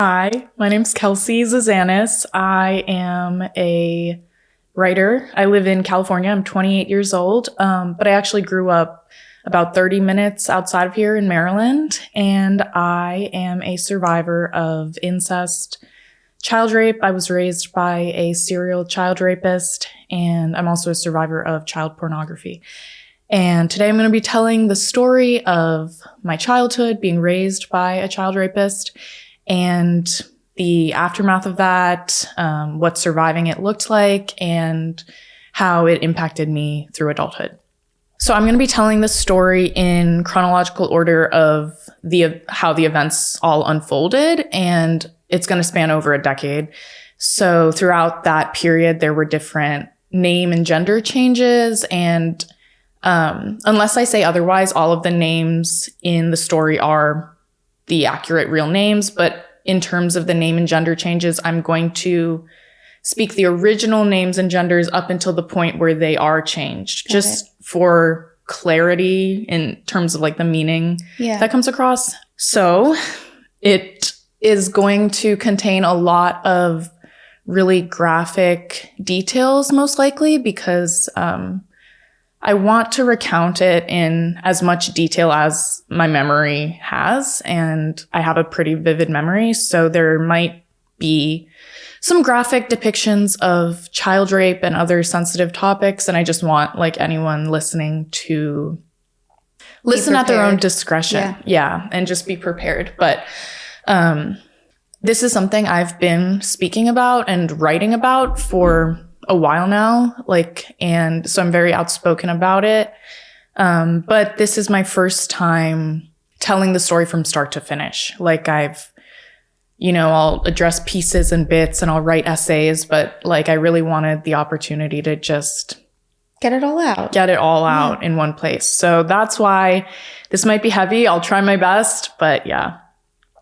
Hi, my name's Kelsey Zazanis. I am a writer. I live in California. I'm 28 years old, but I actually grew up about 30 minutes outside of here in Maryland, and I am a survivor of incest, child rape. I was raised by a serial child rapist, and I'm also a survivor of child pornography. And today I'm going to be telling the story of my childhood, being raised by a child rapist, and the aftermath of that, what surviving it looked like, and how it impacted me through adulthood. So I'm going to be telling the story in chronological order of how the events all unfolded, and it's going to span over a decade. So throughout that period, there were different name and gender changes, and unless I say otherwise, all of the names in the story are the accurate real names, but in terms of the name and gender changes, I'm going to speak the original names and genders up until the point where they are changed, just for clarity in terms of like the meaning that comes across. So it is going to contain a lot of really graphic details, most likely, because I want to recount it in as much detail as my memory has, and I have a pretty vivid memory, so there might be some graphic depictions of child rape and other sensitive topics, and I just want like anyone listening to listen at their own discretion. Yeah, and just be prepared. But this is something I've been speaking about and writing about for a while now, and so I'm very outspoken about it. But this is my first time telling the story from start to finish. I'll address pieces and bits and I'll write essays, but I really wanted the opportunity to just get it all out in one place. So that's why this might be heavy. I'll try my best, but yeah.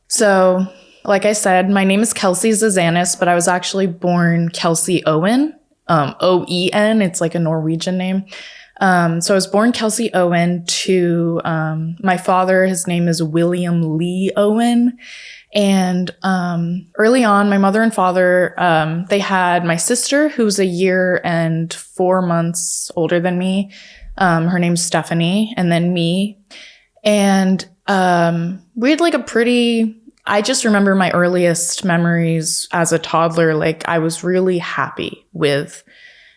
So like I said, my name is Kelsey Zazanis, but I was actually born Kelsey Owen. O-E-N, it's like a Norwegian name. So I was born Kelsey Owen to my father. His name is William Lee Owen. And early on, my mother and father, they had my sister, who's a year and 4 months older than me. Her name's Stephanie, and then me. And we had I just remember my earliest memories as a toddler. I was really happy with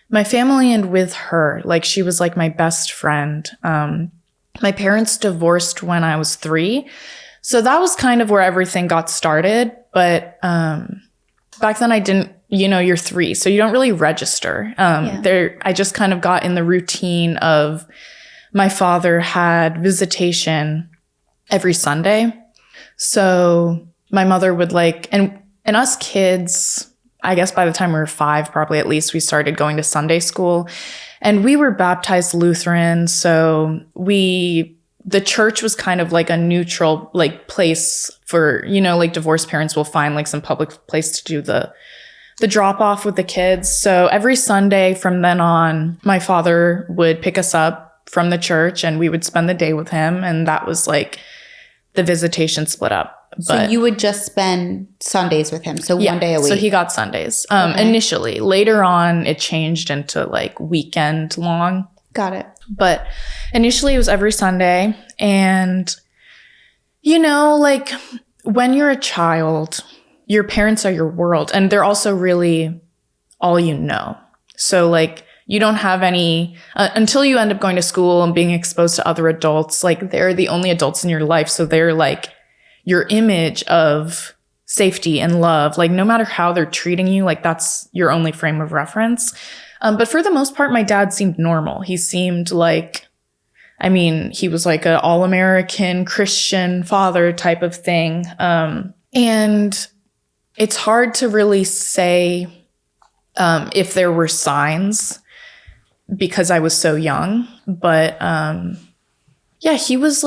my family and with her. She was like my best friend. My parents divorced when I was 3. So that was kind of where everything got started. But back then I didn't, you're 3, so you don't really register. I just kind of got in the routine of my father had visitation every Sunday. So my mother would and us kids, I guess by the time we were 5, probably at least, we started going to Sunday school, and we were baptized Lutheran. So the church was kind of a neutral place for, divorced parents will find some public place to do the drop off with the kids. So every Sunday from then on, my father would pick us up from the church and we would spend the day with him. And that was the visitation split up. So you would just spend Sundays with him. So one day a week. So he got Sundays initially. Later on, it changed into weekend long. Got it. But initially it was every Sunday. And, when you're a child, your parents are your world. And they're also really all you know. So you don't have any, until you end up going to school and being exposed to other adults, they're the only adults in your life. So they're your image of safety and love. No matter how they're treating you, that's your only frame of reference. But for the most part, my dad seemed normal. He seemed he was an all-American Christian father type of thing. And it's hard to really say if there were signs because I was so young. But he was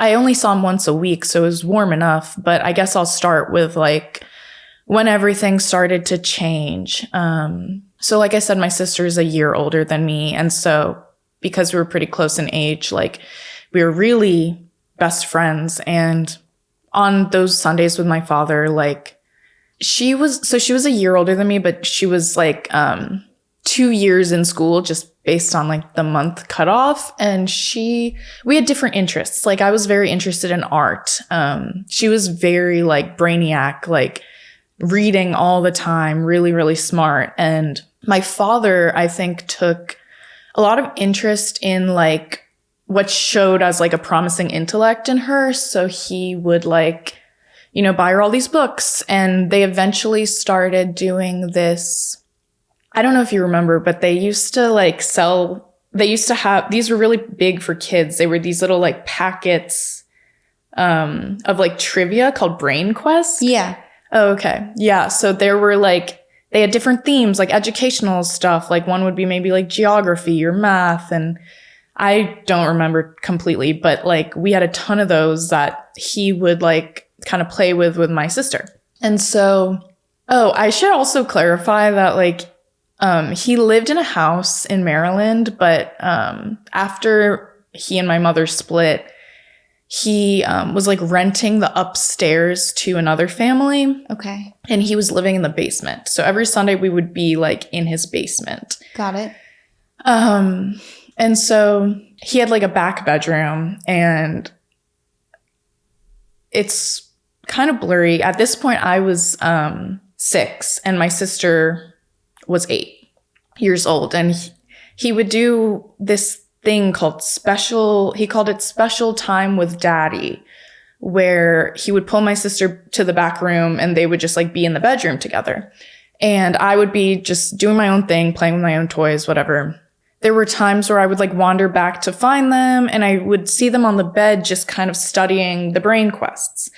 I only saw him once a week, so it was warm enough. But I guess I'll start with when everything started to change. So like I said, my sister is a year older than me. And so because we were pretty close in age, we were really best friends. And on those Sundays with my father, like, she was a year older than me, but she was like 2 years in school just based on like the month cutoff. And we had different interests. Like I was very interested in art. She was very like brainiac, like reading all the time, really, really smart. And my father, I think, took a lot of interest in like what showed as like a promising intellect in her. So he would like, buy her all these books. And they eventually started doing this. I don't know if you remember, but they used to have, these were really big for kids. They were these little like packets of like trivia called BrainQuest. Yeah. Oh, okay. Yeah. So there were like, they had different themes, like educational stuff. Like one would be maybe like geography or math. And I don't remember completely, but like we had a ton of those that he would like kind of play with my sister. And so, I should also clarify that like, he lived in a house in Maryland, but after he and my mother split, he was like renting the upstairs to another family. Okay. And he was living in the basement. So every Sunday we would be like in his basement. Got it. And so he had like a back bedroom, and it's kind of blurry. At this point I was 6 and my sister was 8 years old. And he would do this thing called he called it special time with daddy, where he would pull my sister to the back room and they would just like be in the bedroom together. And I would be just doing my own thing, playing with my own toys, whatever. There were times where I would like wander back to find them, and I would see them on the bed just kind of studying the BrainQuests.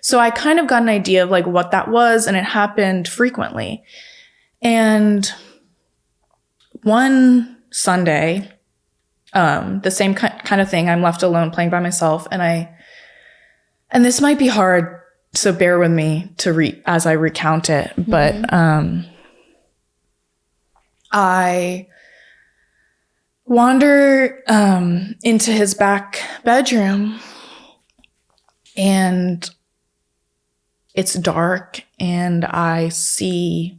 So I kind of got an idea of like what that was, and it happened frequently. And one Sunday, the same kind of thing, I'm left alone playing by myself, and this might be hard, so bear with me as I recount it, but I wander into his back bedroom, and it's dark, and I see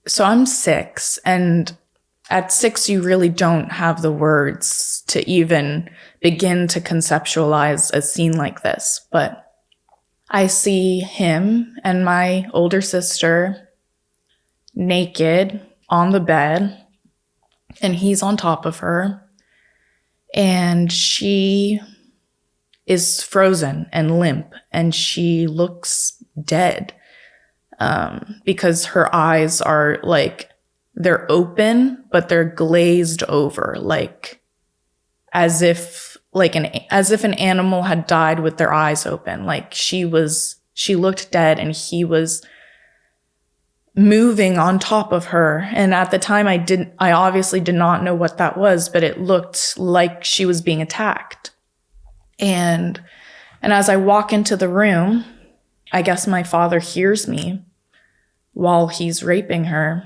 so I'm 6, and at 6, you really don't have the words to even begin to conceptualize a scene like this. But I see him and my older sister naked on the bed, and he's on top of her, and she is frozen and limp, and she looks dead. Because her eyes are like, they're open, but they're glazed over, like as if an animal had died with their eyes open. Like she looked dead, and he was moving on top of her. And at the time I obviously did not know what that was, but it looked like she was being attacked. And as I walk into the room, I guess my father hears me while he's raping her,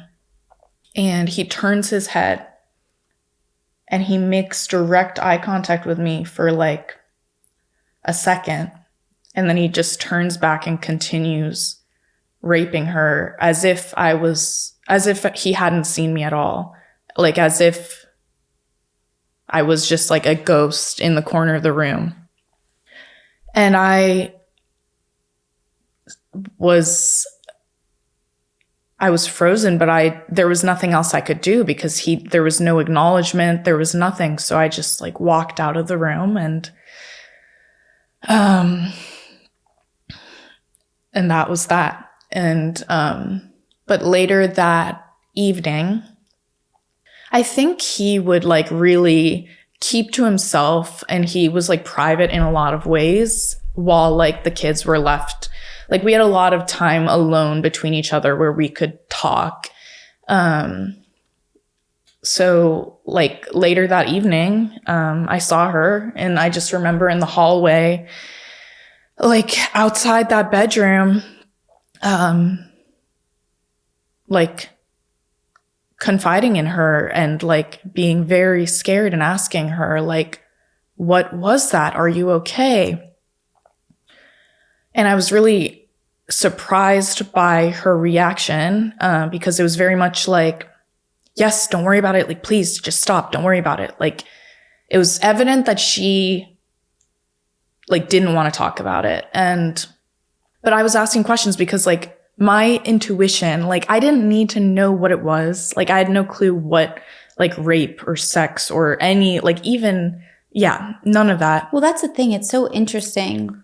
and he turns his head and he makes direct eye contact with me for like a second, and then he just turns back and continues raping her as if he hadn't seen me at all, like as if I was just like a ghost in the corner of the room. And I was frozen, but there was nothing else I could do because there was no acknowledgement. There was nothing. So I just like walked out of the room, and that was that. And, but later that evening, I think he would like really keep to himself, and he was like private in a lot of ways while like the kids were left. Like we had a lot of time alone between each other where we could talk. So like later that evening, I saw her, and I just remember in the hallway, like outside that bedroom, like confiding in her and like being very scared and asking her like, what was that? Are you okay? And I was really surprised by her reaction because it was very much like, yes, don't worry about it. Like, please just stop. Don't worry about it. Like, it was evident that she like didn't want to talk about it. But I was asking questions because like my intuition, like I didn't need to know what it was. Like I had no clue what like rape or sex or any, like even, yeah, none of that. Well, that's the thing. It's so interesting,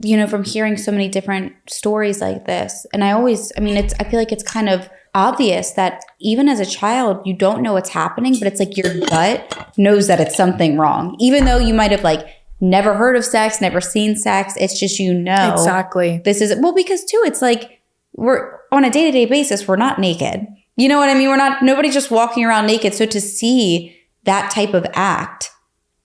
you know, from hearing so many different stories like this. And I feel like it's kind of obvious that even as a child, you don't know what's happening, but it's like your gut knows that it's something wrong. Even though you might have like never heard of sex, never seen sex. It's just, you know. Exactly. This is, well, because too, it's like we're on a day-to-day basis, we're not naked. You know what I mean? Nobody's just walking around naked. So to see that type of act,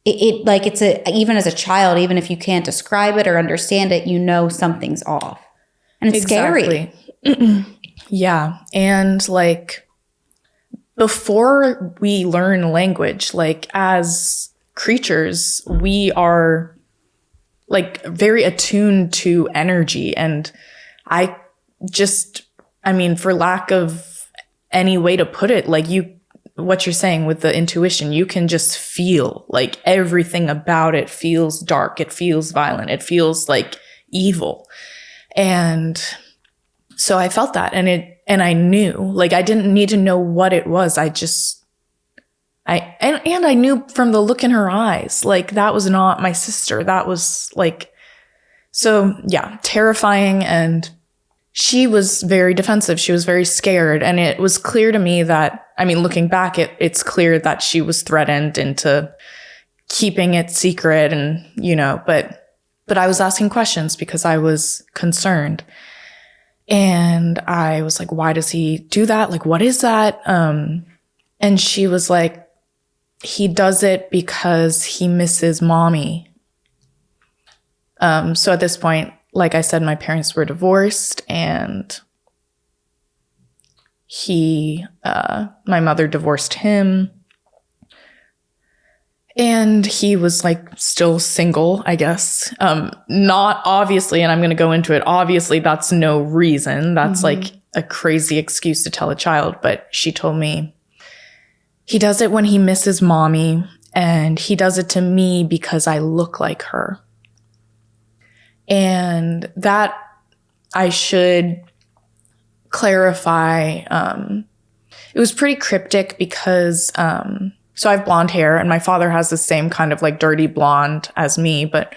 even as a child, even if you can't describe it or understand it, you know something's off. And it's scary. Yeah. And like before we learn language, like as creatures, we are like very attuned to energy. And for lack of any way to put it, like what you're saying with the intuition, you can just feel like everything about it feels dark. It feels violent. It feels like evil. And so I felt that, and I knew, like, I didn't need to know what it was. I knew from the look in her eyes, like that was not my sister. That was like, so yeah, terrifying. And she was very defensive. She was very scared. And it was clear to me that, looking back, it's clear that she was threatened into keeping it secret and, but I was asking questions because I was concerned. And I was like, why does he do that? Like, what is that? And she was like, he does it because he misses mommy. So at this point, like I said, my parents were divorced, and my mother divorced him. And he was like still single, I guess. Not obviously, and I'm going to go into it. Obviously, that's no reason. That's like a crazy excuse to tell a child. But she told me he does it when he misses mommy, and he does it to me because I look like her. And that I should clarify. It was pretty cryptic because so I have blonde hair, and my father has the same kind of like dirty blonde as me, but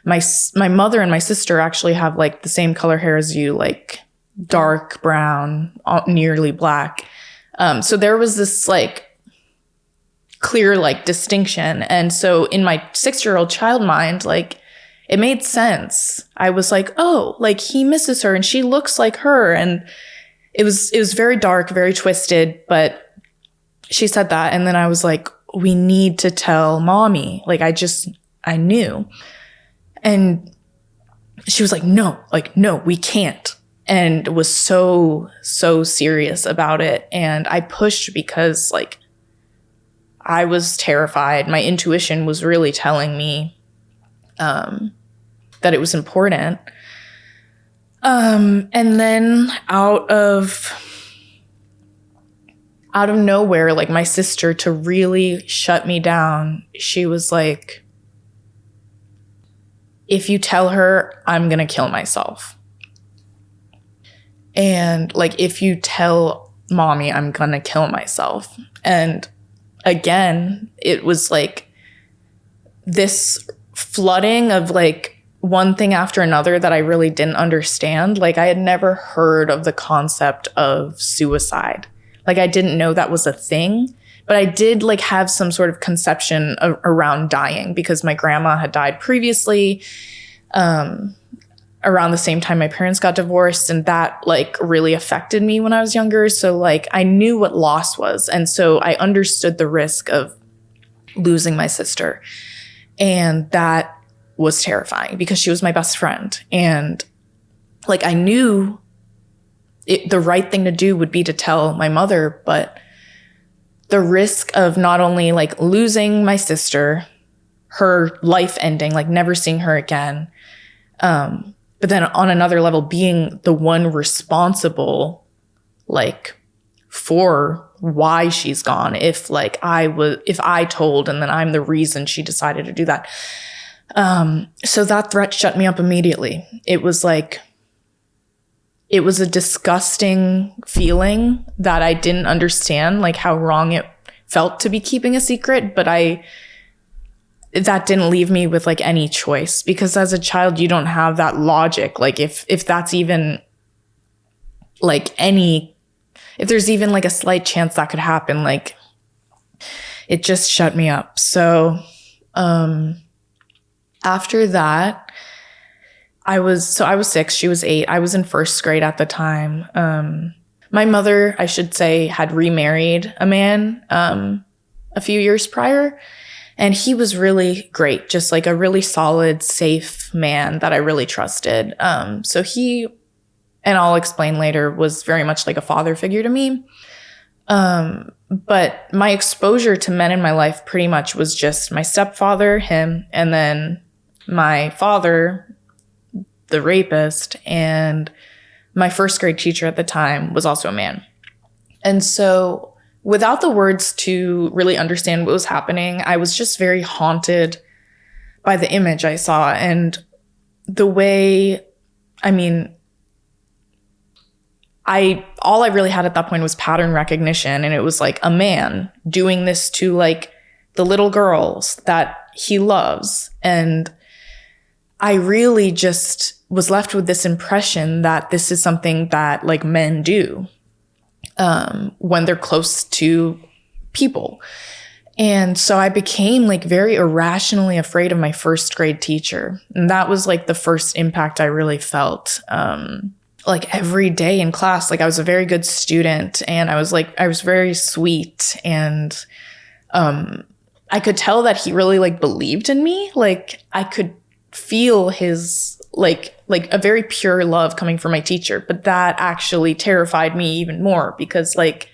my mother and my sister actually have like the same color hair as you, like dark brown, nearly black. So there was this like clear like distinction. And so in my 6-year-old child mind, like it made sense. I was like, oh, like he misses her and she looks like her. And it was very dark, very twisted, but she said that. And then I was like, we need to tell mommy. Like, I knew. And she was like, no, we can't. And was so serious about it. And I pushed because like, I was terrified. My intuition was really telling me, that it was important. And then out of nowhere, like my sister, to really shut me down, she was like, if you tell her, I'm going to kill myself. And like, if you tell mommy, I'm going to kill myself. And again, it was like this flooding of like one thing after another that I really didn't understand. Like I had never heard of the concept of suicide. Like I didn't know that was a thing, but I did like have some sort of conception around dying because my grandma had died previously, around the same time my parents got divorced, and that like really affected me when I was younger. So like I knew what loss was, and so I understood the risk of losing my sister, and that was terrifying because she was my best friend. And like I knew the right thing to do would be to tell my mother, but the risk of not only like losing my sister, her life ending, like never seeing her again, but then on another level, being the one responsible, like, for why she's gone. If I told, and then I'm the reason she decided to do that. So that threat shut me up immediately. It was like, it was a disgusting feeling that I didn't understand, like how wrong it felt to be keeping a secret, but that didn't leave me with like any choice, because as a child, you don't have that logic. Like if that's even like if there's even like a slight chance that could happen, like it just shut me up. So, after that, I was 6, she was 8. I was in first grade at the time. My mother, I should say, had remarried a man, a few years prior. And he was really great, just like a really solid, safe man that I really trusted. So he, and I'll explain later, was very much like a father figure to me. But my exposure to men in my life pretty much was just my stepfather, him, and then my father, the rapist, and my first grade teacher at the time was also a man. And so without the words to really understand what was happening, I was just very haunted by the image I saw and the way, all I really had at that point was pattern recognition. And it was like a man doing this to like the little girls that he loves. And I really just was left with this impression that this is something that like men do when they're close to people. And so I became like very irrationally afraid of my first grade teacher. And that was like the first impact I really felt. Like every day in class, like I was a very good student and I was very sweet, and I could tell that he really like believed in me. Like I could feel his like a very pure love coming from my teacher, but that actually terrified me even more because like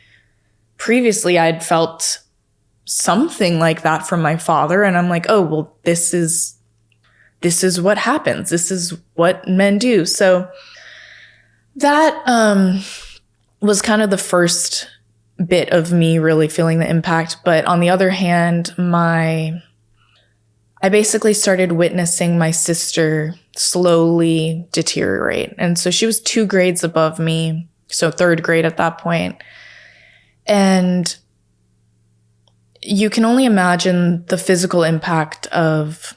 previously I'd felt something like that from my father, and I'm like, oh well, this is what happens, this is what men do. So that was kind of the first bit of me really feeling the impact. But on the other hand, I basically started witnessing my sister slowly deteriorate. And so she was 2 grades above me, so 3rd grade at that point. And you can only imagine the physical impact of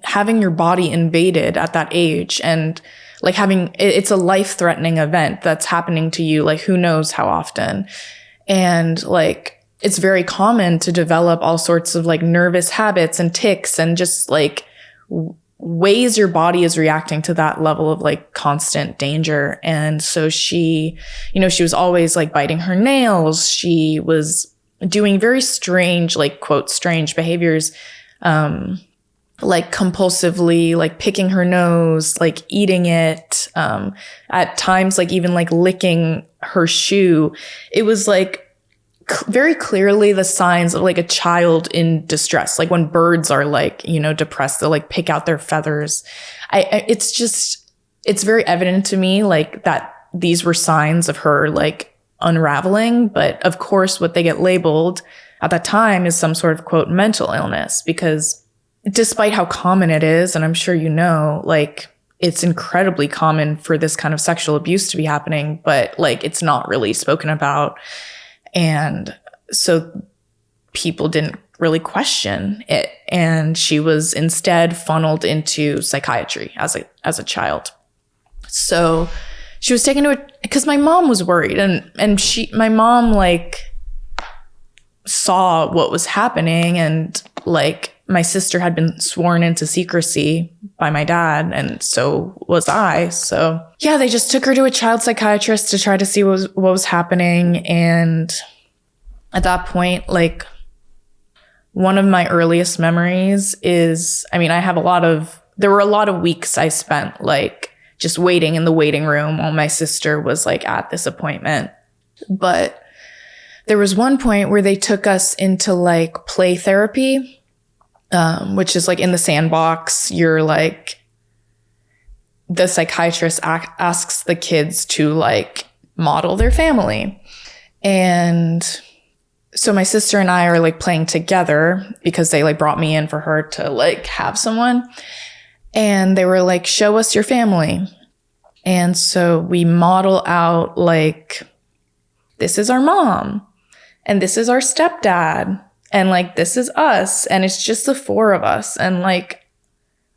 having your body invaded at that age, and like it's a life-threatening event that's happening to you, like who knows how often. And like, it's very common to develop all sorts of like nervous habits and tics and just like ways your body is reacting to that level of like constant danger. And so she was always like biting her nails. She was doing very strange, like quote, strange behaviors, like compulsively, like picking her nose, like eating it, at times, like even like licking her shoe. It was like very clearly the signs of like a child in distress. Like when birds are like, depressed, they'll like pick out their feathers. It's very evident to me like that these were signs of her like unraveling. But of course, what they get labeled at that time is some sort of quote mental illness, because despite how common it is, and I'm sure like it's incredibly common for this kind of sexual abuse to be happening, but like it's not really spoken about. And so people didn't really question it. And she was instead funneled into psychiatry as a child. So she was taken to because my mom was worried, and my mom like saw what was happening, and like my sister had been sworn into secrecy by my dad, and so was I. So yeah, they just took her to a child psychiatrist to try to see what was happening. And at that point, like one of my earliest memories is, there were a lot of weeks I spent like just waiting in the waiting room while my sister was like at this appointment. But there was one point where they took us into like play therapy, which is like in the sandbox. You're like the psychiatrist asks the kids to like model their family. And so my sister and I are like playing together because they like brought me in for her to like have someone. And they were like, show us your family. And so we model out like, this is our mom and this is our stepdad and like, this is us. And it's just the four of us. And like,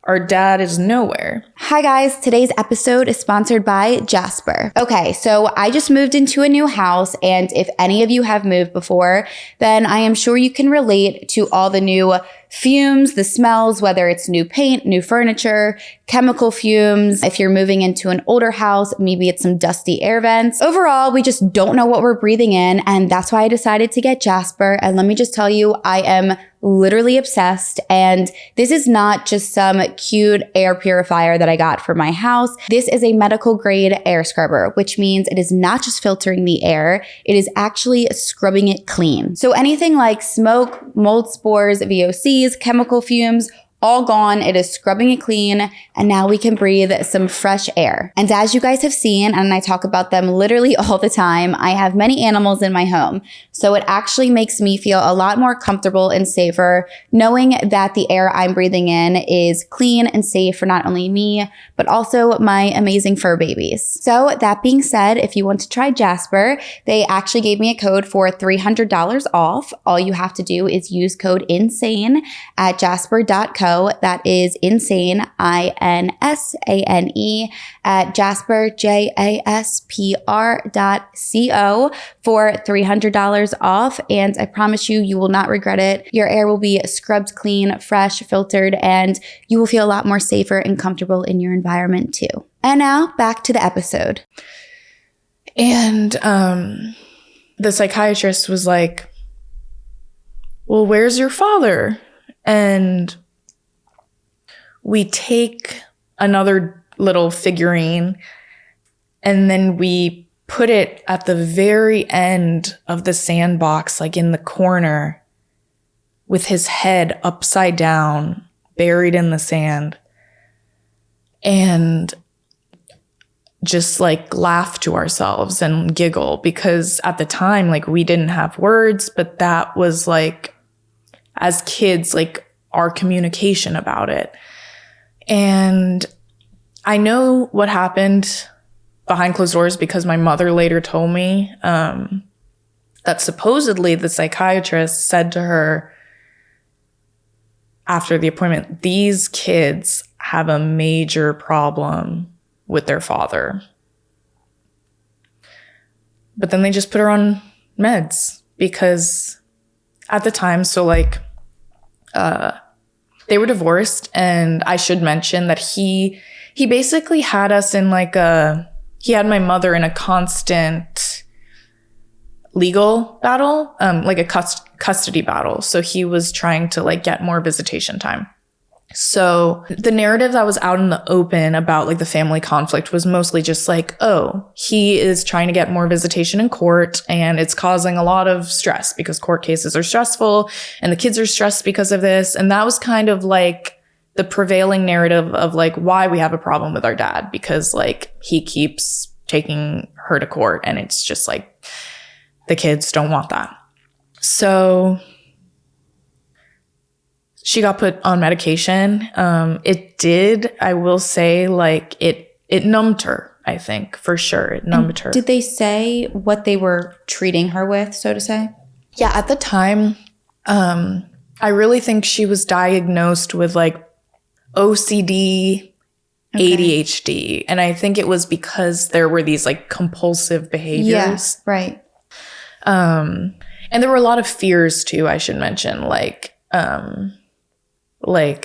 our dad is nowhere. Hi guys, today's episode is sponsored by Jasper. Okay, so I just moved into a new house, and if any of you have moved before, then I am sure you can relate to all the new fumes, the smells, whether it's new paint, new furniture, chemical fumes. If you're moving into an older house, maybe it's some dusty air vents. Overall, we just don't know what we're breathing in, and that's why I decided to get Jasper. And let me just tell you, I am literally obsessed. And this is not just some cute air purifier that I got for my house. This is a medical grade air scrubber, which means it is not just filtering the air, it is actually scrubbing it clean. So anything like smoke, mold spores, VOCs, chemical fumes, all gone. It is scrubbing it clean, and now we can breathe some fresh air. And as you guys have seen, and I talk about them literally all the time, I have many animals in my home. So it actually makes me feel a lot more comfortable and safer knowing that the air I'm breathing in is clean and safe for not only me, but also my amazing fur babies. So that being said, if you want to try Jasper, they actually gave me a code for $300 off. All you have to do is use code INSANE at jasper.co. That is insane, INSANE, at Jasper, JASPR.co for $300 off. And I promise you, you will not regret it. Your air will be scrubbed clean, fresh, filtered, and you will feel a lot more safer and comfortable in your environment too. And now back to the episode. And the psychiatrist was like, well, where's your father? And we take another little figurine and then we put it at the very end of the sandbox, like in the corner, with his head upside down, buried in the sand, and just like laugh to ourselves and giggle because at the time, like we didn't have words, but that was like, as kids, like our communication about it. And I know what happened behind closed doors because my mother later told me that supposedly the psychiatrist said to her after the appointment, these kids have a major problem with their father. But then they just put her on meds because at the time, so like, they were divorced, and I should mention that he basically had us in like he had my mother in a constant legal battle, like a custody battle. So he was trying to like get more visitation time. So the narrative that was out in the open about like the family conflict was mostly just like, oh, he is trying to get more visitation in court and it's causing a lot of stress because court cases are stressful and the kids are stressed because of this. And that was kind of like the prevailing narrative of like why we have a problem with our dad, because like he keeps taking her to court and it's just like the kids don't want that. So she got put on medication. It did, I will say, like it numbed her, I think, for sure. It numbed her. Did they say what they were treating her with, so to say? Yeah, at the time, I really think she was diagnosed with like OCD, ADHD. And I think it was because there were these like compulsive behaviors. Yeah, right. And there were a lot of fears too, I should mention. Like,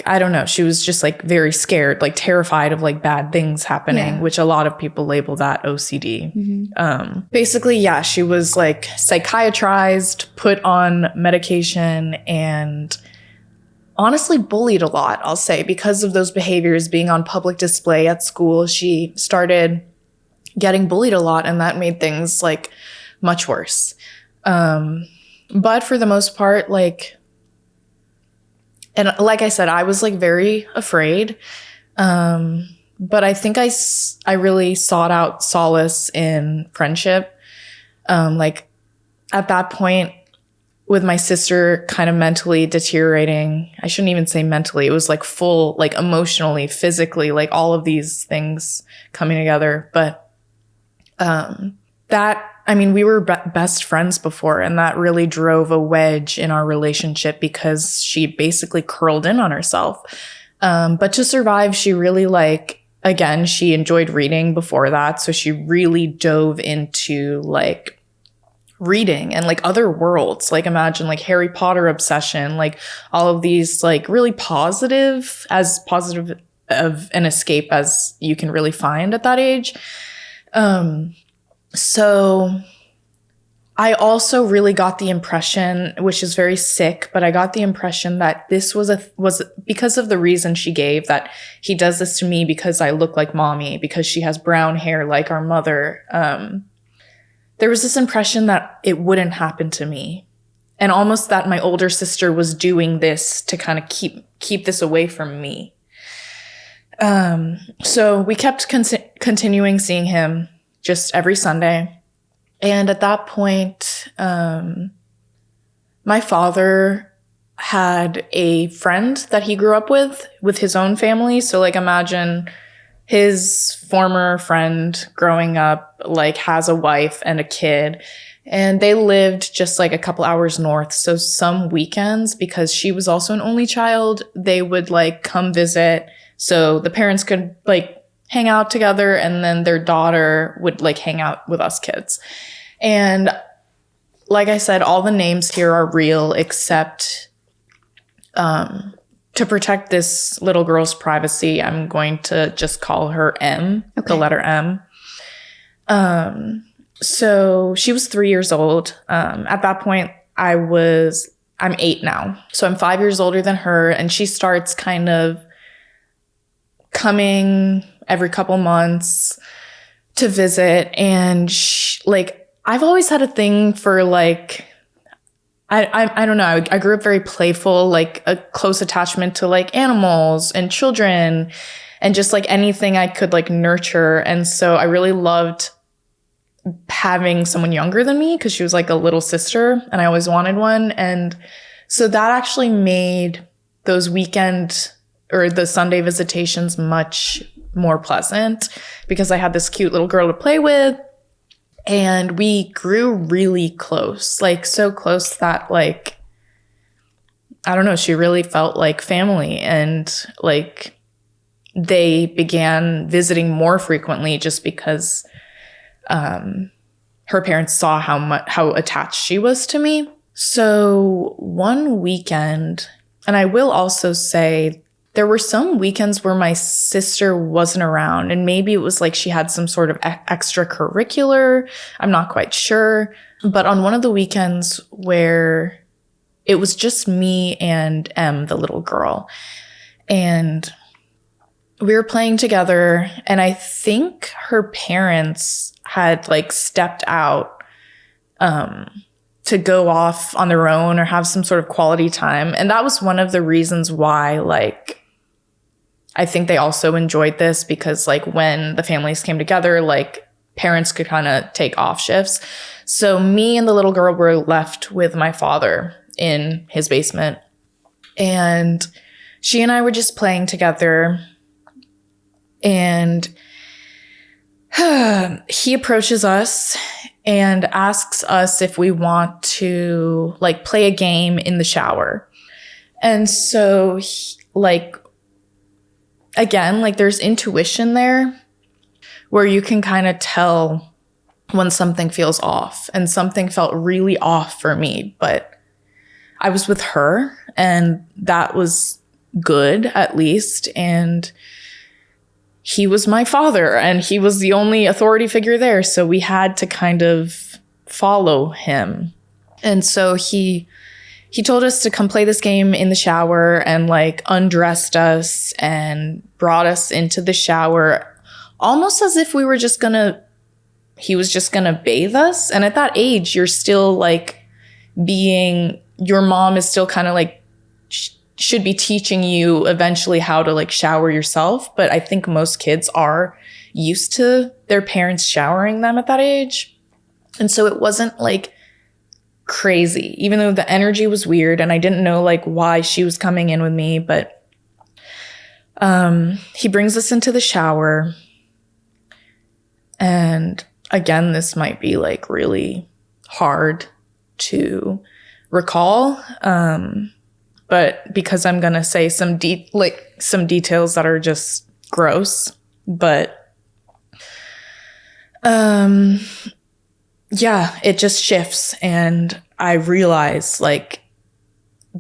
I don't know, she was just like very scared, like terrified of like bad things happening, which a lot of people label that OCD. Mm-hmm. Basically, yeah, she was like psychiatrized, put on medication, and honestly bullied a lot, I'll say, because of those behaviors being on public display at school. She started getting bullied a lot, and that made things like much worse. But for the most part, like, and like I said, I was like very afraid. But I think I really sought out solace in friendship. Like at that point, with my sister kind of mentally deteriorating, I shouldn't even say mentally, it was like full, like emotionally, physically, like all of these things coming together. But we were best friends before, and that really drove a wedge in our relationship because she basically curled in on herself. But to survive, she really again, she enjoyed reading before that. So she really dove into reading and other worlds. Imagine Harry Potter obsession, all of these really positive of an escape as you can really find at that age. So I also really got the impression, which is very sick, but I got the impression that this was because of the reason she gave, that he does this to me because I look like mommy, because she has brown hair like our mother. There was this impression that it wouldn't happen to me, and almost that my older sister was doing this to kind of keep this away from me. So we kept continuing seeing him just every Sunday. And at that point, my father had a friend that he grew up with his own family. So imagine his former friend growing up, has a wife and a kid, and they lived just a couple hours north. So some weekends, because she was also an only child, they would come visit. So the parents could hang out together, and then their daughter would hang out with us kids. And like I said, all the names here are real, except to protect this little girl's privacy, I'm going to just call her M, okay. The letter M. So she was 3 years old. At that point, I'm 8 now. So I'm 5 years older than her, and she starts kind of coming every couple months to visit. And I've always had a thing for I don't know. I grew up very playful, a close attachment to animals and children and just anything I could nurture. And so I really loved having someone younger than me because she was a little sister, and I always wanted one. And so that actually made those weekend or the Sunday visitations much more pleasant because I had this cute little girl to play with. And we grew really close, so close that I don't know, she really felt like family. And they began visiting more frequently just because her parents saw how attached she was to me. So one weekend, and I will also say there were some weekends where my sister wasn't around, and maybe it was she had some sort of extracurricular. I'm not quite sure. But on one of the weekends where it was just me and M, the little girl, and we were playing together, and I think her parents had stepped out to go off on their own or have some sort of quality time. And that was one of the reasons why I think they also enjoyed this because when the families came together, parents could kind of take off shifts. So me and the little girl were left with my father in his basement, and she and I were just playing together, and he approaches us and asks us if we want to play a game in the shower. And so again, there's intuition there where you can kind of tell when something feels off, and something felt really off for me, but I was with her and that was good at least. And he was my father and he was the only authority figure there. So we had to kind of follow him. And so he told us to come play this game in the shower and undressed us and brought us into the shower almost as if he was just gonna bathe us. And at that age, you're still your mom is still kind of should be teaching you eventually how to like shower yourself. But I think most kids are used to their parents showering them at that age. And so it wasn't like crazy, even though the energy was weird and I didn't know like why she was coming in with me. But he brings us into the shower. And again, this might be like really hard to recall. But because I'm going to say some details that are just gross, but yeah, it just shifts. And I realize like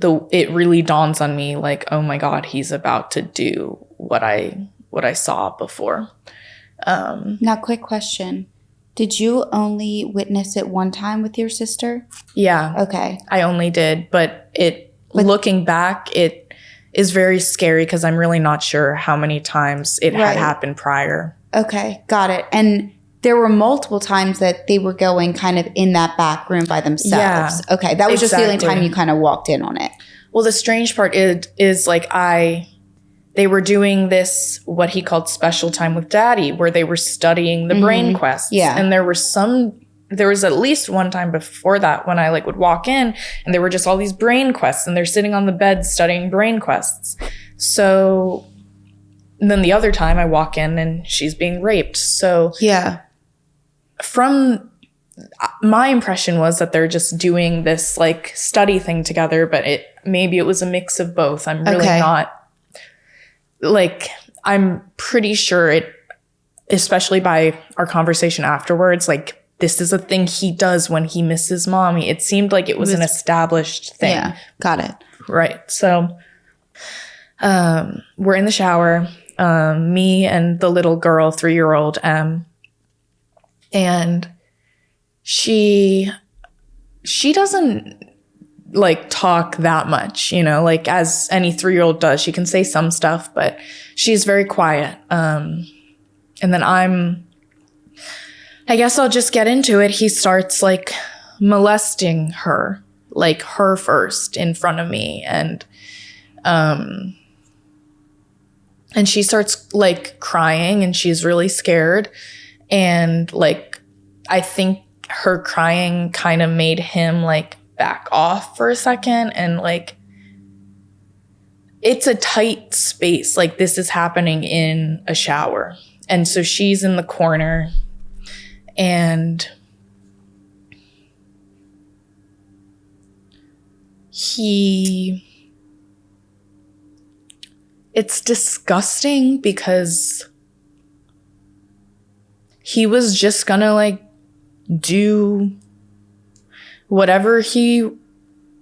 it really dawns on me like, oh my God, he's about to do what I saw before. Now, quick question. Did you only witness it one time with your sister? Yeah. Okay. I only did, but looking back, it is very scary because I'm really not sure how many times it had happened prior. Okay, got it. And there were multiple times that they were going kind of in that back room by themselves. Yeah, okay, that was just the only time you kind of walked in on it. Well, the strange part is like they were doing this, what he called special time with daddy, where they were studying the BrainQuest. Yeah. And there was at least one time before that when I like would walk in and there were just all these BrainQuests and they're sitting on the bed studying BrainQuests. So and then the other time I walk in and she's being raped. So yeah, from my impression was that they're just doing this like study thing together, but maybe it was a mix of both. I'm really not like, I'm pretty sure it, especially by our conversation afterwards, like this is a thing he does when he misses mommy. It seemed like it was an established thing. Yeah, got it. Right. So we're in the shower, me and the little girl, 3-year-old M. And she doesn't like talk that much, you know, like as any 3-year-old does. She can say some stuff, but she's very quiet. And then I guess I'll just get into it. He starts like molesting her, like her first in front of me. And she starts like crying and she's really scared. And like, I think her crying kind of made him like back off for a second. And like, it's a tight space. Like this is happening in a shower. And so she's in the corner and it's disgusting because he was just gonna like do whatever he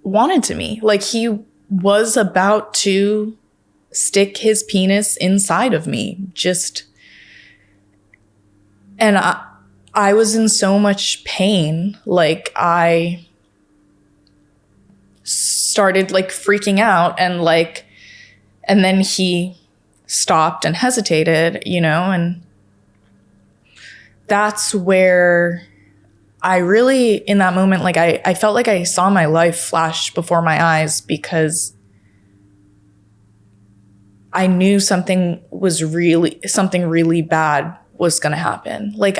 wanted to me. Like he was about to stick his penis inside of me. And I was in so much pain. Like I started like freaking out and then he stopped and hesitated, you know, and that's where I really, in that moment, like I felt like I saw my life flash before my eyes because I knew something really bad was going to happen. Like,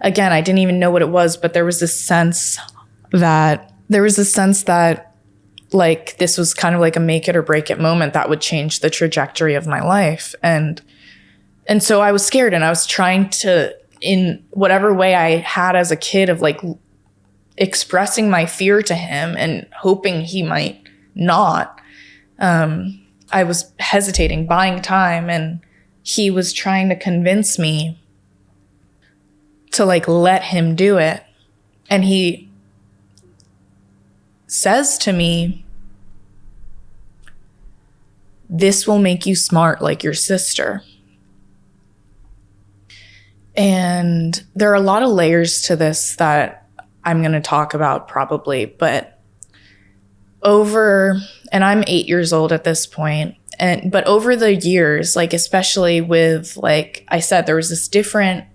again, I didn't even know what it was, but there was this sense that like this was kind of like a make it or break it moment that would change the trajectory of my life. And so I was scared and I was trying to, in whatever way I had as a kid, of like expressing my fear to him and hoping he might not. I was hesitating, buying time, and he was trying to convince me to like let him do it. And he says to me, "This will make you smart like your sister." And there are a lot of layers to this that I'm going to talk about probably, but and I'm 8 years old at this point, but over the years, like especially with, like I said, there was this different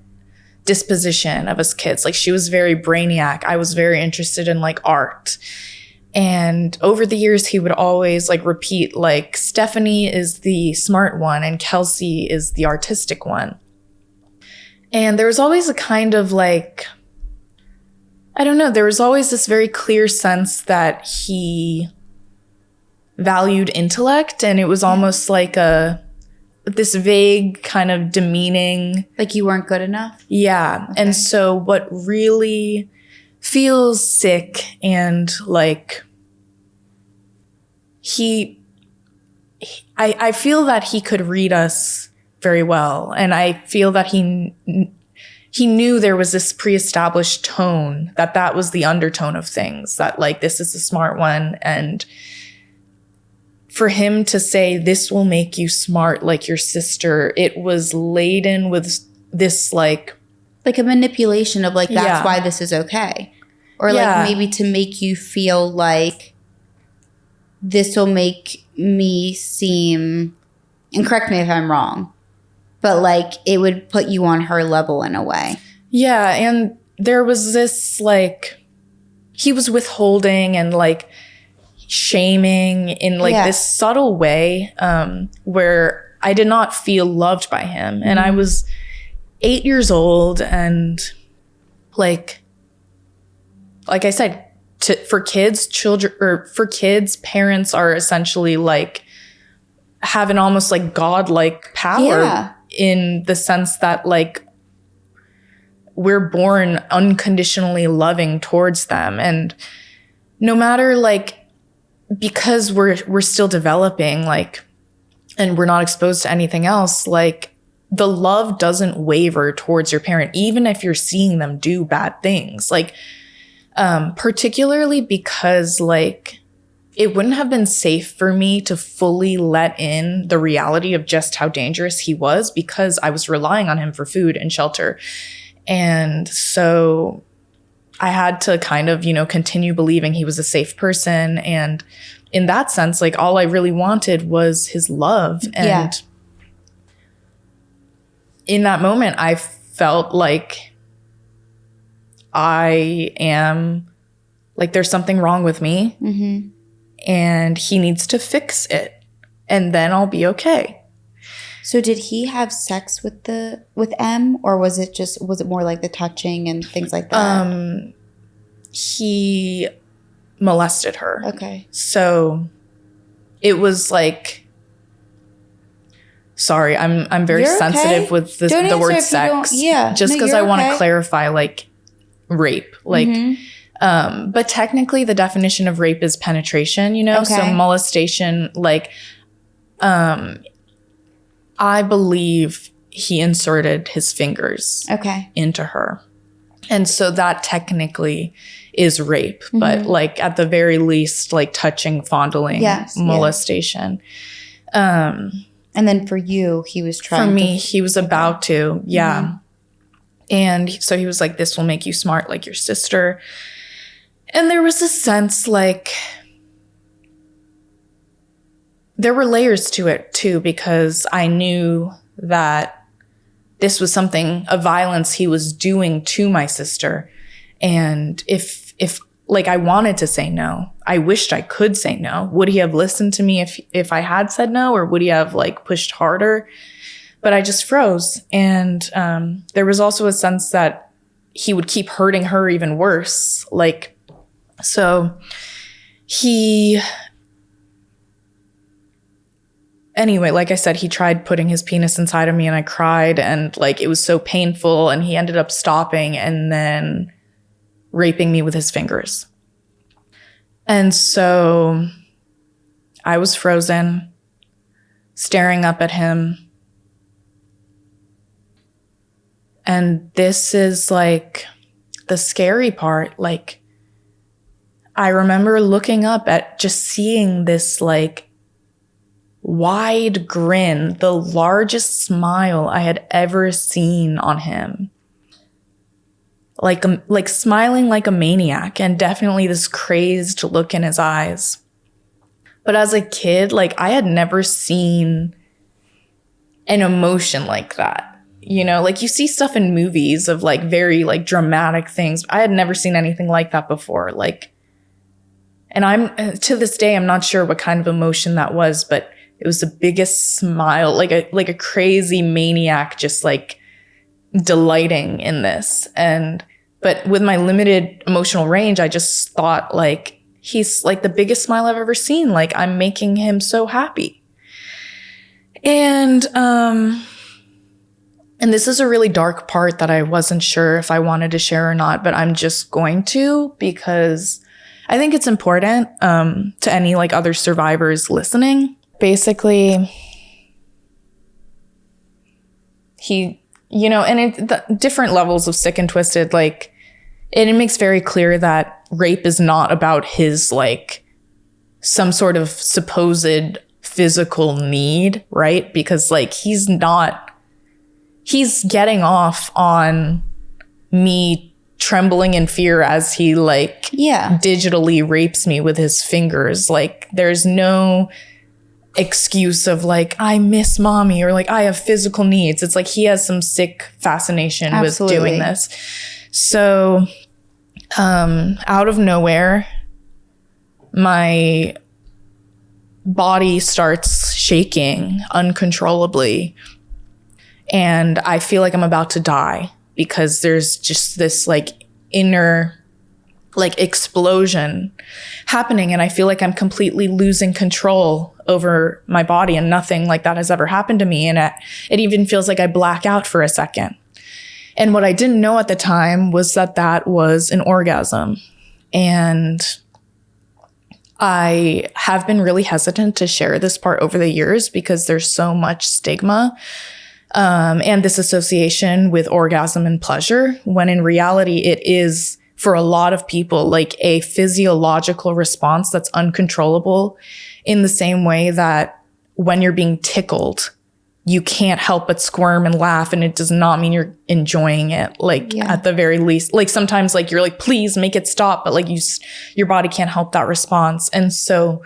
disposition of us kids. Like she was very brainiac. I was very interested in like art. And over the years, he would always like repeat like Stephanie is the smart one and Kelsey is the artistic one. And there was always a kind of like, I don't know, there was always this very clear sense that he valued intellect, and it was almost like this vague kind of demeaning. Like you weren't good enough? Yeah. Okay. And so what really feels sick and like I feel that he could read us very well. And I feel that he knew there was this pre-established tone, that was the undertone of things, that like, this is the smart one. And for him to say, this will make you smart like your sister, it was laden with this like a manipulation of like, that's why this is okay. Or like maybe to make you feel like this will make me seem, and correct me if I'm wrong, but like it would put you on her level in a way. Yeah. And there was this like, he was withholding and like shaming in like this subtle way where I did not feel loved by him. And I was 8 years old, and like I said, for kids, parents are essentially like have an almost like godlike power in the sense that like we're born unconditionally loving towards them. And no matter like, because we're still developing, like, and we're not exposed to anything else, like the love doesn't waver towards your parent, even if you're seeing them do bad things. Like, particularly because like it wouldn't have been safe for me to fully let in the reality of just how dangerous he was, because I was relying on him for food and shelter. And so I had to kind of, continue believing he was a safe person. And in that sense, like all I really wanted was his love. And in that moment, I felt like I am like, there's something wrong with me and he needs to fix it, and then I'll be okay. So did he have sex with M, or was it more like the touching and things like that? He molested her. Okay. So it was like, sorry, I'm very sensitive with the word sex. Just because I want to clarify like rape. Like but technically the definition of rape is penetration, so molestation, like I believe he inserted his fingers into her. And so that technically is rape, but like at the very least, like touching, fondling, molestation. And then for you, he was trying for me, he was about to, And so he was like, this will make you smart like your sister. And there was a sense like there were layers to it too, because I knew that this was a violence he was doing to my sister. And if like I wanted to say no, I wished I could say no. Would he have listened to me if I had said no, or would he have like pushed harder? But I just froze. And there was also a sense that he would keep hurting her even worse. Like, so anyway, like I said, he tried putting his penis inside of me, and I cried, and like it was so painful, and he ended up stopping and then raping me with his fingers. And so I was frozen, staring up at him. And this is like the scary part. Like, I remember looking up at just seeing this like wide grin, the largest smile I had ever seen on him. Like smiling like a maniac, and definitely this crazed look in his eyes. But as a kid, like I had never seen an emotion like that. Like you see stuff in movies of like very like dramatic things. I had never seen anything like that before. Like And to this day, I'm not sure what kind of emotion that was, but it was the biggest smile, like a crazy maniac, just like delighting in this. But with my limited emotional range, I just thought like, he's like the biggest smile I've ever seen. Like I'm making him so happy. And this is a really dark part that I wasn't sure if I wanted to share or not, but I'm just going to, because I think it's important to any like other survivors listening. Basically, he, and the different levels of sick and twisted, like, and it makes very clear that rape is not about his like some sort of supposed physical need, right? Because like he's getting off on me trembling in fear as he like digitally rapes me with his fingers. Like there's no excuse of like, I miss mommy, or like I have physical needs. It's like he has some sick fascination with doing this. So out of nowhere, my body starts shaking uncontrollably. And I feel like I'm about to die because there's just this like inner like explosion happening. And I feel like I'm completely losing control over my body, and nothing like that has ever happened to me. And it even feels like I black out for a second. And what I didn't know at the time was that was an orgasm. And I have been really hesitant to share this part over the years because there's so much stigma and this association with orgasm and pleasure, when in reality it is, for a lot of people, like a physiological response that's uncontrollable, in the same way that when you're being tickled, you can't help but squirm and laugh, and it does not mean you're enjoying it. Like at the very least, like sometimes like you're like, please make it stop, but like your body can't help that response. And so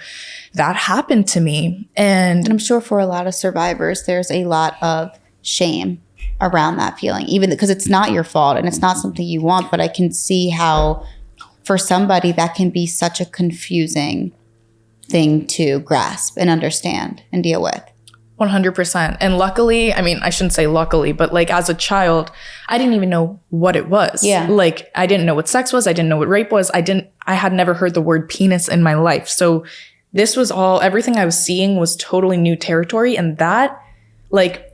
that happened to me. And I'm sure for a lot of survivors, there's a lot of shame around that feeling, even because it's not your fault and it's not something you want. But I can see how for somebody that can be such a confusing thing to grasp and understand and deal with. 100%. And luckily, I mean, I shouldn't say luckily, but like as a child, I didn't even know what it was. Yeah. Like I didn't know what sex was. I didn't know what rape was. I had never heard the word penis in my life. So this was everything I was seeing was totally new territory. And that like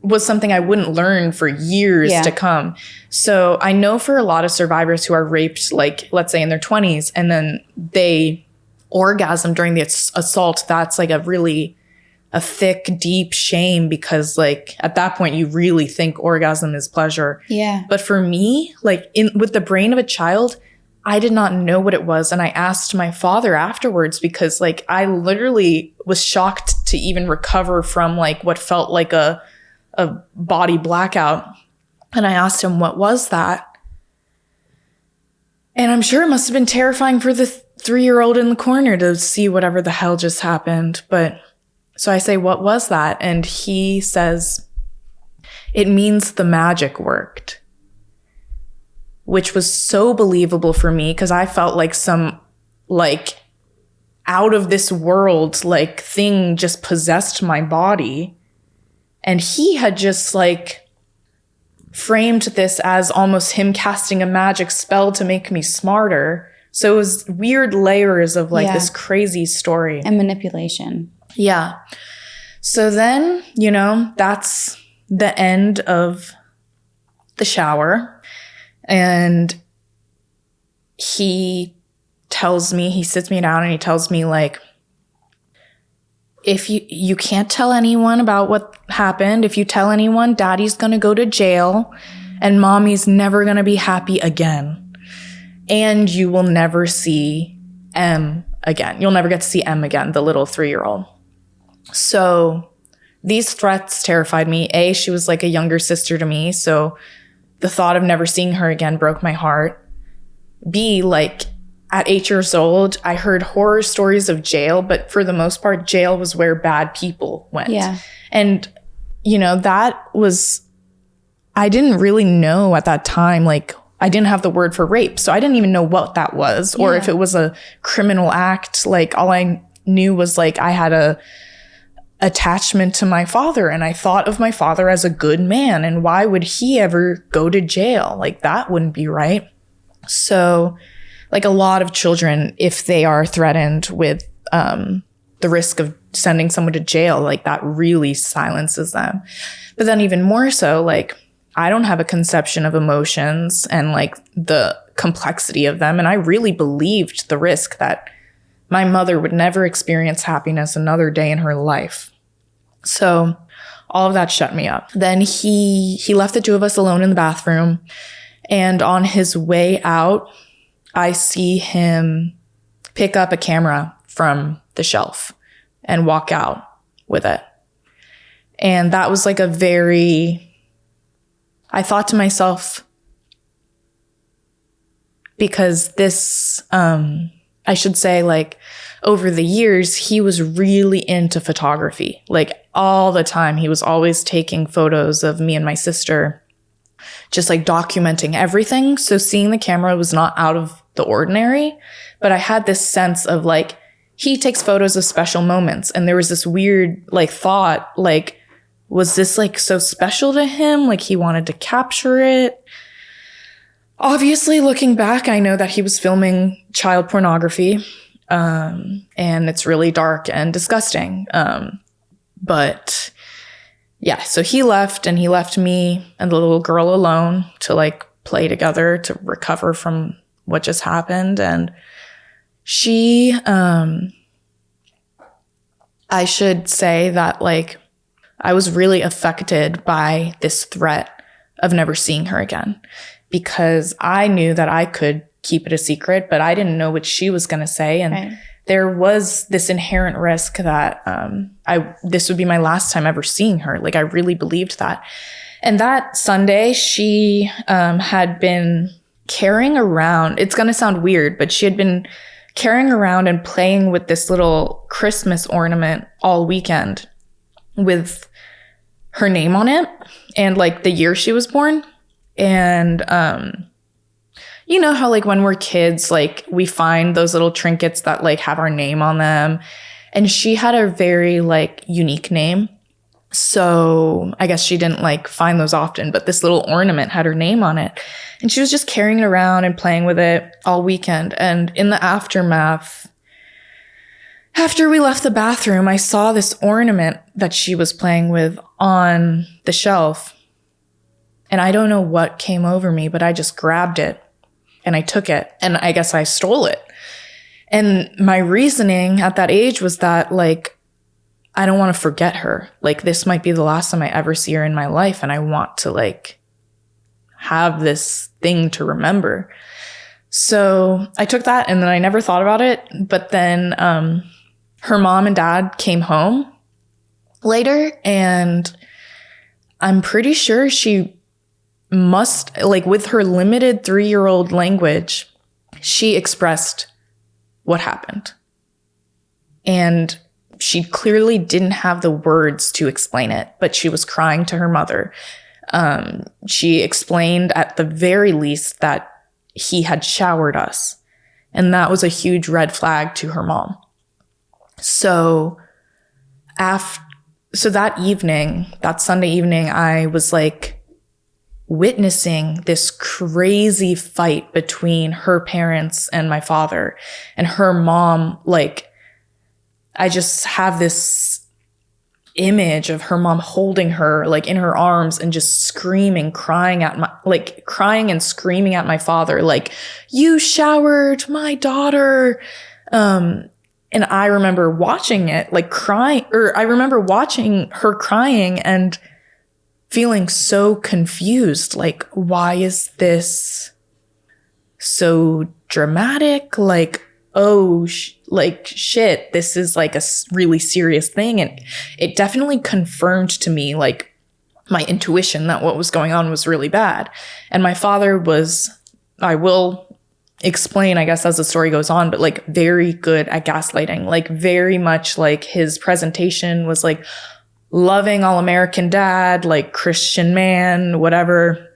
was something I wouldn't learn for years to come. So I know for a lot of survivors who are raped, like let's say in their 20s, and then they orgasm during the assault, that's like a thick, deep shame, because like at that point you really think orgasm is pleasure. Yeah. But for me, like with the brain of a child, I did not know what it was. And I asked my father afterwards, because like I literally was shocked to even recover from like what felt like a body blackout. And I asked him, what was that? And I'm sure it must have been terrifying for the 3-year-old in the corner to see whatever the hell just happened. But so I say, what was that? And he says, it means the magic worked, which was so believable for me, because I felt like some like out of this world like thing just possessed my body. And he had just like framed this as almost him casting a magic spell to make me smarter. So it was weird layers of like this crazy story. And manipulation. Yeah. So then, that's the end of the shower. And he sits me down and he tells me like, if you can't tell anyone about what happened. If you tell anyone, daddy's going to go to jail and mommy's never going to be happy again. And you will never see M again. You'll never get to see M again, the little 3-year-old. So these threats terrified me. A, she was like a younger sister to me. So the thought of never seeing her again broke my heart. B, like at 8 years old, I heard horror stories of jail, but for the most part, jail was where bad people went. Yeah. And, I didn't really know at that time, like, I didn't have the word for rape. So I didn't even know what that was or if it was a criminal act. Like all I knew was like I had a attachment to my father, and I thought of my father as a good man, and why would he ever go to jail? Like that wouldn't be right. So like a lot of children, if they are threatened with the risk of sending someone to jail, like that really silences them. But then even more so, like I don't have a conception of emotions and like the complexity of them. And I really believed the risk that my mother would never experience happiness another day in her life. So all of that shut me up. Then he left the two of us alone in the bathroom. And on his way out, I see him pick up a camera from the shelf and walk out with it. And that was like I thought to myself, because this, I should say, like, over the years, he was really into photography. Like, all the time, he was always taking photos of me and my sister, just like documenting everything. So seeing the camera was not out of the ordinary, but I had this sense of like, he takes photos of special moments. And there was this weird like thought, like, was this like so special to him? Like he wanted to capture it. Obviously, looking back, I know that he was filming child pornography. And it's really dark and disgusting. But yeah, so he left, and he left me and the little girl alone to like play together to recover from what just happened. And she, I should say that like, I was really affected by this threat of never seeing her again, because I knew that I could keep it a secret, but I didn't know what she was going to say. And there was this inherent risk that this would be my last time ever seeing her. Like I really believed that. And that Sunday, she had been carrying around, it's going to sound weird, but she had been carrying around and playing with this little Christmas ornament all weekend with her name on it and like the year she was born. And you know how like when we're kids, like we find those little trinkets that like have our name on them. And she had a very like unique name. So I guess she didn't like find those often, but this little ornament had her name on it. And she was just carrying it around and playing with it all weekend. And in the aftermath, after we left the bathroom, I saw this ornament that she was playing with on the shelf. And I don't know what came over me, but I just grabbed it and I took it, and I guess I stole it. And my reasoning at that age was that like, I don't want to forget her. Like this might be the last time I ever see her in my life. And I want to like have this thing to remember. So I took that, and then I never thought about it. But then her mom and dad came home later, and I'm pretty sure she must, like with her limited 3-year-old language, she expressed what happened. And she clearly didn't have the words to explain it, but she was crying to her mother. She explained at the very least that he had showered us. And that was a huge red flag to her mom. So that evening, that Sunday evening, I was like witnessing this crazy fight between her parents and my father and her mom. Like, I just have this image of her mom holding her like in her arms and just screaming, crying and screaming at my father, like, you showered my daughter. And I remember watching it, like crying, or I remember watching her crying and feeling so confused. Like, why is this so dramatic? Like, oh, shit, this is like a really serious thing. And it definitely confirmed to me, like, my intuition that what was going on was really bad. And my father was, I will explain, I guess, as the story goes on, but like very good at gaslighting, like very much like his presentation was like loving all American dad, like Christian man, whatever.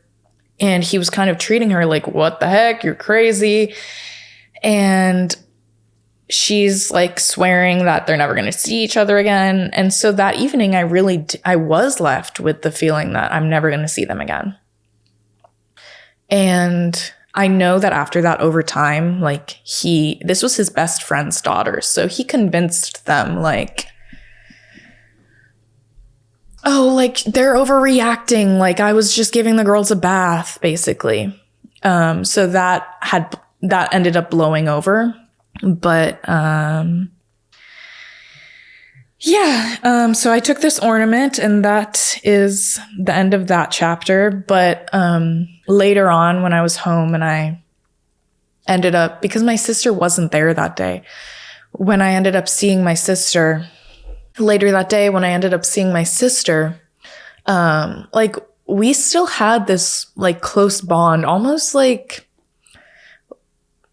And he was kind of treating her like, what the heck? You're crazy. And she's like swearing that they're never going to see each other again. And so that evening, I was left with the feeling that I'm never going to see them again. And I know that after that, over time, like this was his best friend's daughter. So he convinced them like, oh, like they're overreacting. Like I was just giving the girls a bath, basically. So that ended up blowing over. But so I took this ornament, and that is the end of that chapter. But later on, when I was home and I ended up, because my sister wasn't there that day, when I ended up seeing my sister, like we still had this like close bond, almost like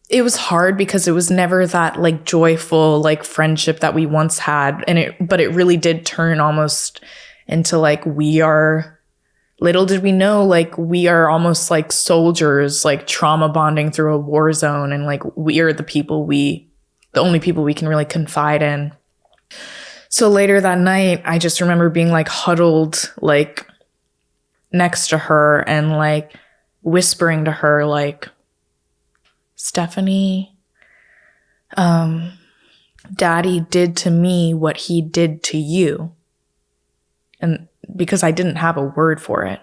it was hard because it was never that like joyful like friendship that we once had. But it really did turn almost into like little did we know, like we are almost like soldiers, like trauma bonding through a war zone. And like we are the only people we can really confide in. So later that night, I just remember being like huddled like next to her and like whispering to her like, Stephanie, Daddy did to me what he did to you. And because I didn't have a word for it.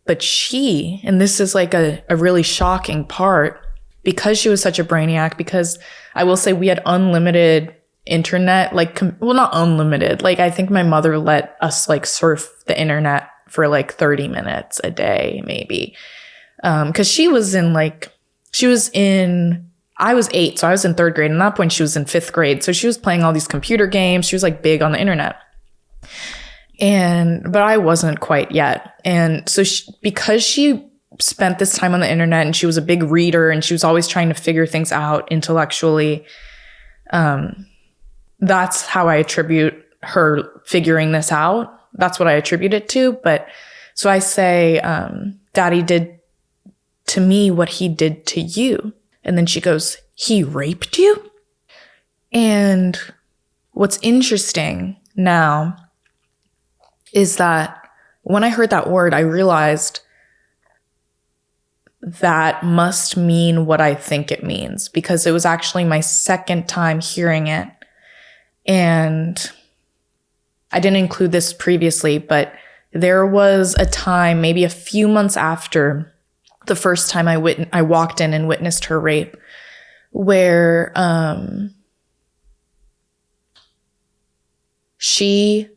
But and this is like a really shocking part, because she was such a brainiac, because I will say we had unlimited internet, like, not unlimited. Like, I think my mother let us like surf the internet for like 30 minutes a day, maybe. Because I was 8, so I was in 3rd grade. And at that point, she was in 5th grade. So she was playing all these computer games. She was like big on the internet. But I wasn't quite yet. And so because she spent this time on the internet and she was a big reader and she was always trying to figure things out intellectually, that's how I attribute her figuring this out. That's what I attribute it to. But so I say, Daddy did to me what he did to you. And then she goes, he raped you? And what's interesting now is that when I heard that word, I realized that must mean what I think it means, because it was actually my 2nd time hearing it. And I didn't include this previously, but there was a time, maybe a few months after the first time I walked in and witnessed her rape, where she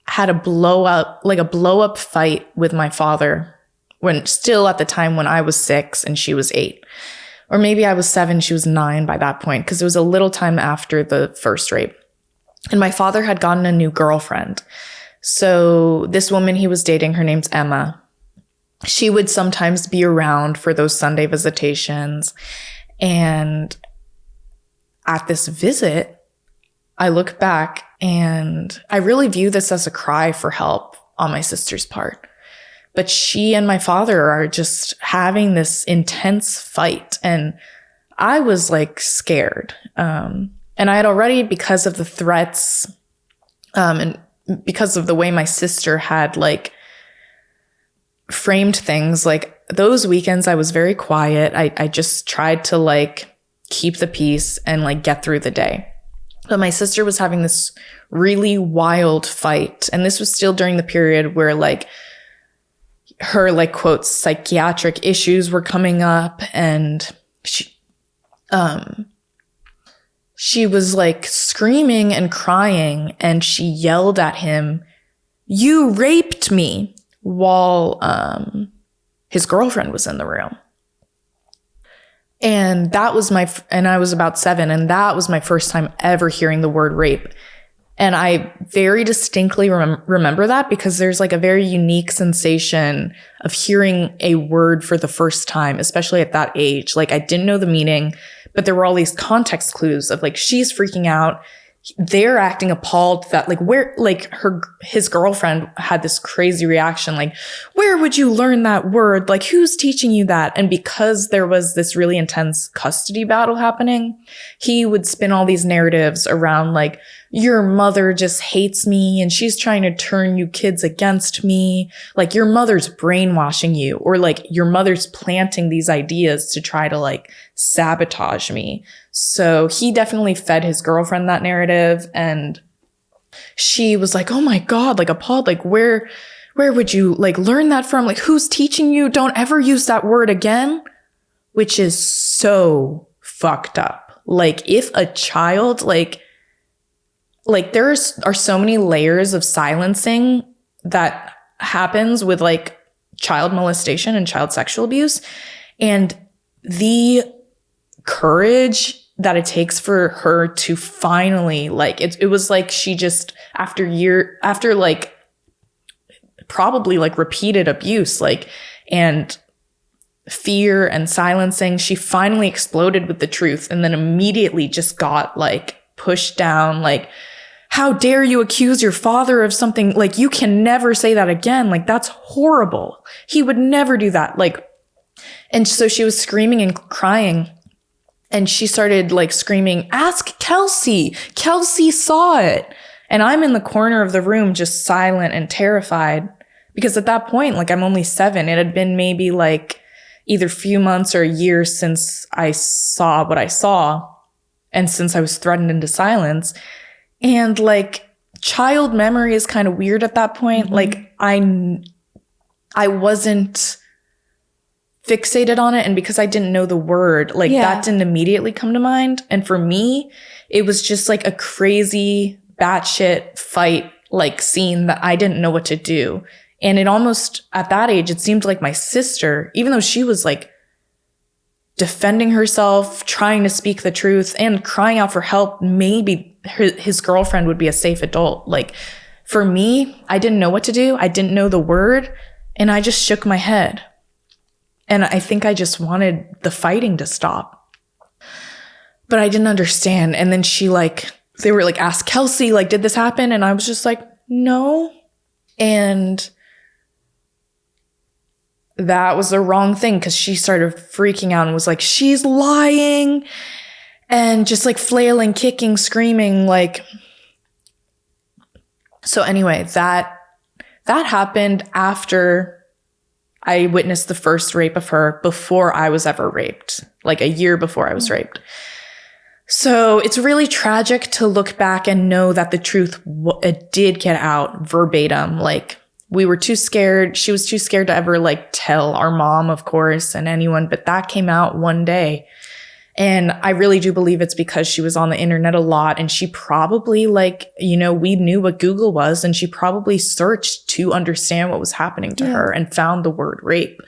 had a blow up fight with my father, when still at the time when I was 6 and she was 8. Or maybe I was 7, she was 9 by that point, because it was a little time after the first rape. And my father had gotten a new girlfriend. So this woman he was dating, her name's Emma. She would sometimes be around for those Sunday visitations. And at this visit, I look back and I really view this as a cry for help on my sister's part. But she and my father are just having this intense fight. And I was like scared. And I had already, because of the threats, and because of the way my sister had like framed things, like those weekends I was very quiet. I just tried to like keep the peace and like get through the day. But my sister was having this really wild fight. And this was still during the period where like her like quote psychiatric issues were coming up, and she was like screaming and crying, and she yelled at him, "You raped me," while his girlfriend was in the room. And that was and I was about 7, and that was my first time ever hearing the word rape. And I very distinctly remember that, because there's like a very unique sensation of hearing a word for the first time, especially at that age. Like I didn't know the meaning, but there were all these context clues of like, she's freaking out. they're acting appalled that like where like his girlfriend had this crazy reaction like, where would you learn that word? Like, who's teaching you that? And because there was this really intense custody battle happening, he would spin all these narratives around like, your mother just hates me and she's trying to turn you kids against me. Like, your mother's brainwashing you, or like your mother's planting these ideas to try to like sabotage me. So he definitely fed his girlfriend that narrative, and she was like, oh my God, like appalled, like where would you like learn that from? Like, who's teaching you? Don't ever use that word again, which is so fucked up. Like, if a child, like there are so many layers of silencing that happens with like child molestation and child sexual abuse, and the courage that it takes for her to finally like it was like she just after like probably like repeated abuse like and fear and silencing, she finally exploded with the truth, and then immediately just got like pushed down. Like, how dare you accuse your father of something? Like, you can never say that again. Like, that's horrible. He would never do that. Like, and so she was screaming and crying. And she started like screaming, ask Kelsey. Kelsey saw it. And I'm in the corner of the room just silent and terrified, because at that point, like, I'm only 7. It had been maybe like either a few months or a year since I saw what I saw, and since I was threatened into silence. And like, child memory is kind of weird at that point. Mm-hmm. Like, I wasn't fixated on it, and because I didn't know the word, like that didn't immediately come to mind. And for me, it was just like a crazy batshit fight like scene that I didn't know what to do. And it almost, at that age, it seemed like my sister, even though she was like defending herself, trying to speak the truth and crying out for help, maybe his girlfriend would be a safe adult. Like, for me, I didn't know what to do. I didn't know the word, and I just shook my head. And I think I just wanted the fighting to stop. But I didn't understand. And then they were like, ask Kelsey, like, did this happen? And I was just like, no. And that was the wrong thing, because she started freaking out and was like, she's lying. And just like flailing, kicking, screaming, like. So anyway, that happened after I witnessed the first rape of her, before I was ever raped, like a year before I was raped. So it's really tragic to look back and know that the truth it did get out verbatim. Like, we were too scared. She was too scared to ever like tell our mom, of course, and anyone, but that came out one day. And I really do believe it's because she was on the internet a lot, and she probably like, you know, we knew what Google was, and she probably searched to understand what was happening to her and found the word rape.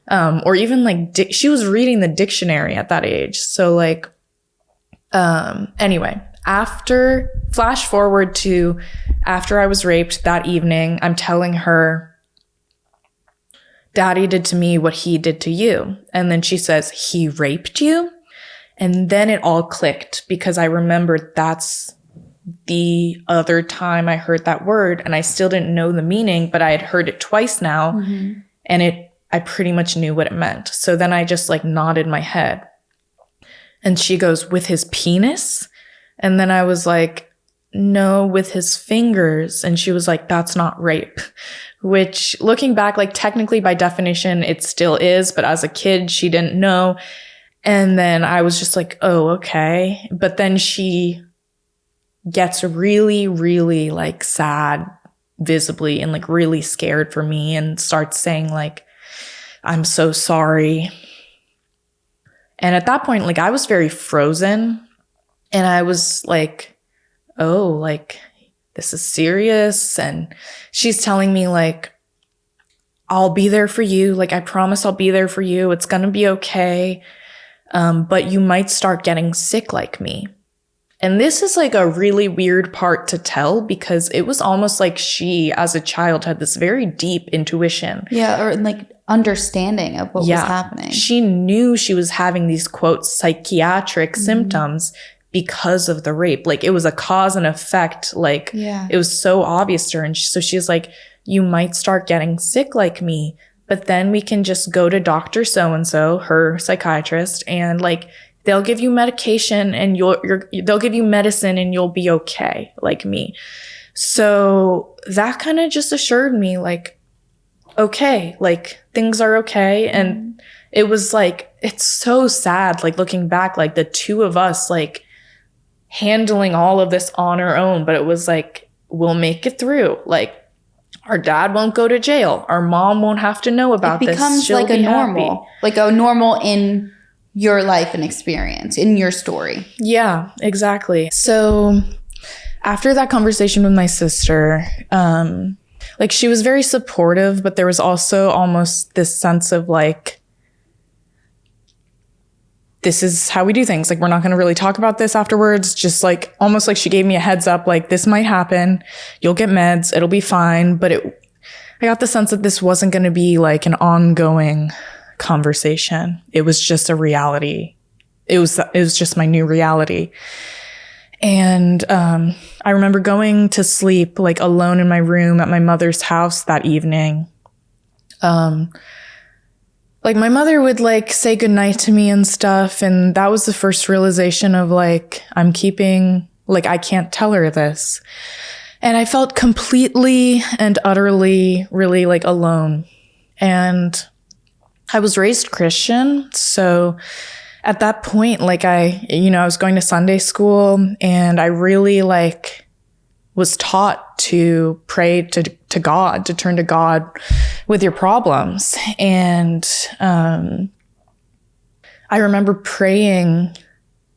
Or even like, she was reading the dictionary at that age. So like, anyway, flash forward to after I was raped that evening, I'm telling her, Daddy did to me what he did to you. And then she says, he raped you? And then it all clicked, because I remembered that's the other time I heard that word, and I still didn't know the meaning, but I had heard it twice now. Mm-hmm. And I pretty much knew what it meant. So then I just like nodded my head. And she goes, with his penis? And then I was like, no, with his fingers. And she was like, that's not rape. Which, looking back, like technically by definition, it still is. But as a kid, she didn't know. And then I was just like, oh, okay. But then she gets really, really like sad visibly, and like really scared for me, and starts saying like, I'm so sorry. And at that point, like, I was very frozen, and I was like, oh, like, this is serious. And she's telling me like, I'll be there for you. Like, I promise I'll be there for you. It's going to be okay. But you might start getting sick like me. And this is like a really weird part to tell, because it was almost like she, as a child, had this very deep intuition. Yeah, or like understanding of what was happening. She knew she was having these, quote, psychiatric symptoms, because of the rape. Like, it was a cause and effect. Like, Yeah. it was so obvious to her. And so she's like, you might start getting sick like me, but then we can just go to Dr. So-and-so, her psychiatrist, and like, they'll give you medication and they'll give you medicine and you'll be okay, like me. So that kind of just assured me, like, okay, like, things are okay. And it was like, it's so sad, like, looking back, like, the two of us, like, handling all of this on our own. But it was like, we'll make it through. Like, our dad won't go to jail. Our mom won't have to know about this. It becomes like a normal in your life and experience, in your story. Yeah, exactly. So after that conversation with my sister, like, she was very supportive, but there was also almost this sense of like, this is how we do things. Like, we're not going to really talk about this afterwards. Just like, almost like she gave me a heads up, like, this might happen. You'll get meds. It'll be fine. But I got the sense that this wasn't going to be like an ongoing conversation. It was just a reality. It was just my new reality. And I remember going to sleep, like, alone in my room at my mother's house that evening. Like, my mother would like say goodnight to me and stuff. And that was the first realization of like, I can't tell her this. And I felt completely and utterly really like alone. And I was raised Christian. So at that point, like, I was going to Sunday school, and I really like was taught to pray to God, to turn to God with your problems. And I remember praying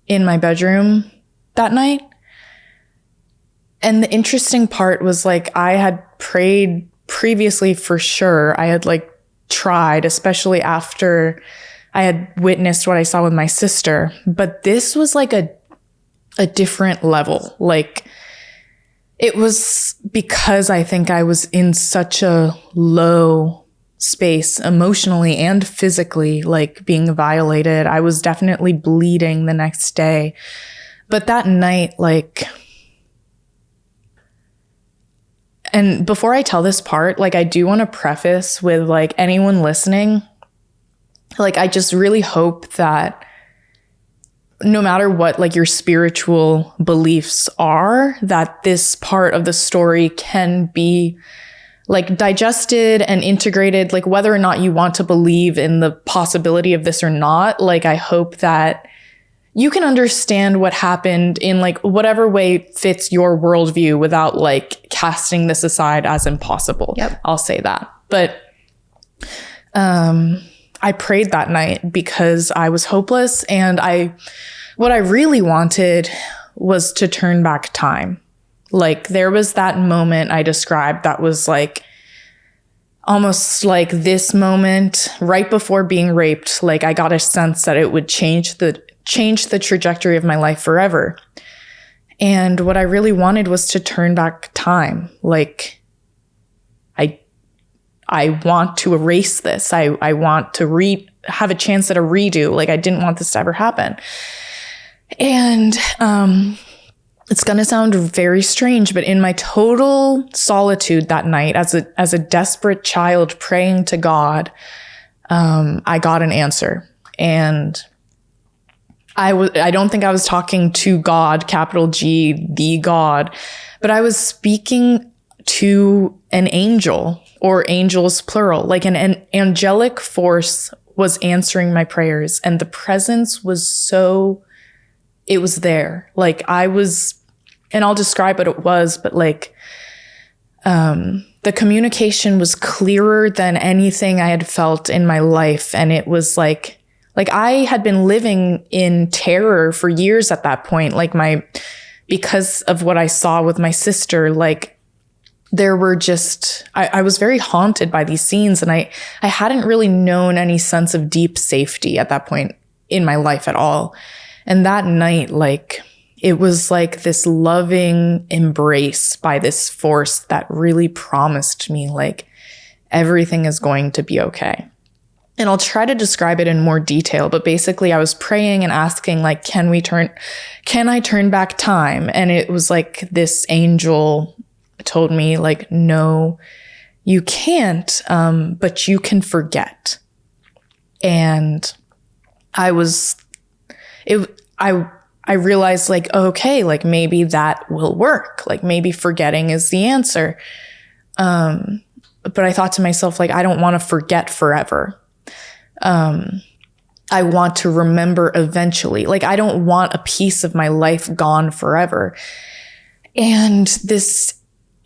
in my bedroom that night. And the interesting part was, like, I had prayed previously for sure. I had like tried, especially after I had witnessed what I saw with my sister. But this was like a different level. Like, it was because I think I was in such a low space emotionally and physically, like being violated. I was definitely bleeding the next day. But that night, like, and before I tell this part, like, I do want to preface with, like, anyone listening, like, I just really hope that no matter what, like, your spiritual beliefs are, that this part of the story can be like digested and integrated, like, whether or not you want to believe in the possibility of this or not. Like, I hope that you can understand what happened in like whatever way fits your worldview without like casting this aside as impossible. Yep. I'll say that. But I prayed that night because I was hopeless, and what I really wanted was to turn back time. Like, there was that moment I described that was like almost like this moment right before being raped. Like, I got a sense that it would change the trajectory of my life forever. And what I really wanted was to turn back time. Like, I want to erase this. I want to have a chance at a redo. Like, I didn't want this to ever happen. And it's going to sound very strange, but in my total solitude that night, as a desperate child praying to God, I got an answer. And I don't think I was talking to God, capital G, the God, but I was speaking to an angel, or angels plural. Like, an angelic force was answering my prayers, and the presence was it was there. Like, and I'll describe what it was, but like, the communication was clearer than anything I had felt in my life. And it was like I had been living in terror for years at that point. Like, because of what I saw with my sister, like, there were I was very haunted by these scenes, and I hadn't really known any sense of deep safety at that point in my life at all. And that night, like, it was like this loving embrace by this force that really promised me, like, everything is going to be okay. And I'll try to describe it in more detail, but basically I was praying and asking, like, can I turn back time? And it was like this angel told me, like, no, you can't, but you can forget. And I realized, like, okay, like maybe that will work. Like maybe forgetting is the answer. But I thought to myself, like, I don't want to forget forever. I want to remember eventually. Like, I don't want a piece of my life gone forever. And this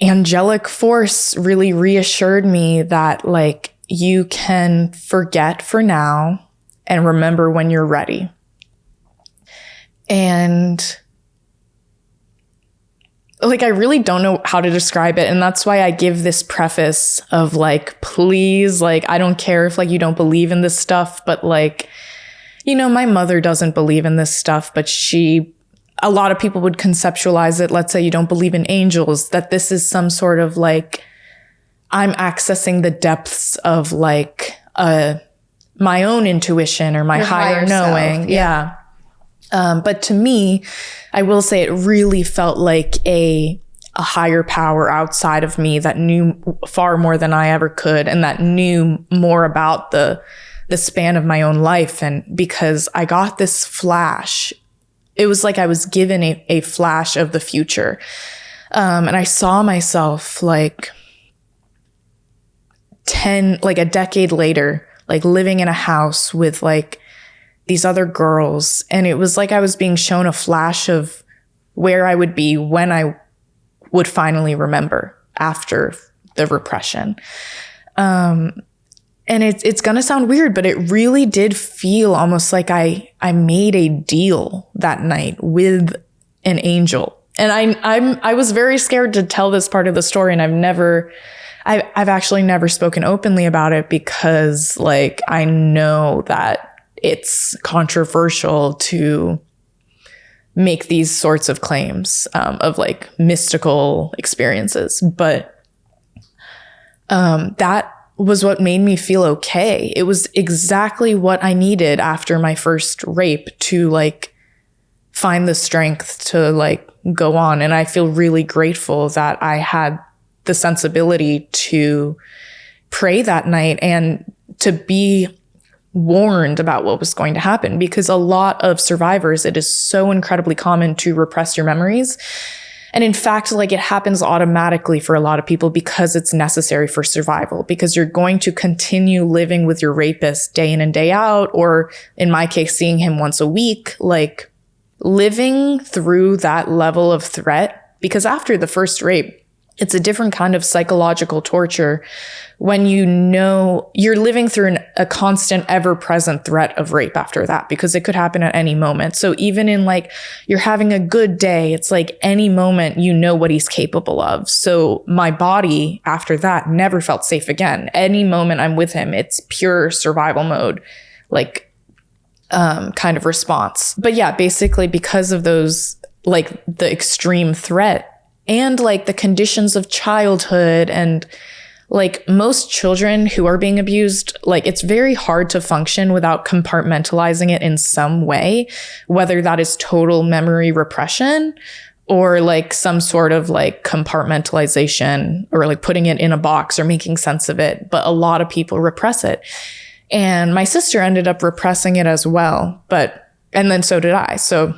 angelic force really reassured me that, like, you can forget for now and remember when you're ready. And like, I really don't know how to describe it. And that's why I give this preface of, like, please, like, I don't care if, like, you don't believe in this stuff, but, like, you know, my mother doesn't believe in this stuff, but a lot of people would conceptualize it. Let's say you don't believe in angels, that this is some sort of, like, I'm accessing the depths of, like, my own intuition or my higher knowing. Self, yeah. But to me, I will say it really felt like a higher power outside of me that knew far more than I ever could, and that knew more about the span of my own life. And because I got this flash, it was like I was given a flash of the future. And I saw myself like a decade later, like living in a house with like these other girls. And it was like I was being shown a flash of where I would be when I would finally remember after the repression. And it's going to sound weird, but it really did feel almost like I made a deal that night with an angel. And I was very scared to tell this part of the story. And I've actually never spoken openly about it because, like, I know that it's controversial to make these sorts of claims of like mystical experiences. But that was what made me feel okay. It was exactly what I needed after my first rape to like find the strength to like go on. And I feel really grateful that I had the sensibility to pray that night and to be warned about what was going to happen, because a lot of survivors, it is so incredibly common to repress your memories. And in fact, like, it happens automatically for a lot of people because it's necessary for survival, because you're going to continue living with your rapist day in and day out, or in my case, seeing him once a week, like living through that level of threat. Because after the first rape, it's a different kind of psychological torture when you know you're living through a constant, ever-present threat of rape after that, because it could happen at any moment. So even in like, you're having a good day, it's like any moment you know what he's capable of. So my body after that never felt safe again. Any moment I'm with him, it's pure survival mode, like kind of response. But yeah, basically because of those, like the extreme threat, and like the conditions of childhood, and like most children who are being abused, like it's very hard to function without compartmentalizing it in some way, whether that is total memory repression or like some sort of like compartmentalization, or like putting it in a box or making sense of it. But a lot of people repress it. And my sister ended up repressing it as well. And then so did I. So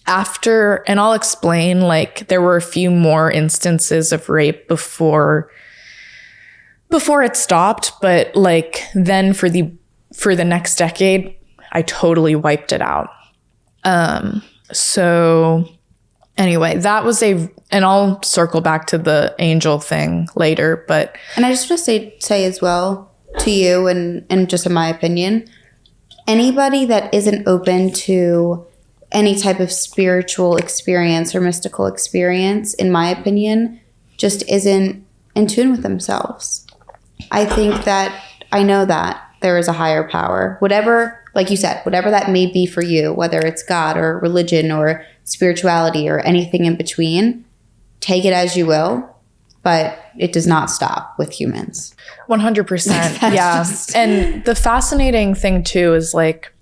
after, and I'll explain, like there were a few more instances of rape before it stopped, but like then for the next decade, I totally wiped it out. So anyway, that was and I'll circle back to the angel thing later, but. And I just want to say as well to you, and just in my opinion, anybody that isn't open to any type of spiritual experience or mystical experience, in my opinion, just isn't in tune with themselves. I think that I know that there is a higher power, whatever, like you said, whatever that may be for you, whether it's God or religion or spirituality or anything in between, take it as you will. but it does not stop with humans. 100%. Yeah. And the fascinating thing too is like,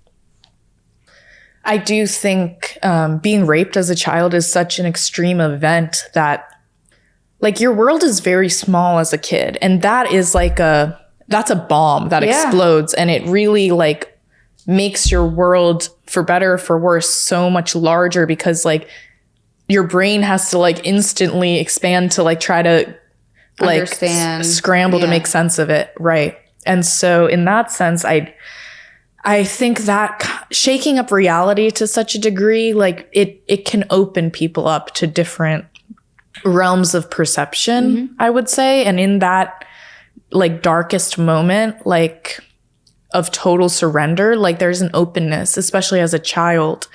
I do think being raped as a child is such an extreme event that like your world is very small as a kid. And that is like that's a bomb that explodes, and it really like makes your world, for better or for worse, so much larger, because like your brain has to like instantly expand to like try to like understand, scramble to make sense of it. Right. And so in that sense, I think that shaking up reality to such a degree, like it can open people up to different realms of perception, I would say. And in that like darkest moment, like of total surrender, like there's an openness, especially as a child,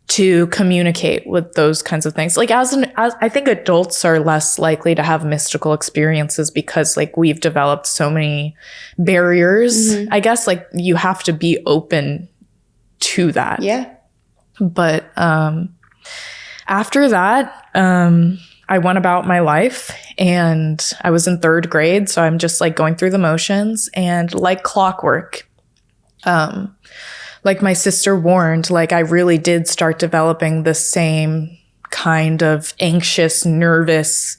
to communicate with those kinds of things. Like as I think adults are less likely to have mystical experiences because like we've developed so many barriers. I guess like you have to be open to that. Yeah. But after that, I went about my life, and I was in 3rd grade. So I'm just like going through the motions, and like clockwork, like my sister warned, like I really did start developing the same kind of anxious, nervous,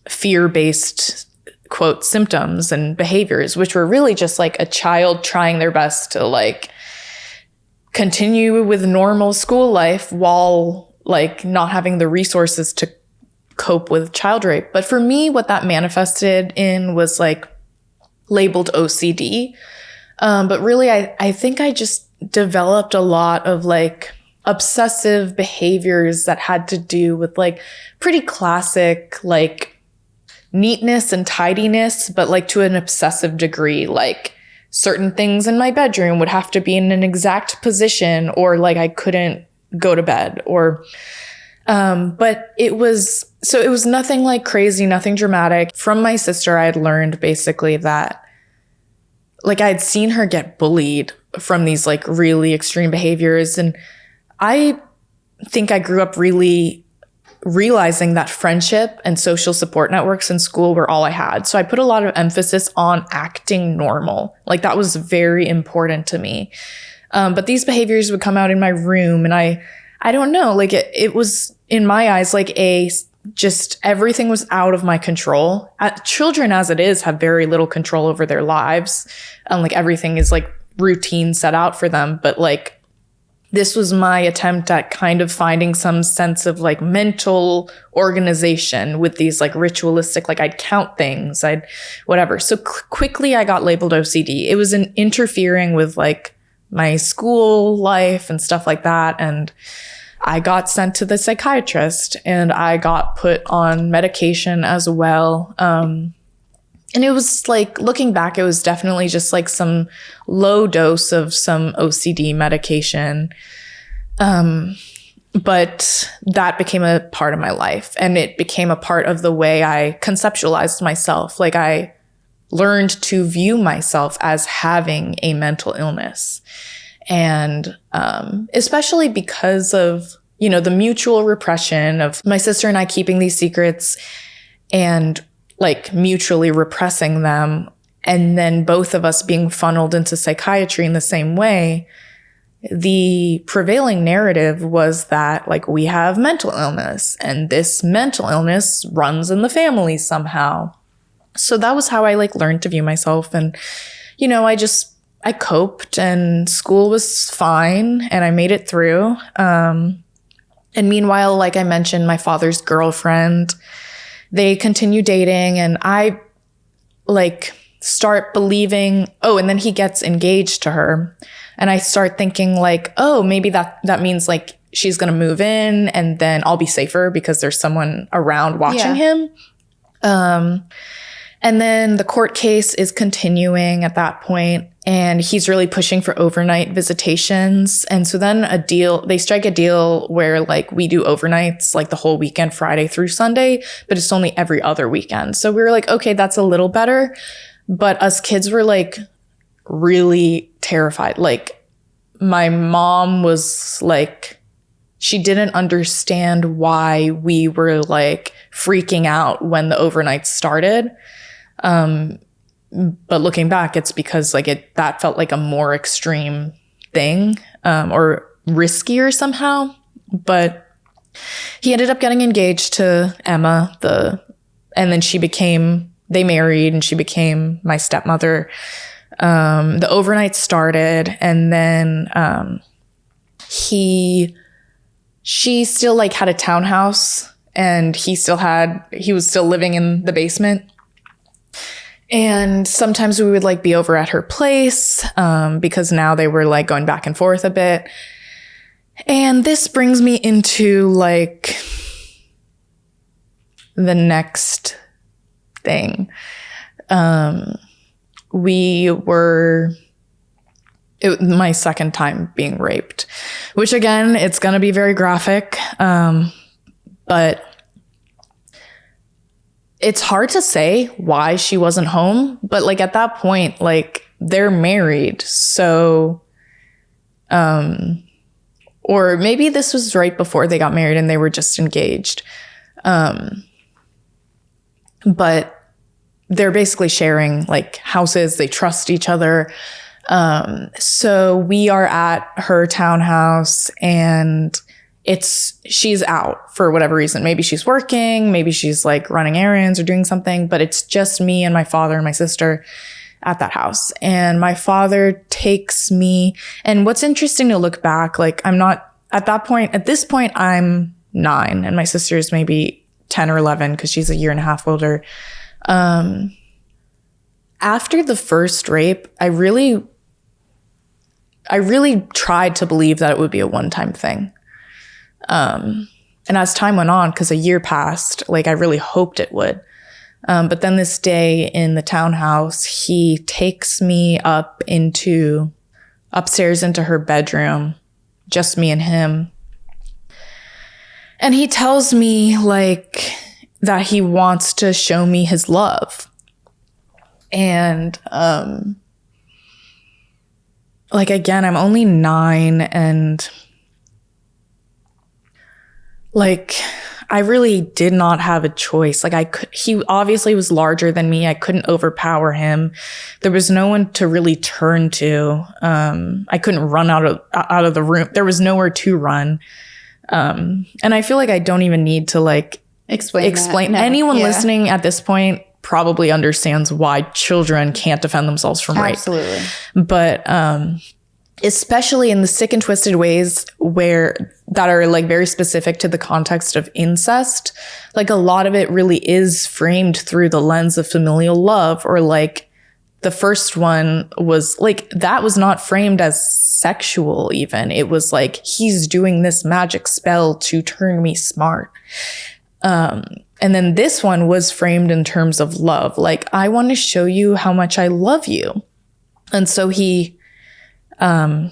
fear-based, quote, symptoms and behaviors, which were really just like a child trying their best to like continue with normal school life while like not having the resources to cope with child rape. But for me, what that manifested in was like labeled OCD. But really, I think I just developed a lot of like obsessive behaviors that had to do with like pretty classic like neatness and tidiness, but like to an obsessive degree. Like certain things in my bedroom would have to be in an exact position, or like I couldn't go to bed, or but it was nothing like crazy, nothing dramatic. From my sister, I had learned basically that like I had seen her get bullied from these like really extreme behaviors. And I think I grew up really realizing that friendship and social support networks in school were all I had. So I put a lot of emphasis on acting normal. Like that was very important to me. But these behaviors would come out in my room, and I don't know, like it was in my eyes, like just everything was out of my control. Children as it is have very little control over their lives. And like everything is like routine set out for them. But like this was my attempt at kind of finding some sense of like mental organization with these like ritualistic, like I'd count things, I'd whatever. So quickly I got labeled OCD. It was interfering with like my school life and stuff like that. And I got sent to the psychiatrist, and I got put on medication as well. And it was like, looking back, it was definitely just like some low dose of some OCD medication. But that became a part of my life, and it became a part of the way I conceptualized myself. Like I learned to view myself as having a mental illness. And especially because of, you know, the mutual repression of my sister and I keeping these secrets and like mutually repressing them, and then both of us being funneled into psychiatry in the same way, the prevailing narrative was that like we have mental illness, and this mental illness runs in the family somehow. So that was how I like learned to view myself. And, you know, I coped, and school was fine, and I made it through. And meanwhile, like I mentioned, my father's girlfriend, they continue dating, and I like start believing, oh, and then he gets engaged to her. And I start thinking like, oh, maybe that means like she's going to move in, and then I'll be safer because there's someone around watching him. And then the court case is continuing at that point, and he's really pushing for overnight visitations. And so then they strike a deal where like we do overnights like the whole weekend, Friday through Sunday, but it's only every other weekend. So we were like, okay, that's a little better. But us kids were like really terrified. Like my mom was like she didn't understand why we were like freaking out when the overnight started. But looking back, it's because like that felt like a more extreme thing, or riskier somehow. But he ended up getting engaged to Emma, and then they married and she became my stepmother. The overnight started, and then she still like had a townhouse, and he was still living in the basement. And sometimes we would like be over at her place, because now they were like going back and forth a bit. And this brings me into like the next thing. My second time being raped, which again, it's going to be very graphic. But it's hard to say why she wasn't home, but like at that point, like they're married. So, or maybe this was right before they got married and they were just engaged. But they're basically sharing like houses. They trust each other. So we are at her townhouse, and she's out for whatever reason. Maybe she's working, maybe she's like running errands or doing something, but it's just me and my father and my sister at that house. And my father takes me, and what's interesting to look back, like at this point, I'm 9 and my sister's maybe 10 or 11 because she's a year and a half older. After the first rape, I really tried to believe that it would be a one-time thing. And as time went on, because a year passed, like I really hoped it would. But then this day in the townhouse, he takes me upstairs into her bedroom, just me and him. And he tells me like that he wants to show me his love. And, like, again, I'm only 9, and like, I really did not have a choice. Like he obviously was larger than me. I couldn't overpower him. There was no one to really turn to. I couldn't run out of the room. There was nowhere to run. And I feel like I don't even need to like explain. No. Anyone listening at this point probably understands why children can't defend themselves from rape. Absolutely. But especially in the sick and twisted ways that are like very specific to the context of incest, like a lot of it really is framed through the lens of familial love, or like the first one was like, that was not framed as sexual even. It was like, he's doing this magic spell to turn me smart. And then this one was framed in terms of love. Like, I want to show you how much I love you. And so he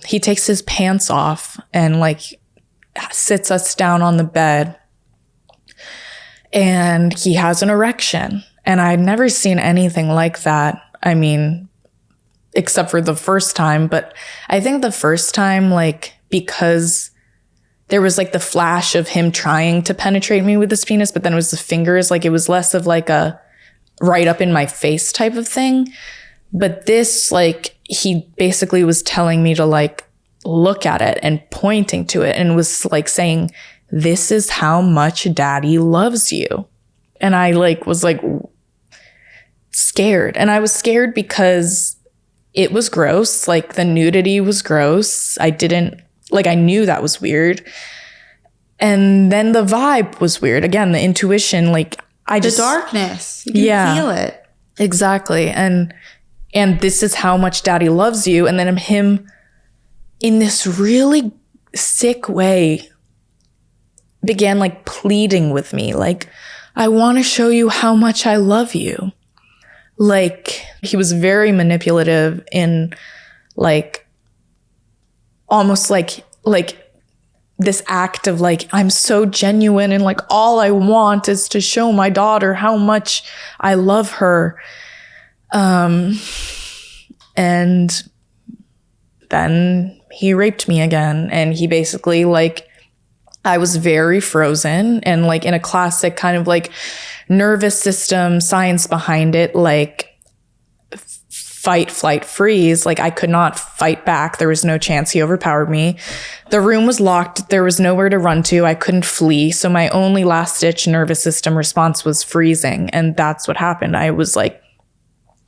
takes his pants off and like sits us down on the bed, and he has an erection. And I'd never seen anything like that. I mean, except for the first time. But I think the first time, like, because there was like the flash of him trying to penetrate me with his penis, but then it was the fingers. Like, it was less of like a right up in my face type of thing. But this, like, he basically was telling me to like look at it and pointing to it, and was like saying, this is how much daddy loves you. And I like was like scared. And I was scared because it was gross. Like, the nudity was gross. I knew that was weird. And then the vibe was weird. Again, the intuition, like the darkness. You can feel it. Exactly. And this is how much daddy loves you. And then him in this really sick way began like pleading with me. Like, I want to show you how much I love you. Like, he was very manipulative in like, almost like this act of like, I'm so genuine, and like, all I want is to show my daughter how much I love her. And then he raped me again, and he basically like, I was very frozen and like in a classic kind of like nervous system science behind it, like fight, flight, freeze. Like I could not fight back. There was no chance. He overpowered me. The room was locked. There was nowhere to run to. I couldn't flee. So my only last ditch nervous system response was freezing. And that's what happened. I was like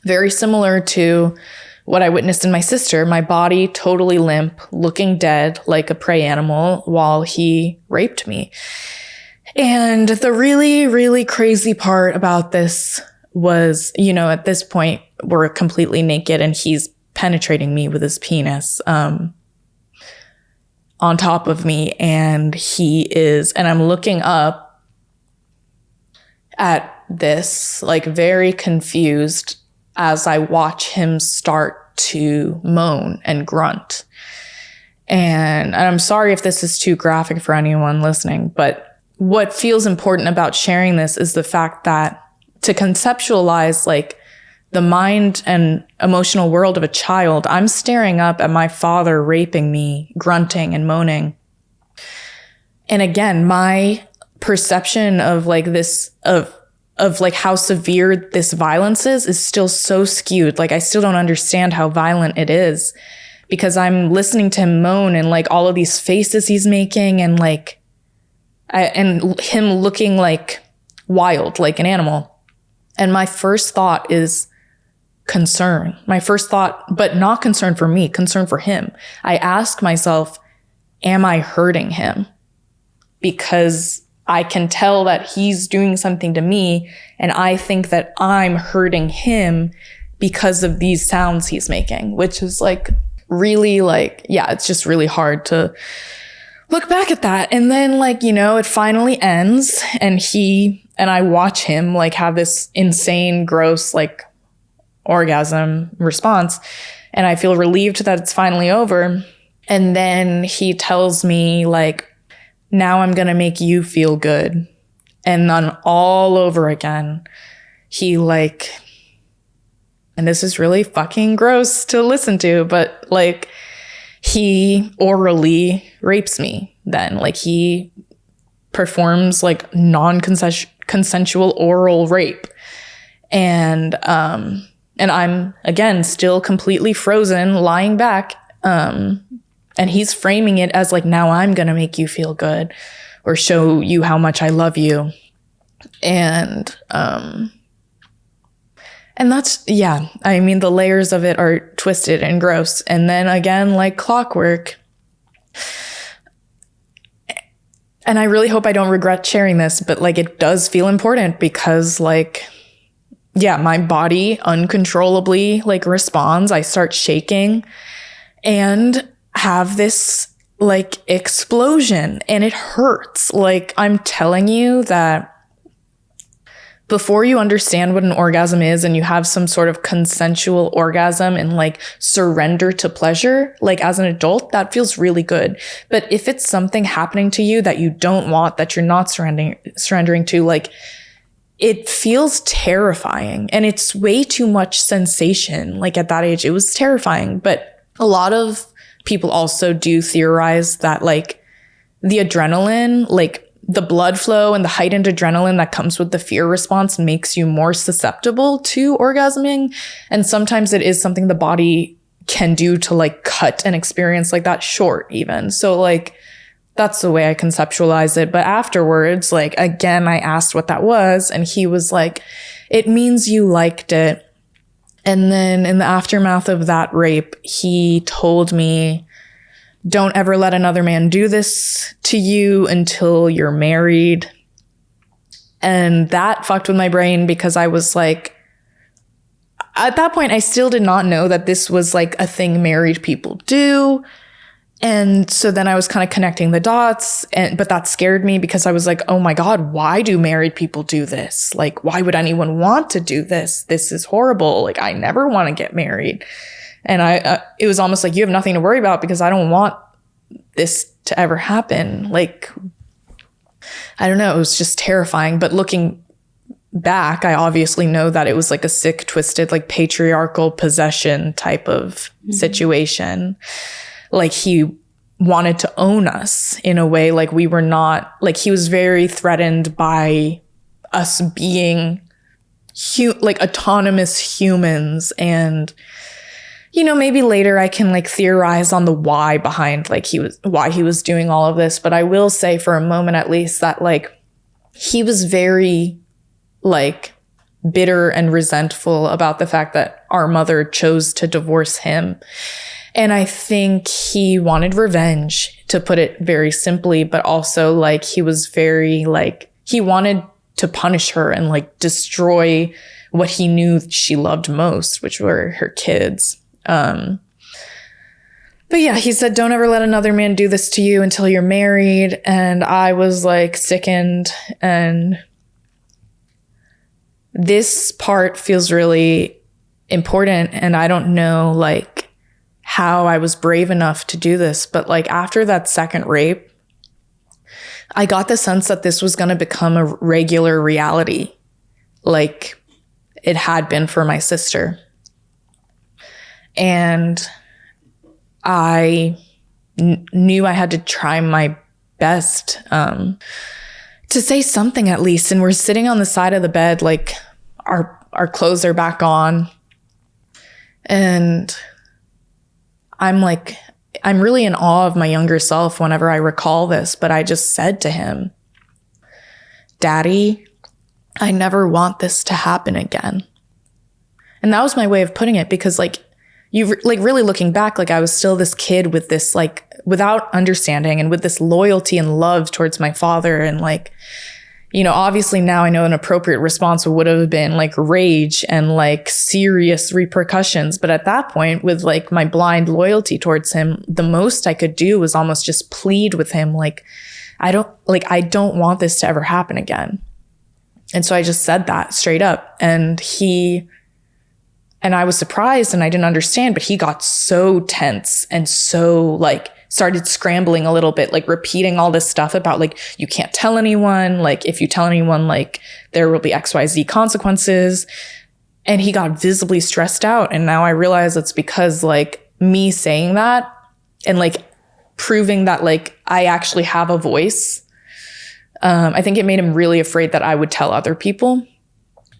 very similar to what I witnessed in my sister, my body totally limp, looking dead like a prey animal while he raped me. And the really, really crazy part about this was, you know, at this point, we're completely naked and he's penetrating me with his penis on top of me. And I'm looking up at this, like very confused as I watch him start to moan and grunt. And I'm sorry if this is too graphic for anyone listening, but what feels important about sharing this is the fact that to conceptualize like the mind and emotional world of a child, I'm staring up at my father raping me, grunting and moaning. And again, my perception of like this, of like how severe this violence is still so skewed. Like I still don't understand how violent it is because I'm listening to him moan and like all of these faces he's making and like, and him looking like wild, like an animal. And my first thought is concern. My first thought, but not concern for me, concern for him. I ask myself, am I hurting him? Because I can tell that he's doing something to me and I think that I'm hurting him because of these sounds he's making, which is like really like, yeah, it's just really hard to look back at that. And then like, you know, it finally ends and I watch him like have this insane, gross, like orgasm response. And I feel relieved that it's finally over. And then he tells me like, now I'm going to make you feel good. And then all over again, he like, and this is really fucking gross to listen to, but like he orally rapes me then. Like he performs like non-consensual oral rape. And I'm again still completely frozen, lying back. And he's framing it as like, now I'm going to make you feel good or show you how much I love you. And that's, yeah, I mean, the layers of it are twisted and gross. And then again, like clockwork. And I really hope I don't regret sharing this, but like it does feel important because like, yeah, my body uncontrollably like responds. I start shaking and have this like explosion and it hurts. Like I'm telling you that before you understand what an orgasm is and you have some sort of consensual orgasm and like surrender to pleasure, like as an adult, that feels really good. But if it's something happening to you that you don't want, that you're not surrendering to, like it feels terrifying and it's way too much sensation. Like at that age, it was terrifying. But a lot of people also do theorize that like the adrenaline, like the blood flow and the heightened adrenaline that comes with the fear response makes you more susceptible to orgasming. And sometimes it is something the body can do to like cut an experience like that short even. So like, that's the way I conceptualize it. But afterwards, like, again, I asked what that was. And he was like, it means you liked it. And then in the aftermath of that rape, he told me, don't ever let another man do this to you until you're married. And that fucked with my brain because I was like, at that point, I still did not know that this was like a thing married people do. And so then I was kind of connecting the dots, but that scared me because I was like, oh my God, why do married people do this? Like, why would anyone want to do this? This is horrible. Like, I never want to get married. And it was almost like you have nothing to worry about because I don't want this to ever happen. Like, I don't know. It was just terrifying. But looking back, I obviously know that it was like a sick, twisted, like patriarchal possession type of situation. Like he wanted to own us in a way. Like we were not, like he was very threatened by us being like autonomous humans. And, you know, maybe later I can like theorize on the why behind like why he was doing all of this. But I will say for a moment, at least, that like he was very like bitter and resentful about the fact that our mother chose to divorce him. And I think he wanted revenge, to put it very simply, but also like he was very like, he wanted to punish her and like destroy what he knew she loved most, which were her kids. But yeah, he said, don't ever let another man do this to you until you're married. And I was like sickened. And this part feels really important. And I don't know like how I was brave enough to do this. But like after that second rape, I got the sense that this was going to become a regular reality, like it had been for my sister. And I knew I had to try my best to say something at least. And we're sitting on the side of the bed, like our clothes are back on. And I'm really in awe of my younger self whenever I recall this, but I just said to him, Daddy, I never want this to happen again. And that was my way of putting it, because like, really looking back, like I was still this kid with this, like, without understanding and with this loyalty and love towards my father. And like, you know, obviously now I know an appropriate response would have been like rage and like serious repercussions. But at that point, with like my blind loyalty towards him, the most I could do was almost just plead with him. Like, I don't want this to ever happen again. And so I just said that straight up. And I was surprised and I didn't understand, but he got so tense and so like started scrambling a little bit, like repeating all this stuff about like, you can't tell anyone. Like if you tell anyone, like there will be XYZ consequences. And he got visibly stressed out. And now I realize it's because like me saying that and like proving that like I actually have a voice. I think it made him really afraid that I would tell other people.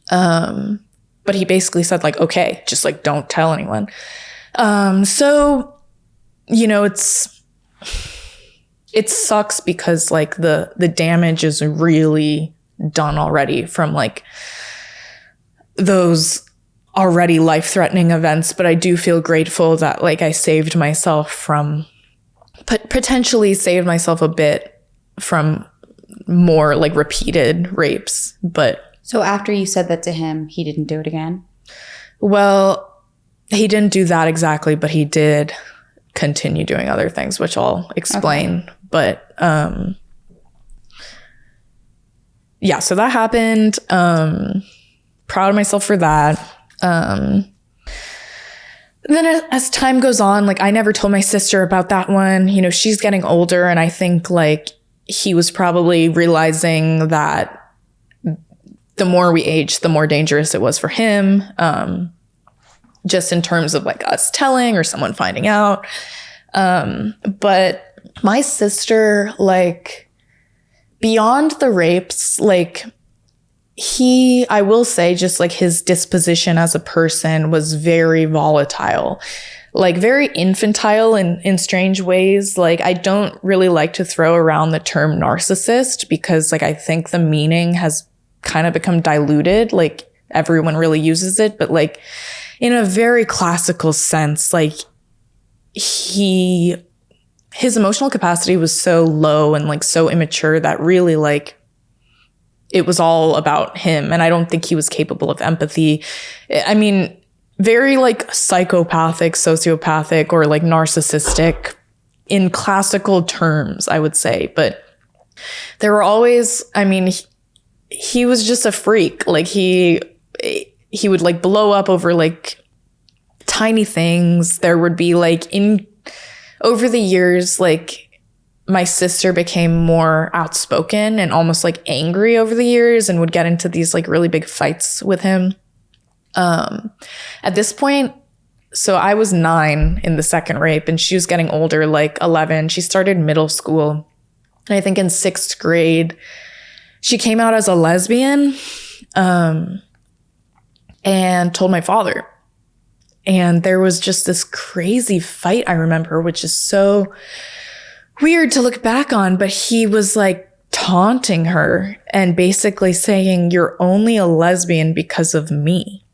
But he basically said like, okay, just like, don't tell anyone. So, you know, it sucks because like the damage is really done already from like those already life-threatening events. But I do feel grateful that like I saved myself from, potentially saved myself a bit from more like repeated rapes. But so after you said that to him, he didn't do it again? Well, he didn't do that exactly, but he did continue doing other things, which I'll explain. Okay. But yeah, so that happened. Proud of myself for that. Then as time goes on, like I never told my sister about that one. You know, she's getting older, and I think like he was probably realizing that the more we aged, the more dangerous it was for him. Just in terms of like us telling or someone finding out. But my sister, like beyond the rapes, like I will say just like his disposition as a person was very volatile, like very infantile in strange ways. Like I don't really like to throw around the term narcissist because like I think the meaning has kind of become diluted. Like everyone really uses it, but like in a very classical sense, like his emotional capacity was so low and like so immature that really like it was all about him. And I don't think he was capable of empathy. I mean, very like psychopathic, sociopathic, or like narcissistic in classical terms, I would say. But there were always, I mean, he was just a freak. Like he would like blow up over like tiny things. There would be like over the years, like my sister became more outspoken and almost like angry over the years and would get into these like really big fights with him. At this point, so I was 9 in the second rape, and she was getting older, like 11. She started middle school. And I think in 6th grade, she came out as a lesbian, and told my father. And there was just this crazy fight, I remember, which is so weird to look back on. But he was like taunting her and basically saying, "You're only a lesbian because of me."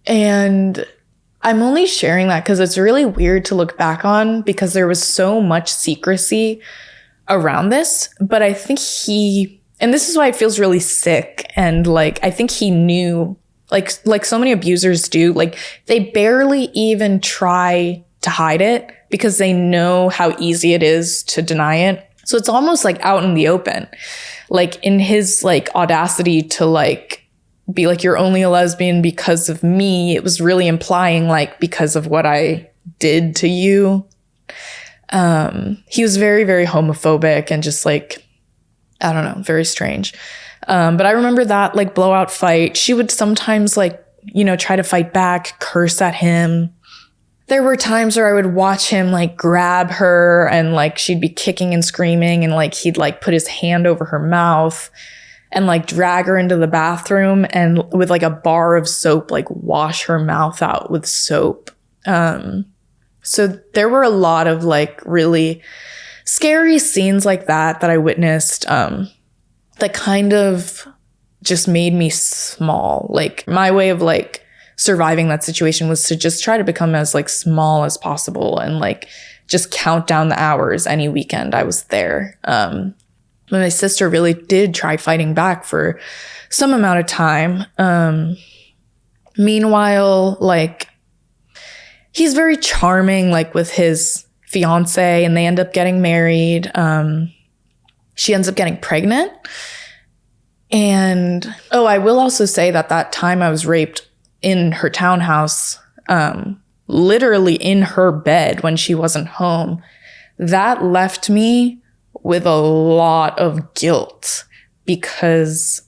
And I'm only sharing that because it's really weird to look back on, because there was so much secrecy around this. But I think and this is why it feels really sick. And like, I think he knew, like so many abusers do, like they barely even try to hide it because they know how easy it is to deny it. So it's almost like out in the open, like in his like audacity to like be like, "You're only a lesbian because of me." It was really implying like, because of what I did to you. He was very, very homophobic and just like, I don't know, very strange. But I remember that like blowout fight. She would sometimes like, try to fight back, curse at him. There were times where I would watch him like grab her, and like she'd be kicking and screaming, and like he'd like put his hand over her mouth and like drag her into the bathroom and with like a bar of soap, like wash her mouth out with soap. So there were a lot of like really scary scenes like that I witnessed, that kind of just made me small. Like my way of like surviving that situation was to just try to become as like small as possible and like just count down the hours any weekend I was there. My sister really did try fighting back for some amount of time. Meanwhile, like he's very charming, like with his fiance, and they end up getting married. She ends up getting pregnant. And, I will also say that time I was raped in her townhouse, literally in her bed when she wasn't home, that left me with a lot of guilt, because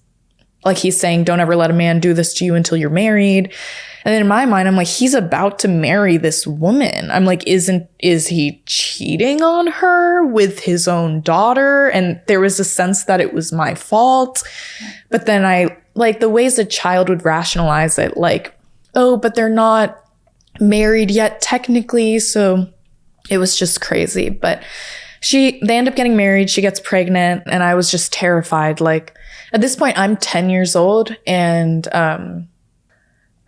like he's saying, "Don't ever let a man do this to you until you're married." And then in my mind, I'm like, he's about to marry this woman. I'm like, is he cheating on her with his own daughter? And there was a sense that it was my fault. But then I, like the ways a child would rationalize it, like, "Oh, but they're not married yet technically." So it was just crazy. But they end up getting married. She gets pregnant, and I was just terrified. Like at this point, I'm 10 years old, and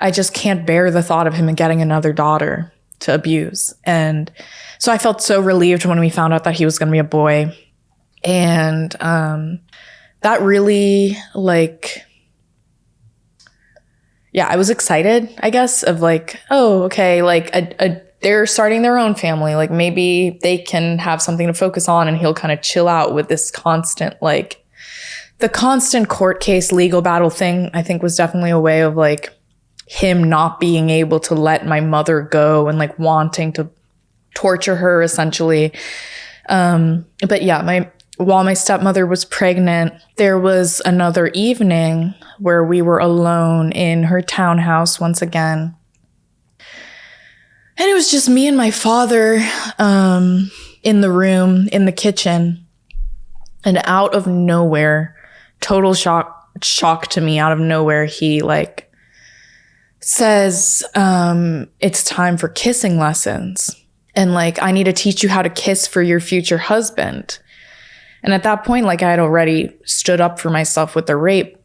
I just can't bear the thought of him getting another daughter to abuse. And so I felt so relieved when we found out that he was going to be a boy. And that really like, yeah, I was excited, I guess, of like, oh, okay, like they're starting their own family. Like maybe they can have something to focus on, and he'll kind of chill out with this constant, like the constant court case legal battle thing. I think was definitely a way of like him not being able to let my mother go and like wanting to torture her essentially. But yeah, while my stepmother was pregnant, there was another evening where we were alone in her townhouse once again. And it was just me and my father in the room, in the kitchen. And out of nowhere, total shock to me, out of nowhere, he like says, "It's time for kissing lessons. And like, I need to teach you how to kiss for your future husband." And at that point, like I had already stood up for myself with the rape.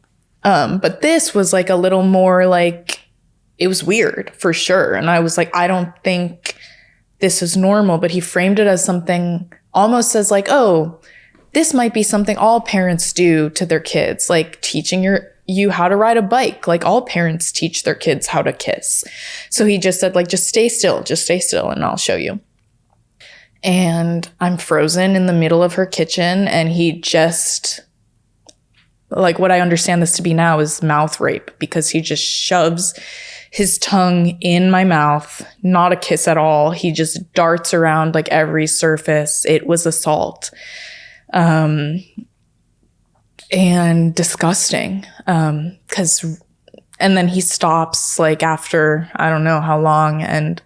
But this was like a little more like, it was weird for sure. And I was like, I don't think this is normal. But he framed it as something almost as like, oh, this might be something all parents do to their kids, like teaching you how to ride a bike. Like all parents teach their kids how to kiss. So he just said like, just stay still, and I'll show you. And I'm frozen in the middle of her kitchen, and he just, like what I understand this to be now is mouth rape, because he just shoves his tongue in my mouth, not a kiss at all. He just darts around like every surface. It was assault. And disgusting. Because And then he stops like after I don't know how long and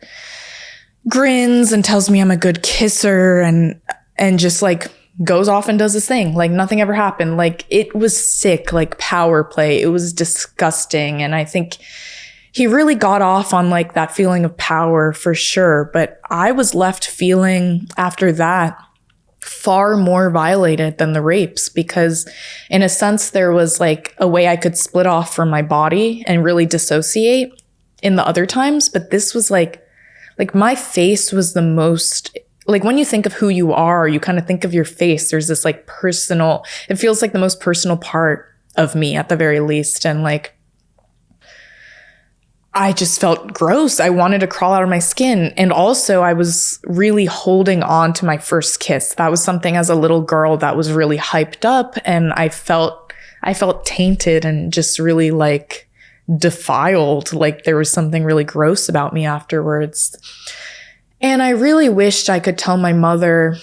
grins and tells me I'm a good kisser and just like goes off and does his thing. Like nothing ever happened. Like it was sick, like power play. It was disgusting. And I think he really got off on like that feeling of power for sure. But I was left feeling after that far more violated than the rapes, because in a sense there was like a way I could split off from my body and really dissociate in the other times. But this was like my face was the most, like when you think of who you are, you kind of think of your face. There's this like personal, it feels like the most personal part of me at the very least. And like, I just felt gross. I wanted to crawl out of my skin. And also I was really holding on to my first kiss. That was something as a little girl that was really hyped up. And I felt tainted and just really like defiled. Like there was something really gross about me afterwards. And I really wished I could tell my mother,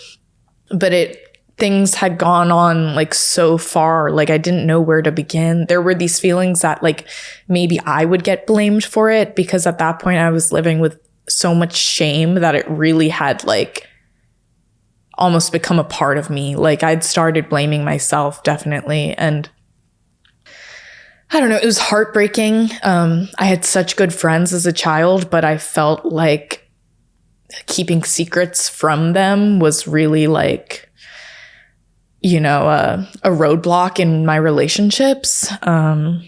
but things had gone on like so far, like I didn't know where to begin. There were these feelings that like maybe I would get blamed for it, because at that point I was living with so much shame that it really had like almost become a part of me. Like I'd started blaming myself, definitely. And I don't know, it was heartbreaking. I had such good friends as a child, but I felt like keeping secrets from them was really like, you know, a roadblock in my relationships. But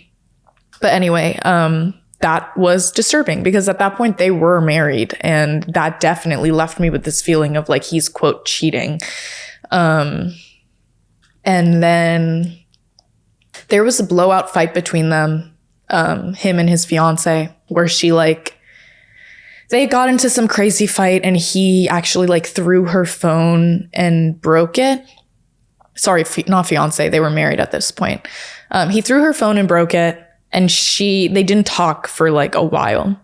anyway, that was disturbing, because at that point they were married, and that definitely left me with this feeling of like, he's quote cheating. And then there was a blowout fight between them, him and his fiance, where they got into some crazy fight and he actually like threw her phone and broke it. Sorry, not fiance. They were married at this point. He threw her phone and broke it, and they didn't talk for like a while,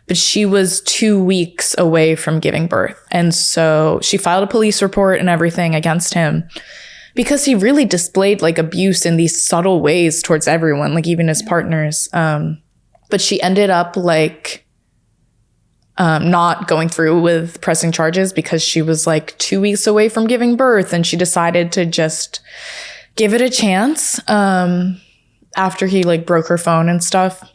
but she was 2 weeks away from giving birth. And so she filed a police report and everything against him, because he really displayed like abuse in these subtle ways towards everyone, like even his partners. But she ended up like not going through with pressing charges, because she was like 2 weeks away from giving birth, and she decided to just give it a chance after he like broke her phone and stuff.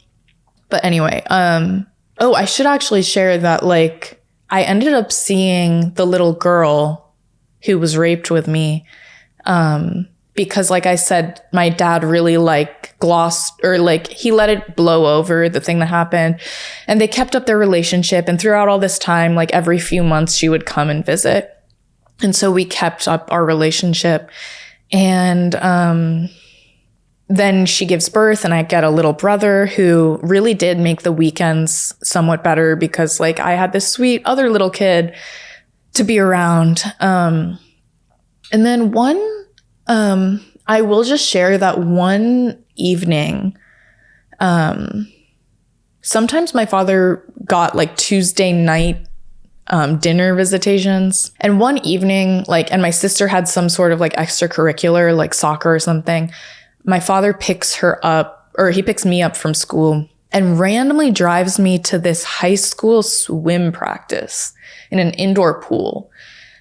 But anyway, I should actually share that like I ended up seeing the little girl who was raped with me, because like I said, my dad really like glossed, or like he let it blow over the thing that happened, and they kept up their relationship. And throughout all this time, like every few months she would come and visit. And so we kept up our relationship. And then she gives birth, and I get a little brother who really did make the weekends somewhat better, because like I had this sweet other little kid to be around. And then I will just share that one evening, sometimes my father got like Tuesday night dinner visitations. And one evening, like, and my sister had some sort of like extracurricular, like soccer or something. My father picks her up, or he picks me up from school and randomly drives me to this high school swim practice in an indoor pool.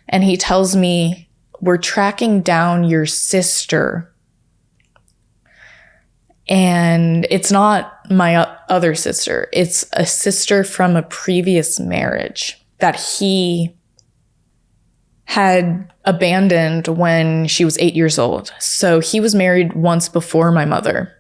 And he tells me, "We're tracking down your sister." And it's not my other sister. It's a sister from a previous marriage that he had abandoned when she was 8 years old. So he was married once before my mother.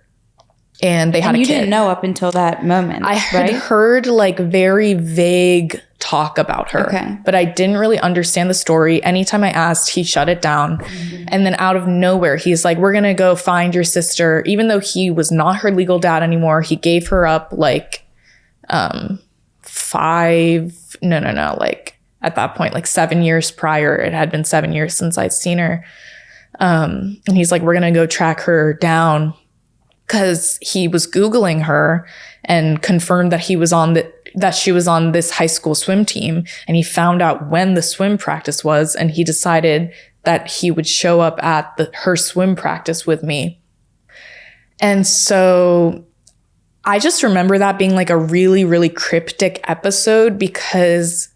And they had a kid. You didn't know up until that moment, I had heard like very vague talk about her, but I didn't really understand the story. Anytime I asked, he shut it down. Mm-hmm. And then out of nowhere, he's like, "We're going to go find your sister." Even though he was not her legal dad anymore, he gave her up like like at that point, like 7 years prior. It had been 7 years since I'd seen her. And he's like, "We're going to go track her down," because he was Googling her and confirmed that she was on this high school swim team. And he found out when the swim practice was, and he decided that he would show up at her swim practice with me. And so I just remember that being like a really, really cryptic episode because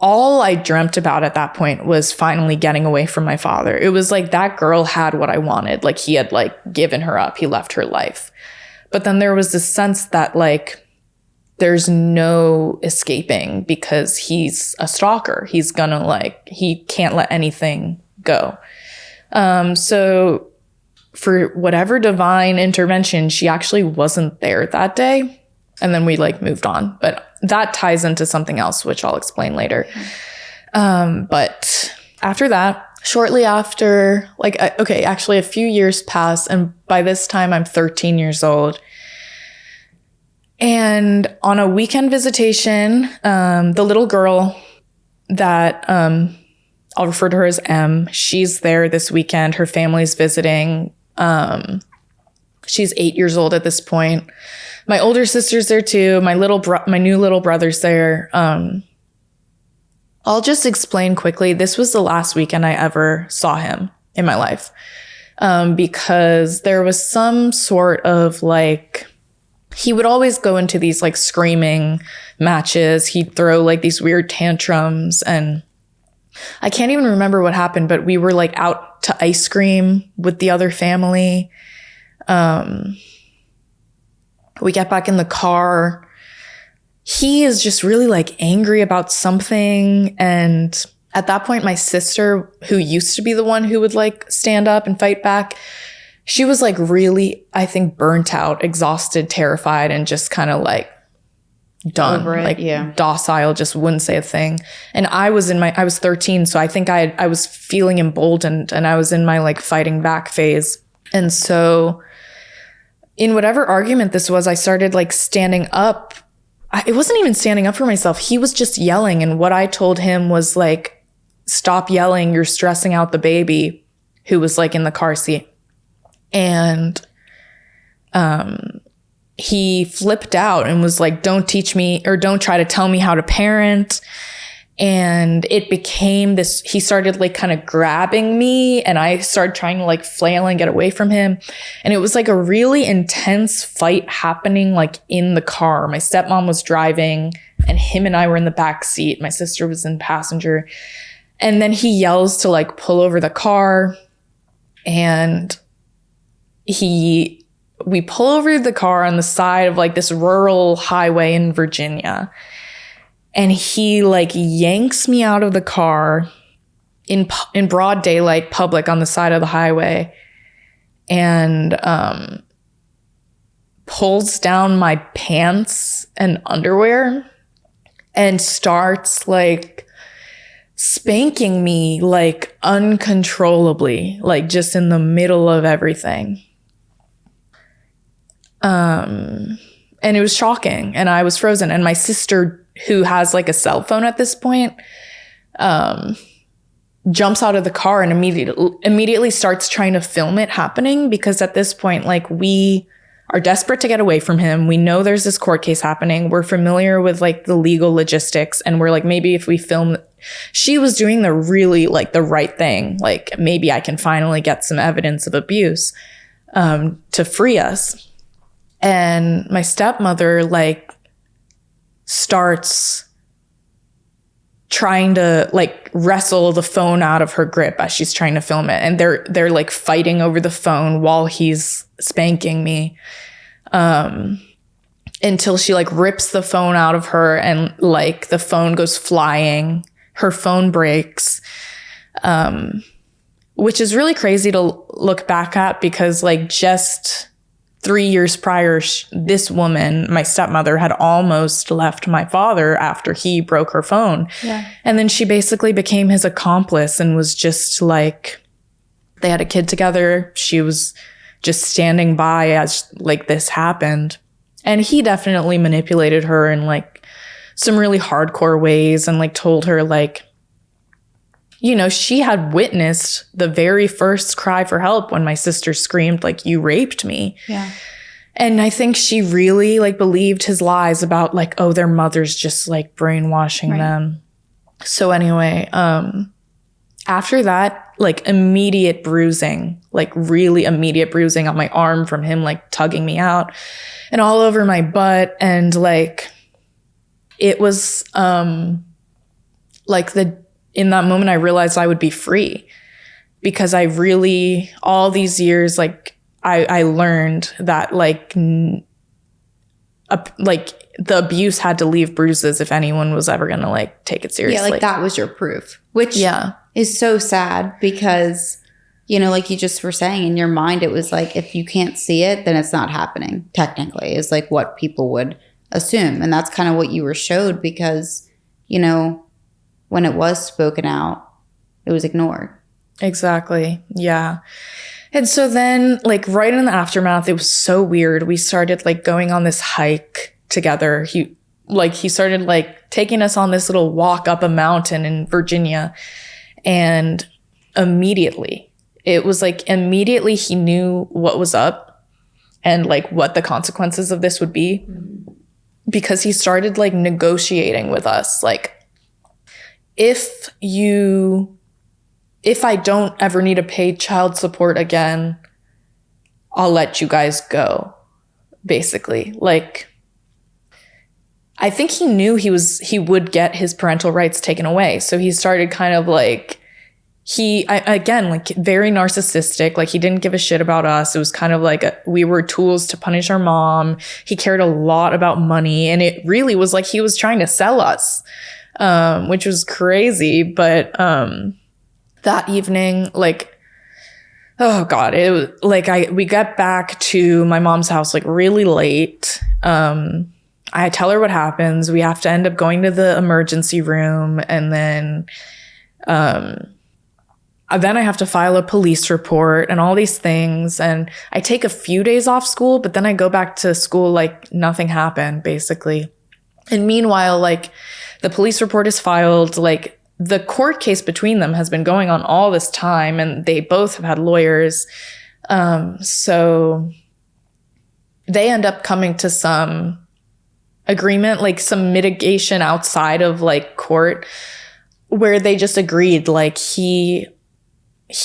all I dreamt about at that point was finally getting away from my father. It was like that girl had what I wanted. Like he had like given her up. He left her life. But then there was this sense that like there's no escaping because he's a stalker. He's gonna like, he can't let anything go. So for whatever divine intervention, she actually wasn't there that day. And then we like moved on. But that ties into something else, which I'll explain later. But after that, shortly after, like, okay, actually a few years pass. And by this time I'm 13 years old. And on a weekend visitation, the little girl that I'll refer to her as M, she's there this weekend. Her family's visiting. She's 8 years old at this point. My older sister's there too. My new little brother's there. I'll just explain quickly. This was the last weekend I ever saw him in my life. Because there was some sort of like, he would always go into these like screaming matches. He'd throw like these weird tantrums, and I can't even remember what happened, but we were like out to ice cream with the other family. We get back in the car. He is just really like angry about something. And at that point, my sister, who used to be the one who would like stand up and fight back, she was like really, I think, burnt out, exhausted, terrified, and just kind of like done, like docile, just wouldn't say a thing. And I was 13. So I think I was feeling emboldened, and I was in my like fighting back phase. And so in whatever argument this was, I started like standing up. It wasn't even standing up for myself. He was just yelling. And what I told him was like, stop yelling. You're stressing out the baby, who was like in the car seat. And he flipped out and was like, don't teach me, or don't try to tell me how to parent. And it became this, he started like kind of grabbing me, and I started trying to like flail and get away from him. And it was like a really intense fight happening like in the car. My stepmom was driving, and him and I were in the back seat. My sister was in passenger. And then he yells to like pull over the car, and we pull over the car on the side of like this rural highway in Virginia. And he like yanks me out of the car in broad daylight, public, on the side of the highway, and pulls down my pants and underwear and starts like spanking me like uncontrollably, like just in the middle of everything. And it was shocking, and I was frozen. And my sister, who has like a cell phone at this point, jumps out of the car and immediately starts trying to film it happening, because at this point, like, we are desperate to get away from him. We know there's this court case happening. We're familiar with like the legal logistics, and we're like, maybe if we film, she was doing the really like the right thing. Like, maybe I can finally get some evidence of abuse to free us. And my stepmother like starts trying to like wrestle the phone out of her grip as she's trying to film it. And they're like fighting over the phone while he's spanking me, until she like rips the phone out of her, and like the phone goes flying. Her phone breaks, which is really crazy to look back at, because like just 3 years prior, this woman, my stepmother, had almost left my father after he broke her phone. Yeah. And then she basically became his accomplice and was just like, they had a kid together. She was just standing by as like this happened. And he definitely manipulated her in like some really hardcore ways, and like told her like, you know, she had witnessed the very first cry for help when my sister screamed, like, you raped me. Yeah. And I think she really like believed his lies about like, oh, their mother's just like brainwashing them. So anyway, after that, like immediate bruising, like really immediate bruising on my arm from him like tugging me out and all over my butt. And like it was like in that moment I realized I would be free, because I really, all these years, like I learned that like the abuse had to leave bruises if anyone was ever gonna like take it seriously. Yeah, like that was your proof, which is so sad, because, you know, like you just were saying, in your mind it was like, if you can't see it, then it's not happening, technically, is like what people would assume. And that's kind of what you were showed, because, you know, when it was spoken out, it was ignored. Exactly. Yeah. And so then, like, right in the aftermath, it was so weird. We started like going on this hike together. He started like taking us on this little walk up a mountain in Virginia. And immediately he knew what was up and like what the consequences of this would be, because he started like negotiating with us. Like, if I don't ever need to pay child support again, I'll let you guys go, basically. Like, I think he knew he would get his parental rights taken away. So he started kind of like, again, like very narcissistic. Like, he didn't give a shit about us. It was kind of like we were tools to punish our mom. He cared a lot about money. And it really was like he was trying to sell us, which was crazy. But that evening, like, oh God, it was like we got back to my mom's house like really late. I tell her what happens. We have to end up going to the emergency room, and then I have to file a police report and all these things. And I take a few days off school, but then I go back to school like nothing happened, basically. And meanwhile, like, the police report is filed, like the court case between them has been going on all this time, and they both have had lawyers. So they end up coming to some agreement, like some mitigation outside of like court, where they just agreed like he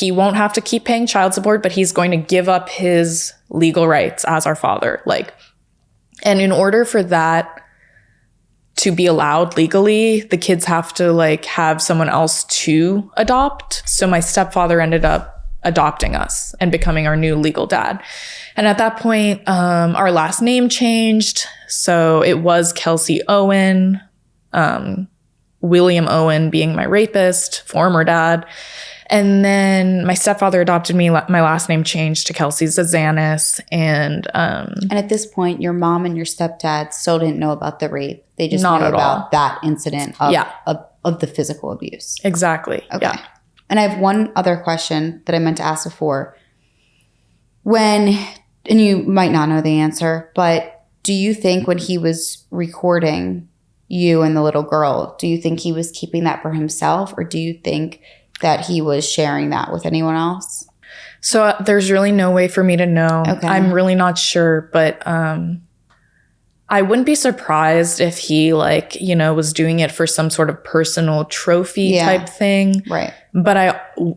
won't have to keep paying child support, but he's going to give up his legal rights as our father. Like, and in order for that to be allowed legally, the kids have to like have someone else to adopt. So my stepfather ended up adopting us and becoming our new legal dad. And at that point, our last name changed. So it was Kelsey Owen, William Owen being my rapist, former dad. And then my stepfather adopted me. My last name changed to Kelsey Zazanis. And at this point, your mom and your stepdad still didn't know about the rape. They just knew about that incident of the physical abuse. Exactly. Okay. Yeah. And I have one other question that I meant to ask before. And you might not know the answer, but do you think when he was recording you and the little girl, do you think he was keeping that for himself, or do you think that he was sharing that with anyone else? So there's really no way for me to know. Okay. I'm really not sure, but I wouldn't be surprised if he like, you know, was doing it for some sort of personal trophy type thing. Right. But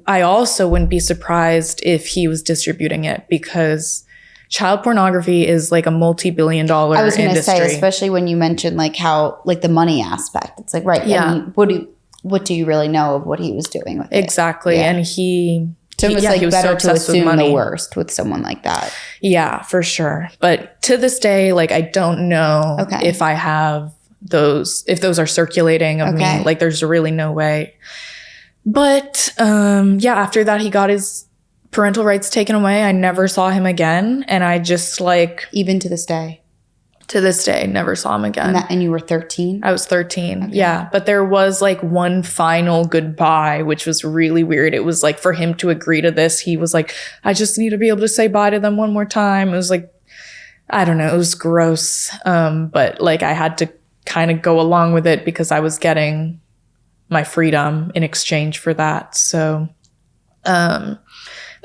I also wouldn't be surprised if he was distributing it, because child pornography is like a multi-billion-dollar industry. I was going to say, especially when you mentioned like how like the money aspect. It's like, right. Yeah. I mean, what do you really know of what he was doing with it? Exactly. Yeah. And it was like better to assume the worst with someone like that. Yeah, for sure. But to this day, like, I don't know if I have those, if those are circulating of me. Like, there's really no way. But after that, he got his parental rights taken away. I never saw him again. And I just like... Even to this day? To this day, never saw him again. And you were 13? I was 13, yeah. But there was like one final goodbye, which was really weird. It was like for him to agree to this, he was like, I just need to be able to say bye to them one more time. It was like, I don't know, it was gross. But like I had to kind of go along with it because I was getting my freedom in exchange for that. So then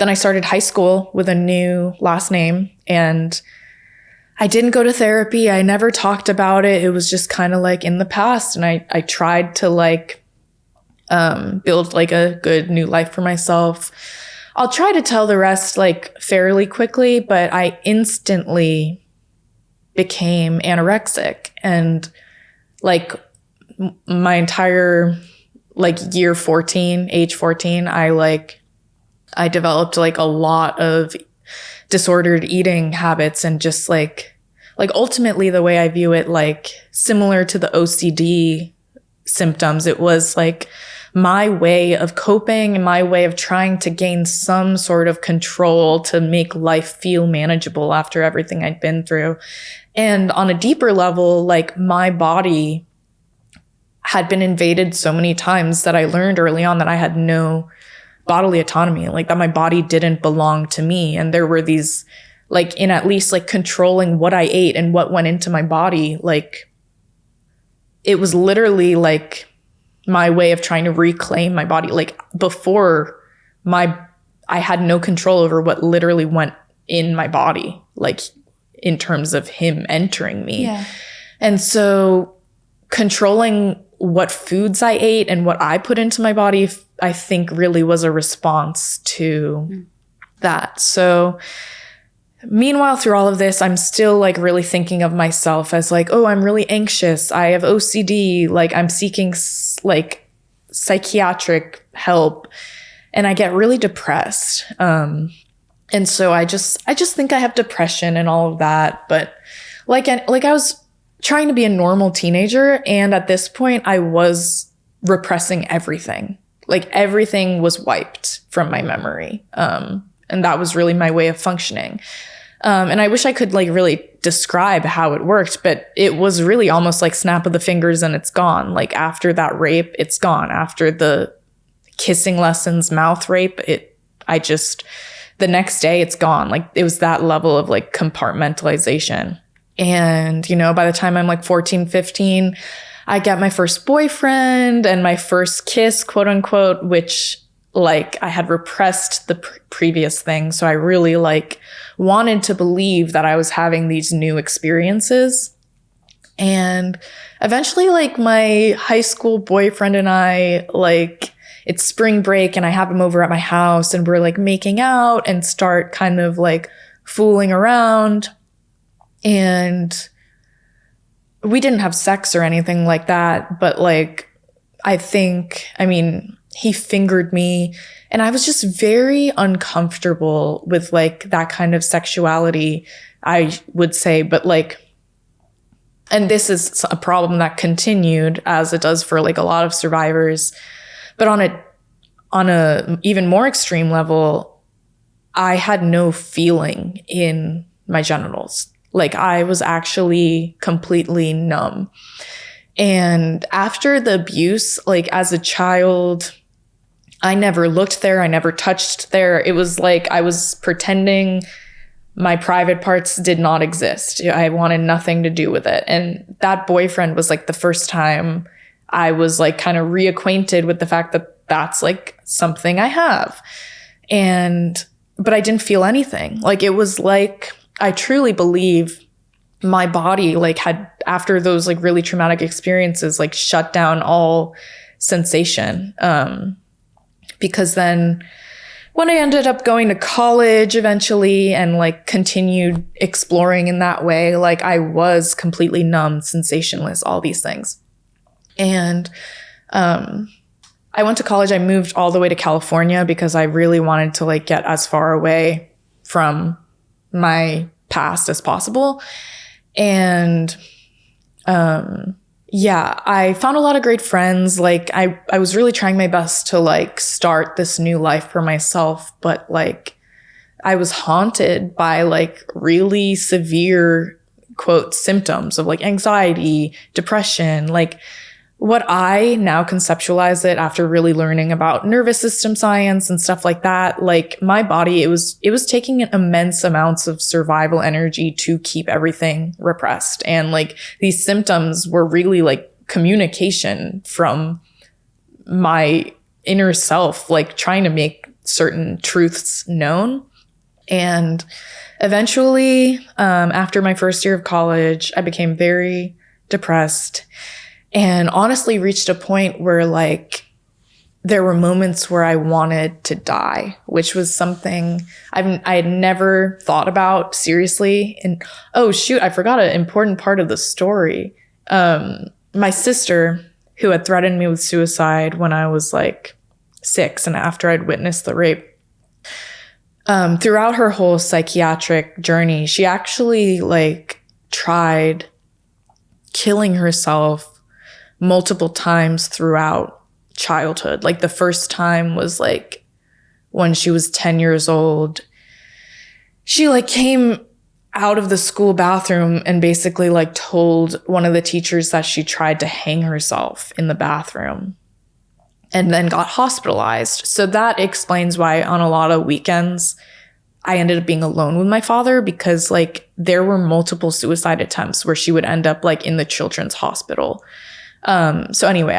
I started high school with a new last name, and I didn't go to therapy. I never talked about it. It was just kind of like in the past. And I tried to like build like a good new life for myself. I'll try to tell the rest like fairly quickly, but I instantly became anorexic, and like my entire like age 14, I developed like a lot of disordered eating habits, and just like ultimately the way I view it, like similar to the OCD symptoms, it was like my way of coping and my way of trying to gain some sort of control to make life feel manageable after everything I'd been through. And on a deeper level, like my body had been invaded so many times that I learned early on that I had no bodily autonomy, like that my body didn't belong to me. And there were these, like, in at least like controlling what I ate and what went into my body, like it was literally like my way of trying to reclaim my body. Like before, I had no control over what literally went in my body, like in terms of him entering me. Yeah. And so controlling what foods I ate and what I put into my body, I think really was a response to that. So meanwhile, through all of this, I'm still like really thinking of myself as like, oh, I'm really anxious. I have OCD. Like I'm seeking like psychiatric help, and I get really depressed. And so I just think I have depression and all of that. But like I was trying to be a normal teenager, and at this point I was repressing everything. Like everything was wiped from my memory. And that was really my way of functioning. And I wish I could like really describe how it worked, but it was really almost like snap of the fingers and it's gone. Like after that rape, it's gone. After the kissing lessons, mouth rape, the next day it's gone. Like it was that level of like compartmentalization. And, you know, by the time I'm like 14, 15, I get my first boyfriend and my first kiss, quote unquote, which like I had repressed the previous thing. So I really like wanted to believe that I was having these new experiences. And eventually like my high school boyfriend and I, like it's spring break and I have him over at my house and we're like making out and start kind of like fooling around. And we didn't have sex or anything like that, but like, he fingered me and I was just very uncomfortable with like that kind of sexuality, I would say. But like, and this is a problem that continued as it does for like a lot of survivors, but on a even more extreme level, I had no feeling in my genitals. Like I was actually completely numb. And after the abuse, like as a child, I never looked there. I never touched there. It was like I was pretending my private parts did not exist. I wanted nothing to do with it. And that boyfriend was like the first time I was like kind of reacquainted with the fact that that's like something I have. But I didn't feel anything. Like it was like, I truly believe my body like had, after those like really traumatic experiences, like shut down all sensation. Because then when I ended up going to college eventually and like continued exploring in that way, like I was completely numb, sensationless, all these things. And I went to college. I moved all the way to California because I really wanted to like get as far away from my past as possible. And I found a lot of great friends. Like I was really trying my best to like start this new life for myself, but like I was haunted by like really severe quote symptoms of like anxiety, depression, like what I now conceptualize it after really learning about nervous system science and stuff like that. Like my body, it was taking immense amounts of survival energy to keep everything repressed. And like these symptoms were really like communication from my inner self, like trying to make certain truths known. And eventually, after my first year of college, I became very depressed and honestly reached a point where like there were moments where I wanted to die, which was something I had never thought about seriously. And oh shoot, I forgot an important part of the story. My sister, who had threatened me with suicide when I was like 6 and after I'd witnessed the rape, throughout her whole psychiatric journey, she actually like tried killing herself multiple times throughout childhood. Like the first time was like when she was 10 years old. She like came out of the school bathroom and basically like told one of the teachers that she tried to hang herself in the bathroom and then got hospitalized. So that explains why on a lot of weekends I ended up being alone with my father, because like there were multiple suicide attempts where she would end up like in the children's hospital. So anyway,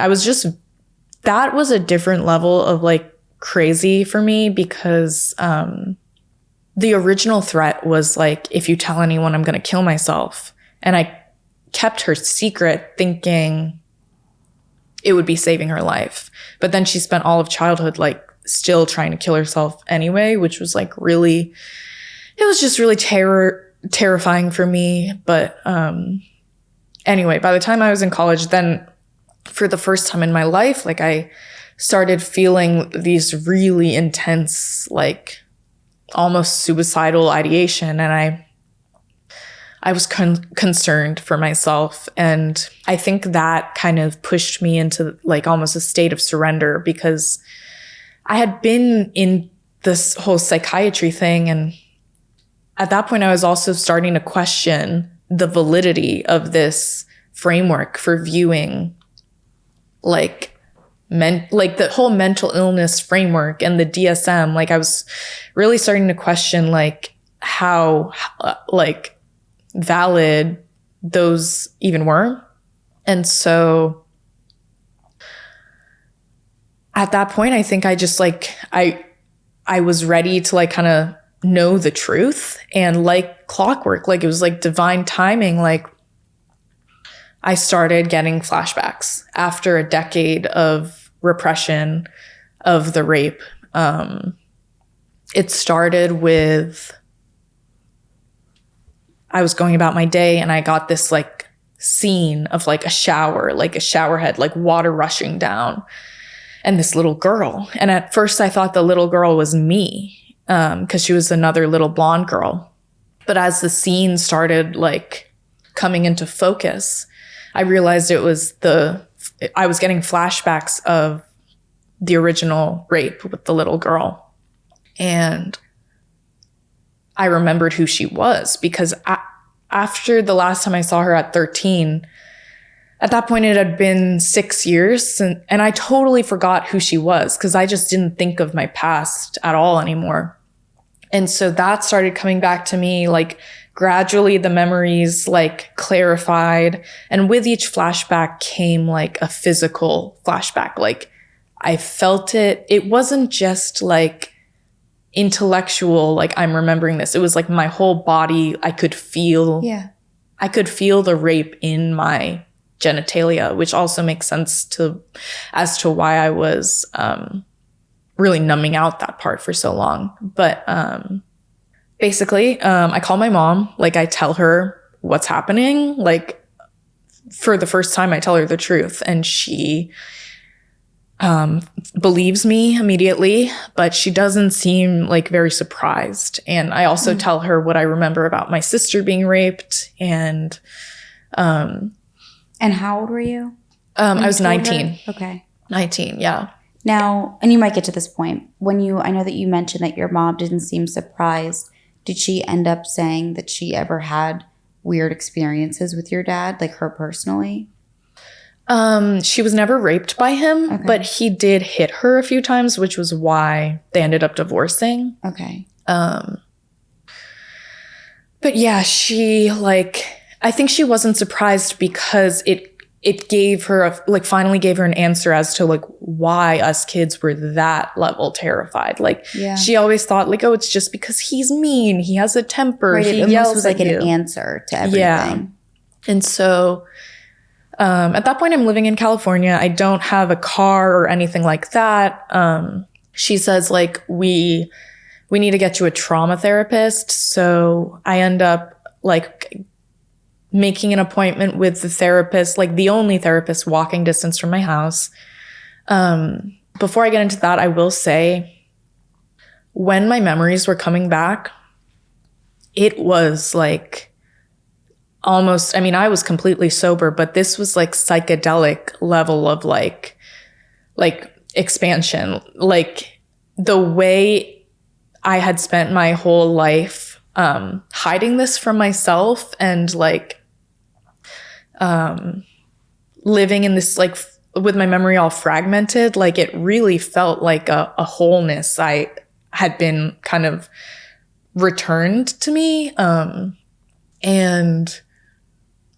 that was a different level of like crazy for me, because the original threat was like, if you tell anyone, I'm going to kill myself. And I kept her secret thinking it would be saving her life. But then she spent all of childhood like still trying to kill herself anyway, which was like really, it was just really terrifying for me. But anyway, by the time I was in college, then for the first time in my life, like I started feeling these really intense, like almost suicidal ideation. And I was concerned for myself. And I think that kind of pushed me into like almost a state of surrender, because I had been in this whole psychiatry thing. And at that point, I was also starting to question the validity of this framework for viewing like the whole mental illness framework and the DSM. Like I was really starting to question like how like valid those even were. And so at that point, I think I just like, I was ready to like kind of know the truth. And like clockwork, like it was like divine timing. Like I started getting flashbacks after a decade of repression of the rape. It started with, I was going about my day and I got this like scene of like a shower head, like water rushing down, and this little girl. And at first I thought the little girl was me, because she was another little blonde girl. But as the scene started like coming into focus, I realized I was getting flashbacks of the original rape with the little girl. And I remembered who she was, because after the last time I saw her at 13, at that point it had been 6 years, and I totally forgot who she was, because I just didn't think of my past at all anymore. And so that started coming back to me, like gradually the memories like clarified, and with each flashback came like a physical flashback. Like I felt it. It wasn't just like intellectual, like I'm remembering this. It was like my whole body. I could feel the rape in my genitalia, which also makes sense as to why I was really numbing out that part for so long. But basically, I call my mom, like I tell her what's happening. Like for the first time, I tell her the truth, and she believes me immediately, but she doesn't seem like very surprised. And I also tell her what I remember about my sister being raped. And how old were you? I was 19. Okay. 19, yeah. Now, and you might get to this point, I know that you mentioned that your mom didn't seem surprised. Did she end up saying that she ever had weird experiences with your dad, like her personally? She was never raped by him, okay, but he did hit her a few times, which was why they ended up divorcing. Okay. But yeah, I think she wasn't surprised, because it gave her finally gave her an answer as to like why us kids were that level terrified. Like she always thought like, oh, it's just because he's mean. He has a temper. Right, he it yells almost was like at you. an answer to everything. Yeah. And so At that point, I'm living in California. I don't have a car or anything like that. She says, like, we need to get you a trauma therapist. So I end up, like, making an appointment with the therapist, like the only therapist walking distance from my house. Before I get into that, I will say, when my memories were coming back, it was like almost, I mean, I was completely sober, but this was like psychedelic level of like expansion. Like the way I had spent my whole life hiding this from myself and like living in this, like, with my memory all fragmented, like it really felt like a wholeness I had been kind of returned to me. And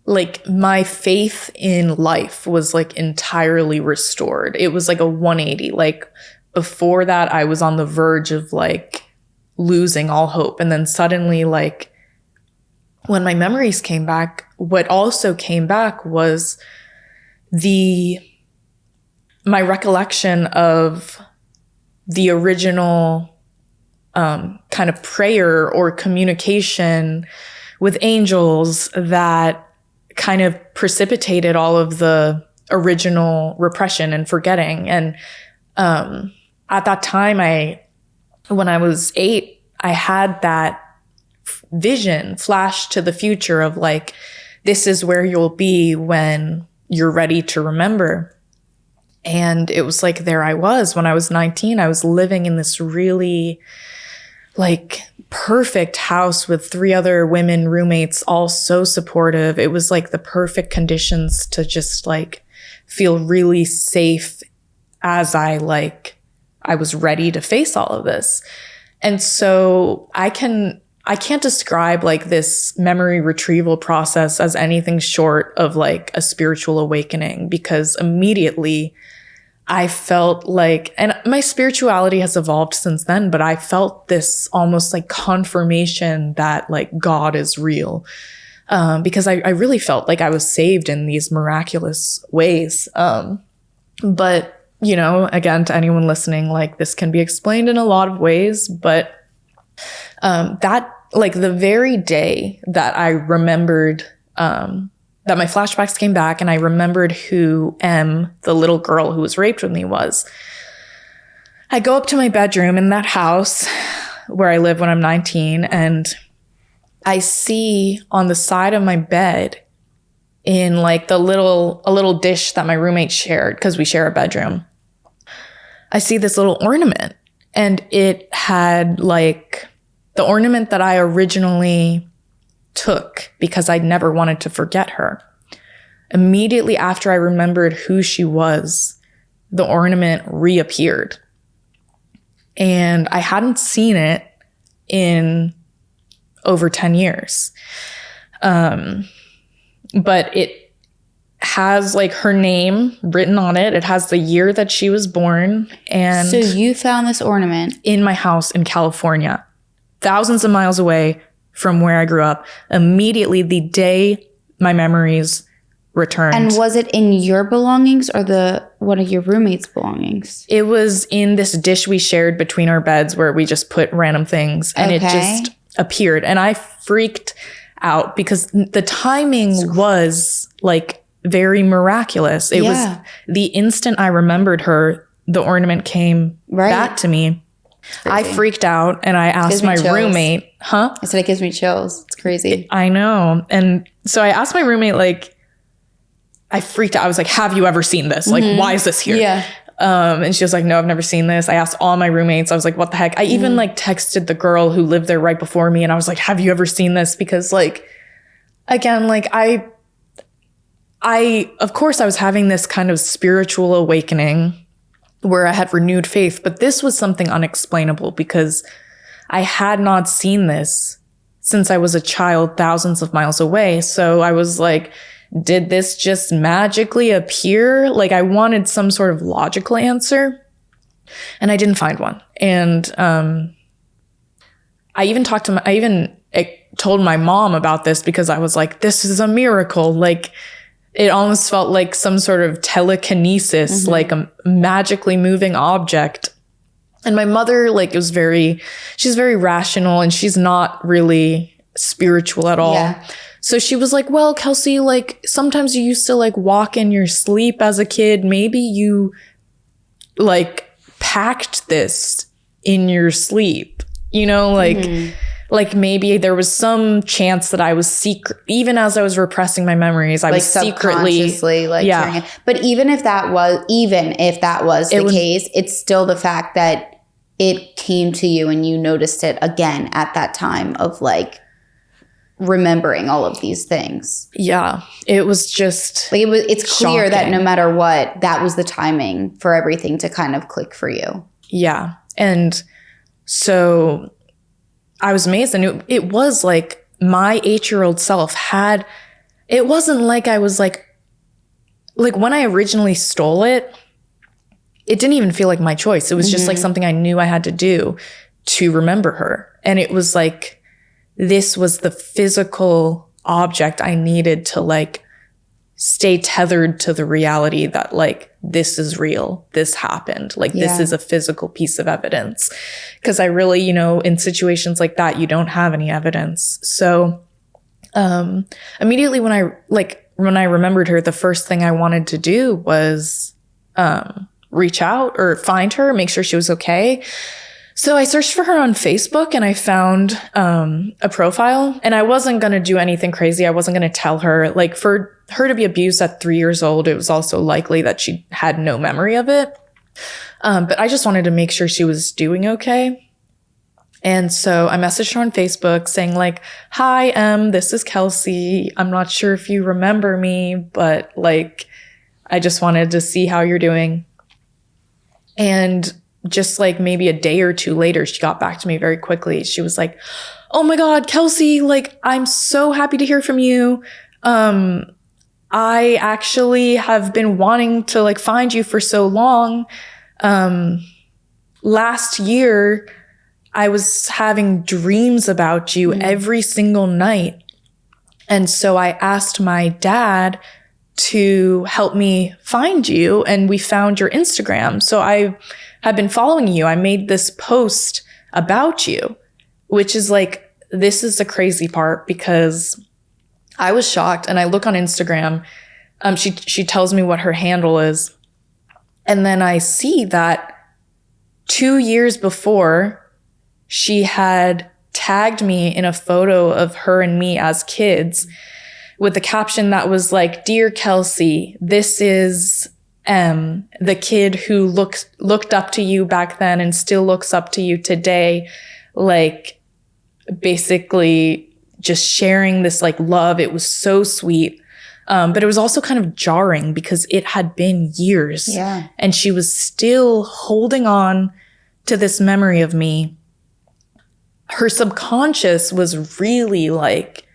like my faith in life was like entirely restored. It was like a 180. Like before that, I was on the verge of like losing all hope. And then suddenly, like when my memories came back, what also came back was my recollection of the original kind of prayer or communication with angels that kind of precipitated all of the original repression and forgetting. And at that time, when I was 8, I had that vision flash to the future of like, this is where you'll be when you're ready to remember. And it was like, there I was when I was 19. I was living in this really like perfect house with 3 other women roommates, all so supportive. It was like the perfect conditions to just like feel really safe as I was ready to face all of this. And so I can't describe like this memory retrieval process as anything short of like a spiritual awakening, because immediately I felt like, and my spirituality has evolved since then, but I felt this almost like confirmation that like God is real. Because I really felt like I was saved in these miraculous ways. But, you know, again, to anyone listening, like this can be explained in a lot of ways, but that like the very day that I remembered that my flashbacks came back and I remembered who M, the little girl who was raped with me, was, I go up to my bedroom in that house where I live when I'm 19, and I see on the side of my bed in like a little dish that my roommate shared, because we share a bedroom, I see this little ornament, and it had like the ornament that I originally took because I never wanted to forget her. Immediately after I remembered who she was, the ornament reappeared. And I hadn't seen it in over 10 years. But it has like her name written on it. It has the year that she was born. And so you found this ornament in my house in California, thousands of miles away from where I grew up, immediately the day my memories returned. And was it in your belongings or one of your roommates' belongings? It was in this dish we shared between our beds where we just put random things, and it just appeared. And I freaked out because the timing was like very miraculous. It was the instant I remembered her, the ornament came back to me. I freaked out and I asked my roommate, I said, it gives me chills. It's crazy. I know. And so I asked my roommate, like, I freaked out. I was like, have you ever seen this? Like, why is this here? Yeah. And she was like, no, I've never seen this. I asked all my roommates. I was like, what the heck? I even like texted the girl who lived there right before me. And I was like, have you ever seen this? Because like, again, like I, of course I was having this kind of spiritual awakening where I had renewed faith, but this was something unexplainable because I had not seen this since I was a child thousands of miles away. So I was like, did this just magically appear? Like I wanted some sort of logical answer and I didn't find one. And I even told my mom about this because I was like, this is a miracle. Like it almost felt like some sort of telekinesis, like a magically moving object. And my mother, like, she's very rational and she's not really spiritual at all. Yeah. So she was like, well, Kelsey, like, sometimes you used to like walk in your sleep as a kid. Maybe you like packed this in your sleep, you know, like maybe there was some chance that I was even as I was repressing my memories, I like was secretly subconsciously like carrying it. But even if that was the case, it's still the fact that it came to you and you noticed it again at that time of like remembering all of these things. Yeah. It was just like it's clear shocking. that no matter what, that was the timing for everything to kind of click for you. Yeah. And so I was amazed. And it was like my 8-year-old self it wasn't like I was like when I originally stole it, it didn't even feel like my choice. It was just like something I knew I had to do to remember her. And it was like, this was the physical object I needed to like stay tethered to the reality that like, this is real. This happened. Like, this is a physical piece of evidence. Because I really, you know, in situations like that, you don't have any evidence. So immediately when I remembered her, the first thing I wanted to do was reach out or find her, make sure she was okay. So I searched for her on Facebook and I found a profile, and I wasn't going to do anything crazy. I wasn't going to tell her, like, for her to be abused at 3 years old, it was also likely that she had no memory of it. But I just wanted to make sure she was doing okay. And so I messaged her on Facebook saying like, hi, this is Kelsey. I'm not sure if you remember me, but like, I just wanted to see how you're doing. And just like maybe a day or two later, she got back to me very quickly. She was like, oh my God, Kelsey, like, I'm so happy to hear from you. I actually have been wanting to like find you for so long. Last year, I was having dreams about you every single night. And so I asked my dad to help me find you, and we found your Instagram. So I have been following you. I made this post about you, which is like, this is the crazy part, because I was shocked and I look on Instagram. She tells me what her handle is. And then I see that 2 years before, she had tagged me in a photo of her and me as kids with the caption that was like, "Dear Kelsey, this is the kid who looked up to you back then and still looks up to you today." Like, basically just sharing this like love. It was so sweet. But it was also kind of jarring because it had been years. Yeah. And she was still holding on to this memory of me. Her subconscious was really like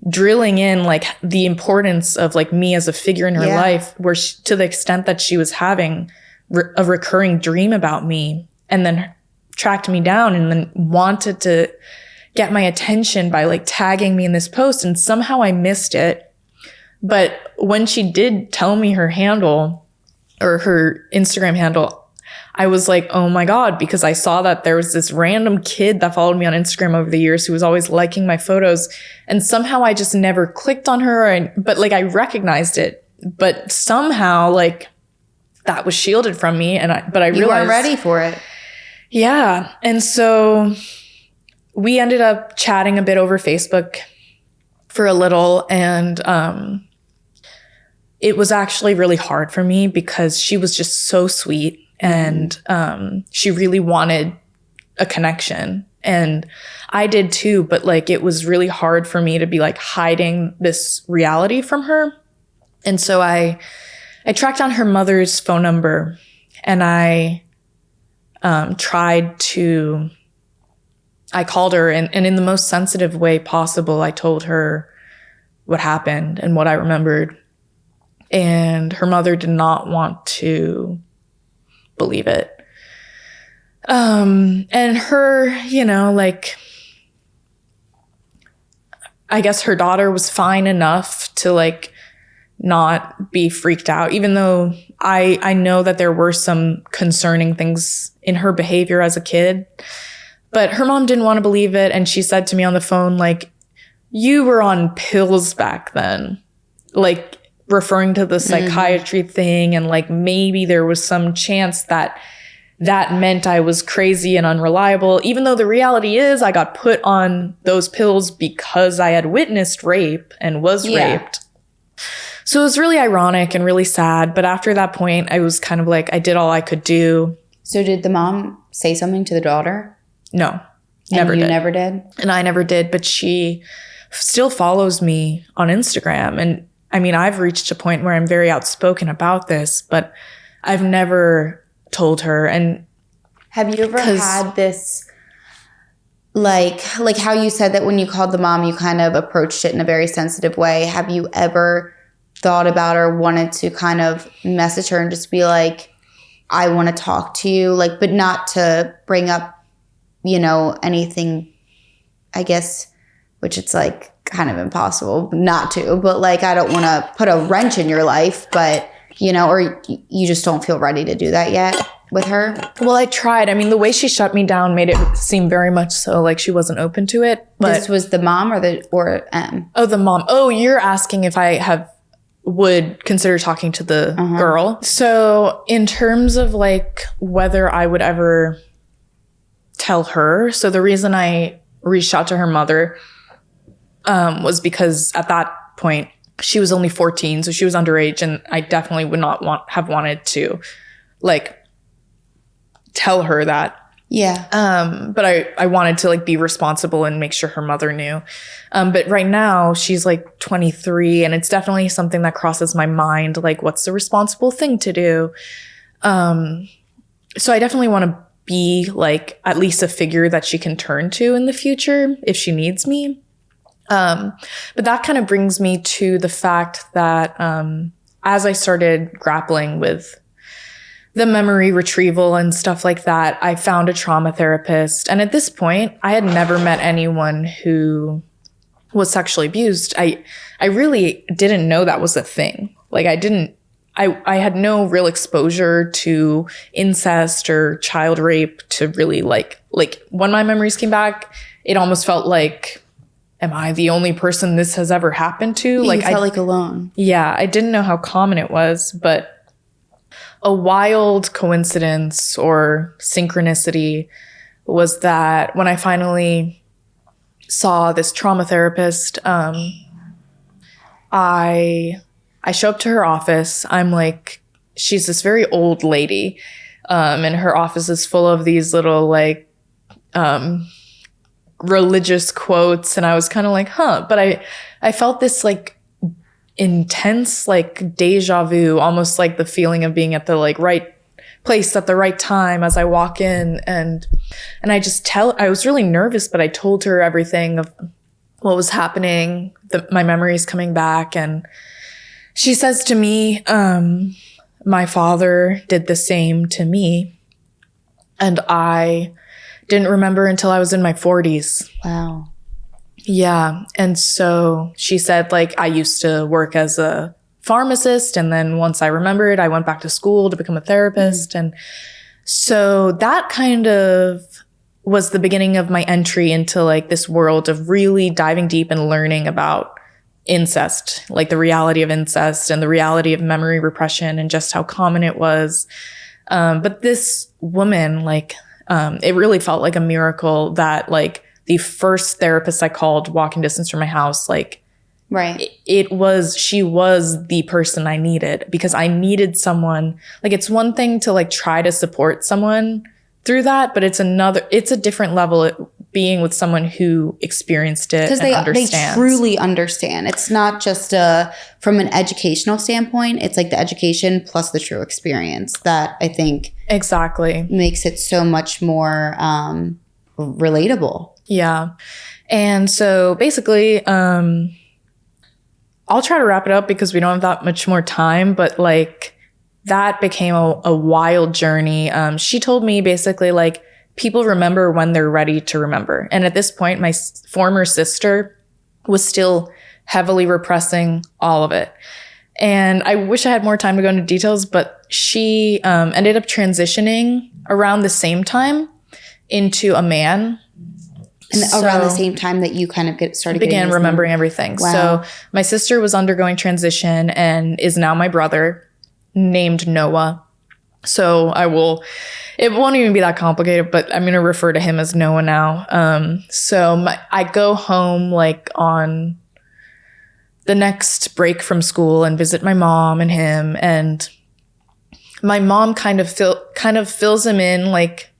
drilling in like the importance of like me as a figure in her life, where to the extent that she was having a recurring dream about me, and then tracked me down and then wanted to get my attention by like tagging me in this post. And somehow I missed it. But when she did tell me her handle or her Instagram handle, I was like, oh my God, because I saw that there was this random kid that followed me on Instagram over the years who was always liking my photos. And somehow I just never clicked on her. But like, I recognized it, but somehow like that was shielded from me. But I realized you weren't ready for it. Yeah. And so we ended up chatting a bit over Facebook for a little. And it was actually really hard for me because she was just so sweet. And she really wanted a connection. And I did too, but like it was really hard for me to be like hiding this reality from her. And so I tracked down her mother's phone number, and I called her, and in the most sensitive way possible, I told her what happened and what I remembered. And her mother did not want to believe it. And her, you know, like, I guess her daughter was fine enough to like not be freaked out, even though I know that there were some concerning things in her behavior as a kid. But her mom didn't want to believe it. And she said to me on the phone, like, you were on pills back then, like referring to the psychiatry thing. And like, maybe there was some chance that meant I was crazy and unreliable, even though the reality is I got put on those pills because I had witnessed rape and was raped. So it was really ironic and really sad. But after that point, I was kind of like, I did all I could do. So did the mom say something to the daughter? No, never did. And you never did? And I never did. But she still follows me on Instagram. And I mean, I've reached a point where I'm very outspoken about this, but I've never told her. And have you ever had this, like how you said that when you called the mom, you kind of approached it in a very sensitive way. Have you ever thought about or wanted to kind of message her and just be like, I want to talk to you, like, but not to bring up, you know, anything, I guess, which it's like kind of impossible not to, but like, I don't want to put a wrench in your life, but, you know, or you just don't feel ready to do that yet with her? Well, I tried. I mean, the way she shut me down made it seem very much so like she wasn't open to it. But this was the mom or M? Oh, the mom. Oh, you're asking if I would consider talking to the girl. So in terms of like whether I would ever tell her. So the reason I reached out to her mother was because at that point she was only 14. So she was underage, and I definitely would not have wanted to like tell her that. Yeah. But I wanted to like be responsible and make sure her mother knew. But right now she's like 23, and it's definitely something that crosses my mind. Like, what's the responsible thing to do? So I definitely want to be like at least a figure that she can turn to in the future if she needs me. But that kind of brings me to the fact that, as I started grappling with the memory retrieval and stuff like that, I found a trauma therapist. And at this point, I had never met anyone who was sexually abused. I really didn't know that was a thing. Like I had no real exposure to incest or child rape to really like when my memories came back, it almost felt like, am I the only person this has ever happened to? You felt like alone. Yeah, I didn't know how common it was, but a wild coincidence or synchronicity was that when I finally saw this trauma therapist, I show up to her office. I'm like, she's this very old lady, and her office is full of these little like religious quotes, and I was kind of like, but I felt this like intense like deja vu, almost like the feeling of being at the like right place at the right time as I walk in, and I was really nervous, but I told her everything of what was happening, my memories coming back, and she says to me, my father did the same to me, and I didn't remember until I was in my 40s. Wow. Yeah. And so she said, like, I used to work as a pharmacist, and then once I remembered, I went back to school to become a therapist. And so that kind of was the beginning of my entry into like this world of really diving deep and learning about incest, like the reality of incest and the reality of memory repression and just how common it was. But this woman, like, it really felt like a miracle that like the first therapist I called walking distance from my house, like, right. She was the person I needed, because I needed someone. Like, it's one thing to like try to support someone through that, but it's a different level being with someone who experienced it and understands. They truly understand. It's not just from an educational standpoint. It's like the education plus the true experience that I think exactly makes it so much more relatable. Yeah. And so basically, I'll try to wrap it up because we don't have that much more time, but like that became a wild journey. She told me basically like people remember when they're ready to remember. And at this point, my former sister was still heavily repressing all of it. And I wish I had more time to go into details, but she ended up transitioning around the same time into a man. And around the same time that you kind of began remembering everything. Wow. So my sister was undergoing transition and is now my brother, named Noah. So it won't even be that complicated, but I'm going to refer to him as Noah now. I go home like on the next break from school and visit my mom and him. And my mom kind of fills him in, like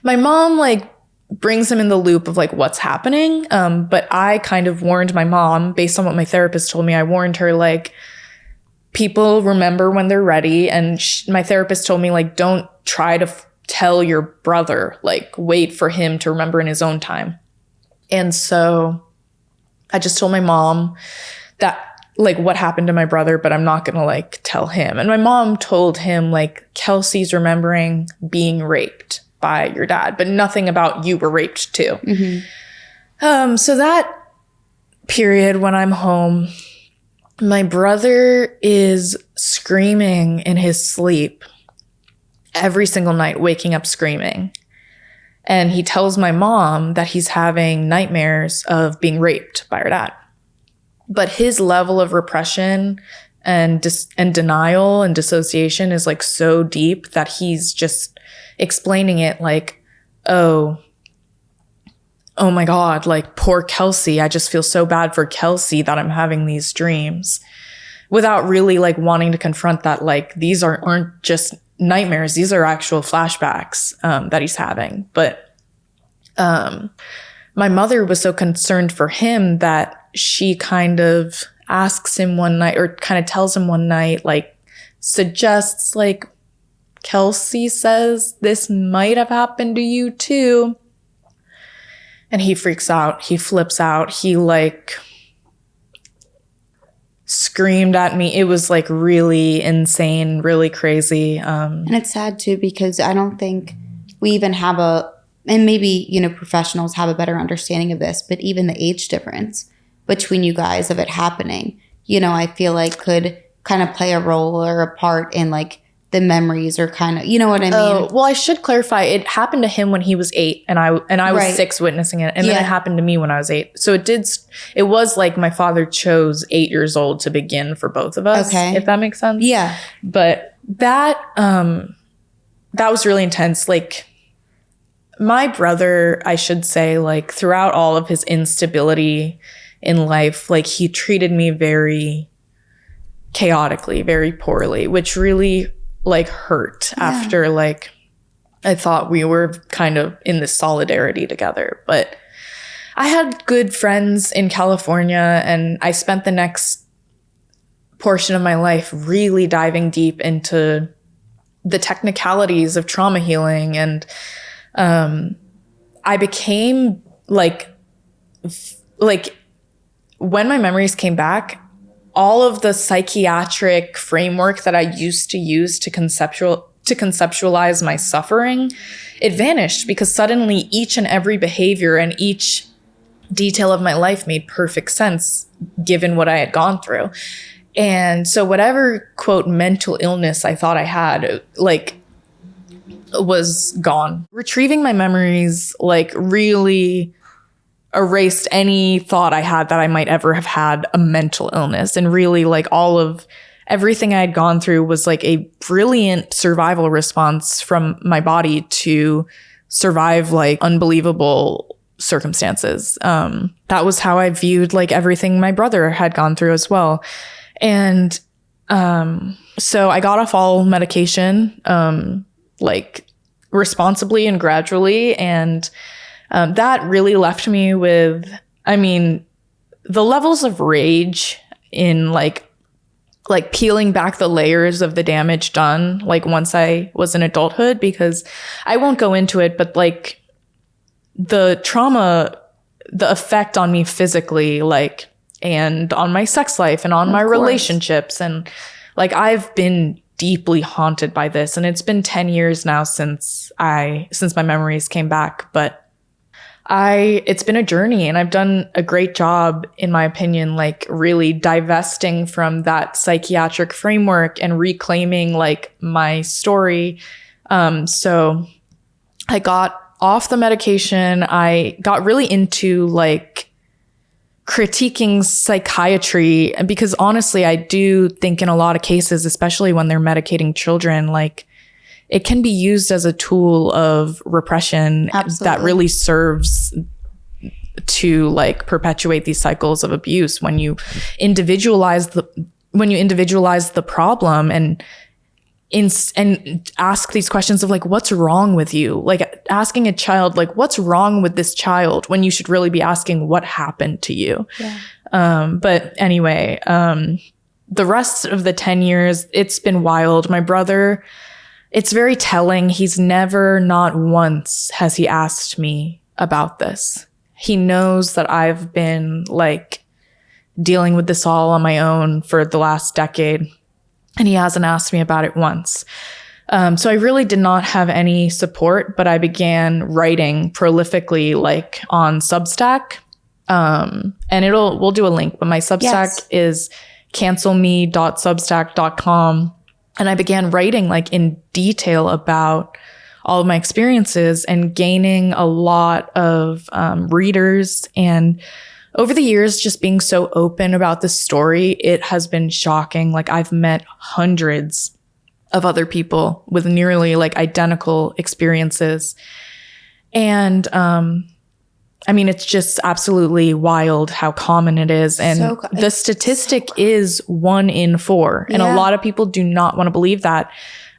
my mom like brings him in the loop of like what's happening. But I kind of warned my mom, based on what my therapist told me, I warned her like, people remember when they're ready. And my therapist told me like, don't try to tell your brother, like wait for him to remember in his own time. And so I just told my mom that like what happened to my brother, but I'm not going to like tell him. And my mom told him like, Kelsey's remembering being raped by your dad, but nothing about you were raped too. Mm-hmm. So that period when I'm home, my brother is screaming in his sleep every single night, waking up screaming. And he tells my mom that he's having nightmares of being raped by her dad. But his level of repression and denial and dissociation is like so deep that he's just explaining it like, oh my God, like poor Kelsey. I just feel so bad for Kelsey that I'm having these dreams, without really like wanting to confront that like these aren't just nightmares. These are actual flashbacks that he's having. But my mother was so concerned for him that she kind of asks him one night, or kind of tells him one night, like suggests like, Kelsey says this might have happened to you too. And he freaks out. He flips out. He like screamed at me. It was like really insane, really crazy. And it's sad too, because I don't think we even have and maybe, professionals have a better understanding of this, but even the age difference between you guys of it happening, I feel like could kind of play a role or a part in like the memories, or kind of, you know what I mean? Oh, well, I should clarify. It happened to him when he was 8 and I was Right. 6 witnessing it. And then it happened to me when I was 8. So it was like my father chose 8 years old to begin for both of us. Okay. If that makes sense. Yeah. But that was really intense. Like my brother, I should say, like throughout all of his instability in life, like he treated me very chaotically, very poorly, which really like hurt after like I thought we were kind of in this solidarity together. But I had good friends in California, and I spent the next portion of my life really diving deep into the technicalities of trauma healing. And I became like when my memories came back, all of the psychiatric framework that I used to use to conceptualize my suffering, it vanished, because suddenly each and every behavior and each detail of my life made perfect sense given what I had gone through. And so whatever, quote, mental illness I thought I had, like, was gone. Retrieving my memories, like, really erased any thought I had that I might ever have had a mental illness. And really, like, all of everything I had gone through was like a brilliant survival response from my body to survive like unbelievable circumstances. That was how I viewed like everything my brother had gone through as well. And so I got off all medication, like responsibly and gradually. And that really left me with, I mean, the levels of rage in like peeling back the layers of the damage done, like once I was in adulthood, because I won't go into it, but like the trauma, the effect on me physically, like, and on my sex life and on my relationships. And like, I've been deeply haunted by this. And it's been 10 years now since my memories came back. But It's been a journey, and I've done a great job, in my opinion, like really divesting from that psychiatric framework and reclaiming like my story. So I got off the medication. I got really into like critiquing psychiatry, because honestly, I do think in a lot of cases, especially when they're medicating children, like it can be used as a tool of repression. Absolutely. That really serves to like perpetuate these cycles of abuse when you individualize the problem and ask these questions of like, what's wrong with you? Like asking a child, like, what's wrong with this child, when you should really be asking what happened to you. Yeah. But anyway, the rest of the 10 years, it's been wild. My brother, it's very telling. He's never, not once has he asked me about this. He knows that I've been like dealing with this all on my own for the last decade, and he hasn't asked me about it once. So I really did not have any support, but I began writing prolifically, like on Substack. And we'll do a link, but my Substack is cancelme.substack.com. And I began writing like in detail about all of my experiences and gaining a lot of readers. And over the years, just being so open about this story, it has been shocking. Like I've met hundreds of other people with nearly like identical experiences. And I mean, it's just absolutely wild how common it is. And the statistic is 1 in 4. And a lot of people do not want to believe that.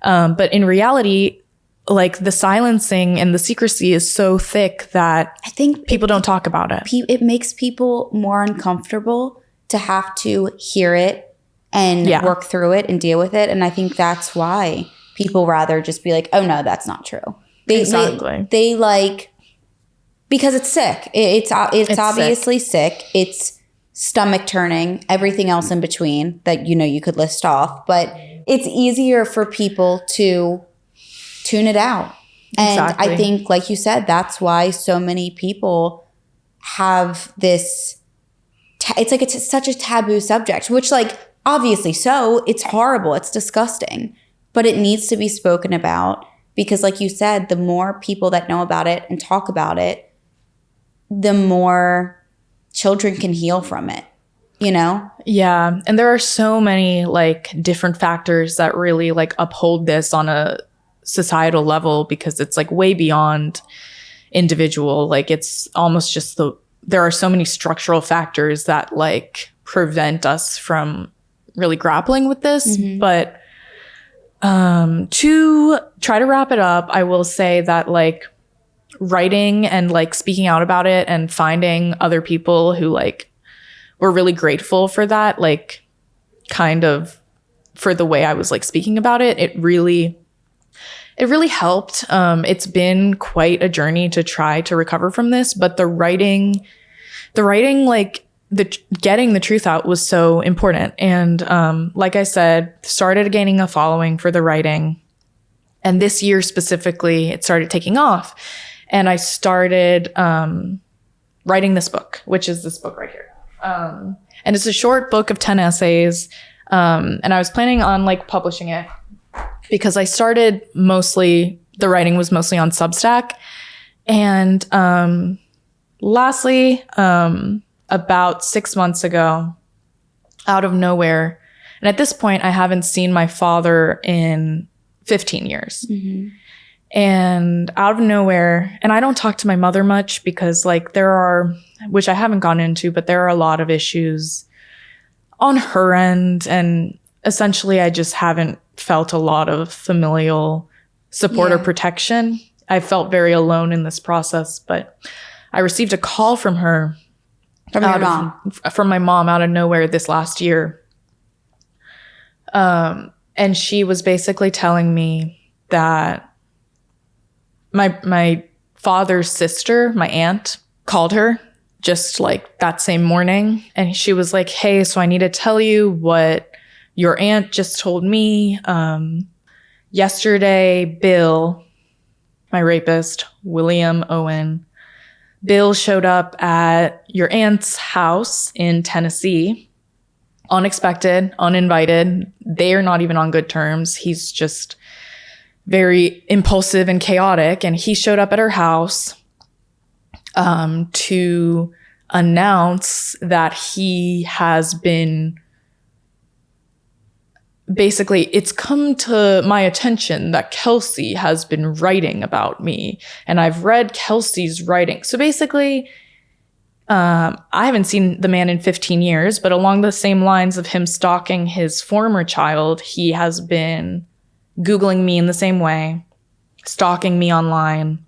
But in reality, like the silencing and the secrecy is so thick that I think people don't talk about it. It makes people more uncomfortable to have to hear it and work through it and deal with it. And I think that's why people rather just be like, oh no, that's not true. They like, because it's sick. It's obviously sick. It's stomach turning, everything else in between that, you could list off. But it's easier for people to tune it out. And I think, like you said, that's why so many people have this, it's like it's such a taboo subject, which like, obviously so, it's horrible, it's disgusting, but it needs to be spoken about because like you said, the more people that know about it and talk about it, the more children can heal from it, Yeah. And there are so many like different factors that really like uphold this on a societal level, because it's like way beyond individual. Like it's almost just there are so many structural factors that like prevent us from really grappling with this. Mm-hmm. But to try to wrap it up, I will say that like writing and like speaking out about it and finding other people who like were really grateful for that, like kind of for the way I was like speaking about it, it really helped. It's been quite a journey to try to recover from this, but the writing, like getting the truth out was so important. And like I said, started gaining a following for the writing. And this year specifically, it started taking off. And I started writing this book, which is this book right here. And it's a short book of 10 essays. And I was planning on like publishing it because I started the writing was mostly on Substack. And lastly, about 6 months ago, out of nowhere, and at this point, I haven't seen my father in 15 years. Mm-hmm. And out of nowhere, and I don't talk to my mother much because like there are, which I haven't gone into, but there are a lot of issues on her end. And essentially I just haven't felt a lot of familial support or protection. I felt very alone in this process, but I received a call from her. From my mom out of nowhere this last year. And she was basically telling me that my father's sister, my aunt, called her just like that same morning. And she was like, hey, so I need to tell you what your aunt just told me. Yesterday, Bill, my rapist, William Owen, Bill showed up at your aunt's house in Tennessee. Unexpected, uninvited. They are not even on good terms. He's just very impulsive and chaotic. And he showed up at her house to announce that he has been basically, it's come to my attention that Kelsey has been writing about me, and I've read Kelsey's writing. So basically, I haven't seen the man in 15 years, but along the same lines of him stalking his former child, he has been Googling me in the same way, stalking me online.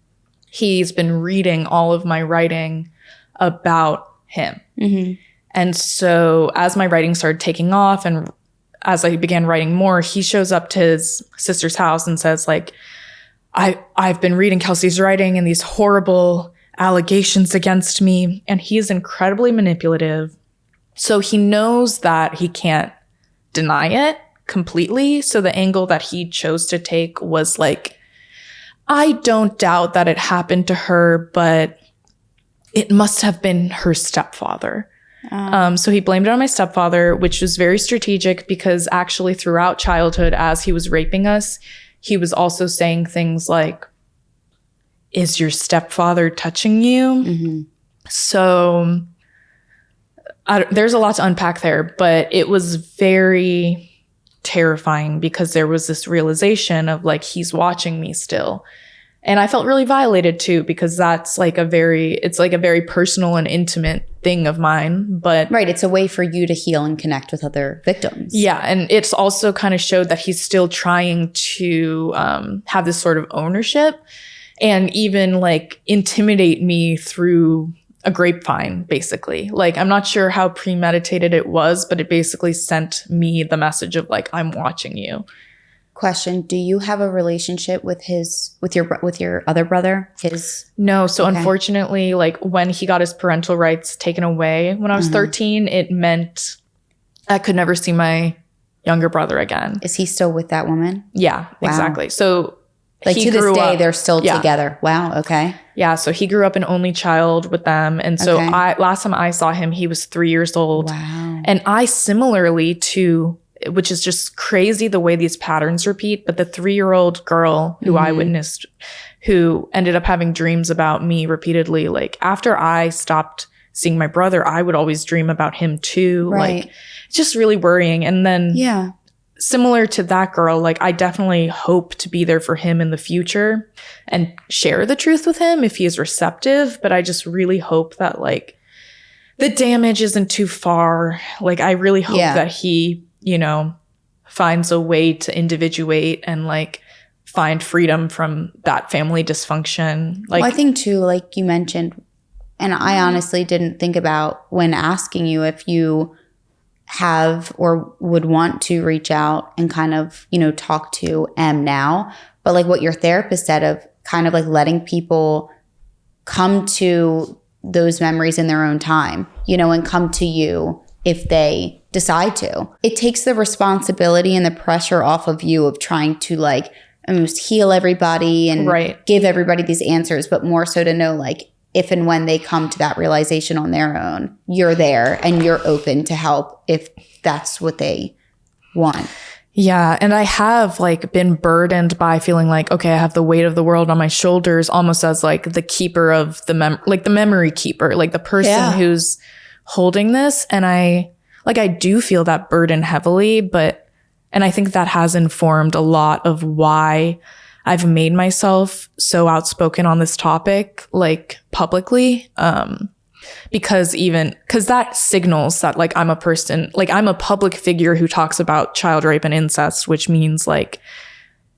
He's been reading all of my writing about him. Mm-hmm. And so as my writing started taking off and as I began writing more, he shows up to his sister's house and says, like, I've been reading Kelsey's writing and these horrible allegations against me. And he's incredibly manipulative. So he knows that he can't deny it completely. So the angle that he chose to take was like, I don't doubt that it happened to her, but it must have been her stepfather. So he blamed it on my stepfather, which was very strategic because actually throughout childhood, as he was raping us, he was also saying things like, is your stepfather touching you? Mm-hmm. So there's a lot to unpack there, but it was very terrifying because there was this realization of like, he's watching me still. And I felt really violated too, because that's like it's like a very personal and intimate thing of mine. But right, it's a way for you to heal and connect with other victims. Yeah, and it's also kind of showed that he's still trying to have this sort of ownership and even like intimidate me through a grapevine, basically. Like, I'm not sure how premeditated it was, but it basically sent me the message of like, I'm watching you. Question: do you have a relationship with your other brother? No. So unfortunately, like when he got his parental rights taken away when I was 13, it meant I could never see my younger brother again. Is he still with that woman? Yeah, wow. Exactly. So like to this day, they're still together. Wow. Okay. Yeah. So he grew up an only child with them. And so last time I saw him, he was 3 years old. Wow. And I similarly to, which is just crazy the way these patterns repeat. But the 3-year-old girl who I witnessed, who ended up having dreams about me repeatedly, like after I stopped seeing my brother, I would always dream about him too. Right. Like it's just really worrying. And then similar to that girl, like I definitely hope to be there for him in the future and share the truth with him if he is receptive. But I just really hope that like the damage isn't too far. Like I really hope that he, you know, finds a way to individuate and like find freedom from that family dysfunction. Like, well, I think too, like you mentioned, and I honestly didn't think about when asking you if you have or would want to reach out and kind of, you know, talk to M now, but like what your therapist said of kind of like letting people come to those memories in their own time, you know, and come to you if they decide to. It takes the responsibility and the pressure off of you of trying to like almost heal everybody and give everybody these answers, but more so to know like if and when they come to that realization on their own, you're there and you're open to help if that's what they want. Yeah. And I have like been burdened by feeling like, okay, I have the weight of the world on my shoulders almost as like the keeper of the memory keeper, like the person who's holding this. And I do feel that burden heavily, and I think that has informed a lot of why I've made myself so outspoken on this topic, like publicly, because that signals that like I'm a person, like I'm a public figure who talks about child rape and incest, which means like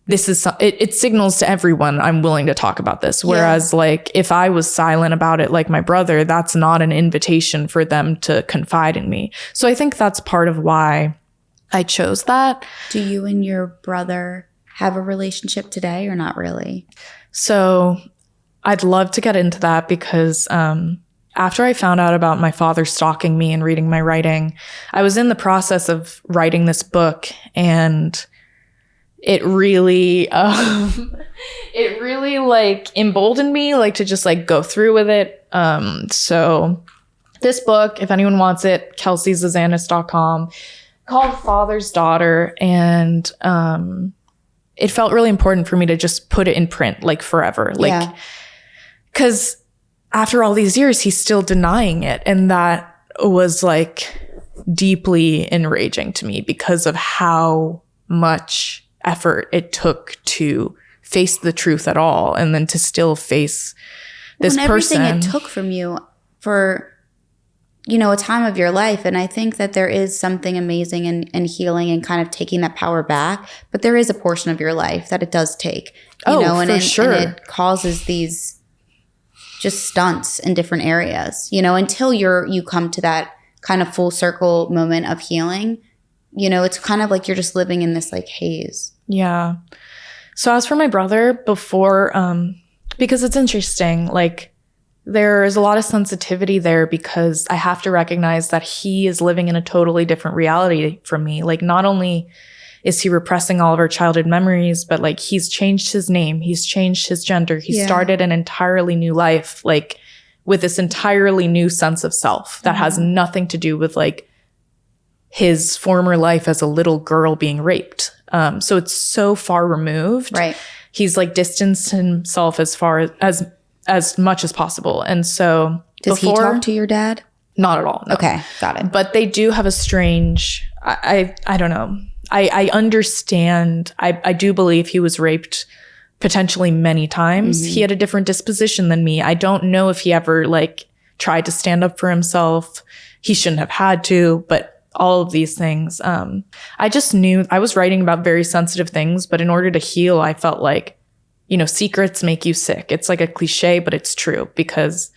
this is, it signals to everyone I'm willing to talk about this. Whereas like if I was silent about it, like my brother, that's not an invitation for them to confide in me. So I think that's part of why I chose that. Do you and your brother have a relationship today or not really? So I'd love to get into that because after I found out about my father stalking me and reading my writing, I was in the process of writing this book, and it really like emboldened me like to just like go through with it. So this book, if anyone wants it, kelseyzazanis.com, called Father's Daughter. And it felt really important for me to just put it in print like forever. Like, because after all these years, he's still denying it. And that was like deeply enraging to me because of how much effort it took to face the truth at all, and then to still face this person. Everything it took from you for, you know, a time of your life. And I think that there is something amazing in healing and kind of taking that power back. But there is a portion of your life that it does take, you know, and it causes these just stunts in different areas, you know, until you come to that kind of full circle moment of healing. You know, it's kind of like you're just living in this like haze. Yeah. So as for my brother, before, because it's interesting, like there is a lot of sensitivity there because I have to recognize that he is living in a totally different reality from me. Like not only is he repressing all of our childhood memories, but like he's changed his name, he's changed his gender, he started an entirely new life, like with this entirely new sense of self that has nothing to do with like his former life as a little girl being raped. So it's so far removed. Right. He's like distanced himself as far as much as possible. And so does he talk to your dad? Not at all. No. Okay. Got it. But they do have a strange, I don't know. I understand. I do believe he was raped potentially many times. He had a different disposition than me. I don't know if he ever like tried to stand up for himself. He shouldn't have had to, but all of these things. I just knew I was writing about very sensitive things, but in order to heal, I felt like, you know, secrets make you sick. It's like a cliche, but it's true because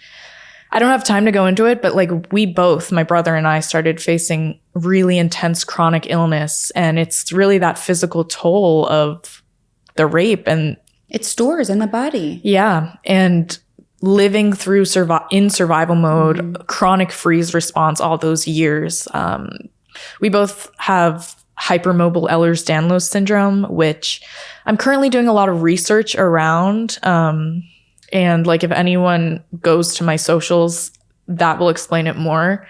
I don't have time to go into it, but like we both, my brother and I, started facing really intense chronic illness, and it's really that physical toll of the rape, and it stores in the body. Yeah. And living through in survival mode, chronic freeze response all those years. We both have hypermobile Ehlers-Danlos syndrome, which I'm currently doing a lot of research around. And like if anyone goes to my socials, that will explain it more.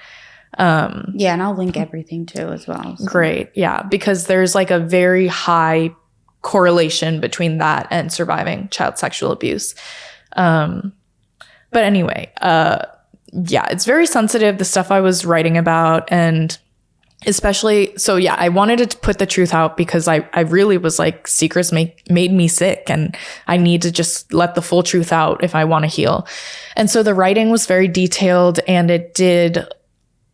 Yeah, and I'll link everything too as well. So. Great. Yeah, because there's like a very high correlation between that and surviving child sexual abuse. But anyway, yeah, it's very sensitive, the stuff I was writing about. And especially, so yeah, I wanted to put the truth out because I really was like, secrets made me sick, and I need to just let the full truth out if I want to heal. And so the writing was very detailed, and it did,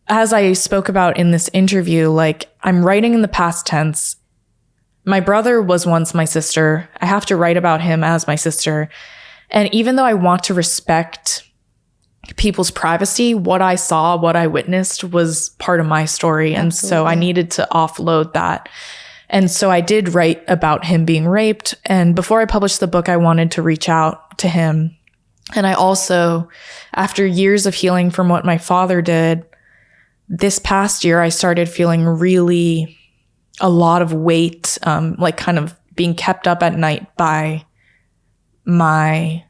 as I spoke about in this interview, like I'm writing in the past tense. My brother was once my sister. I have to write about him as my sister. And even though I want to respect people's privacy, what I saw, what I witnessed was part of my story. And so I needed to offload that. And so I did write about him being raped. And before I published the book, I wanted to reach out to him. And I also, after years of healing from what my father did, this past year, I started feeling really a lot of weight, like kind of being kept up at night by my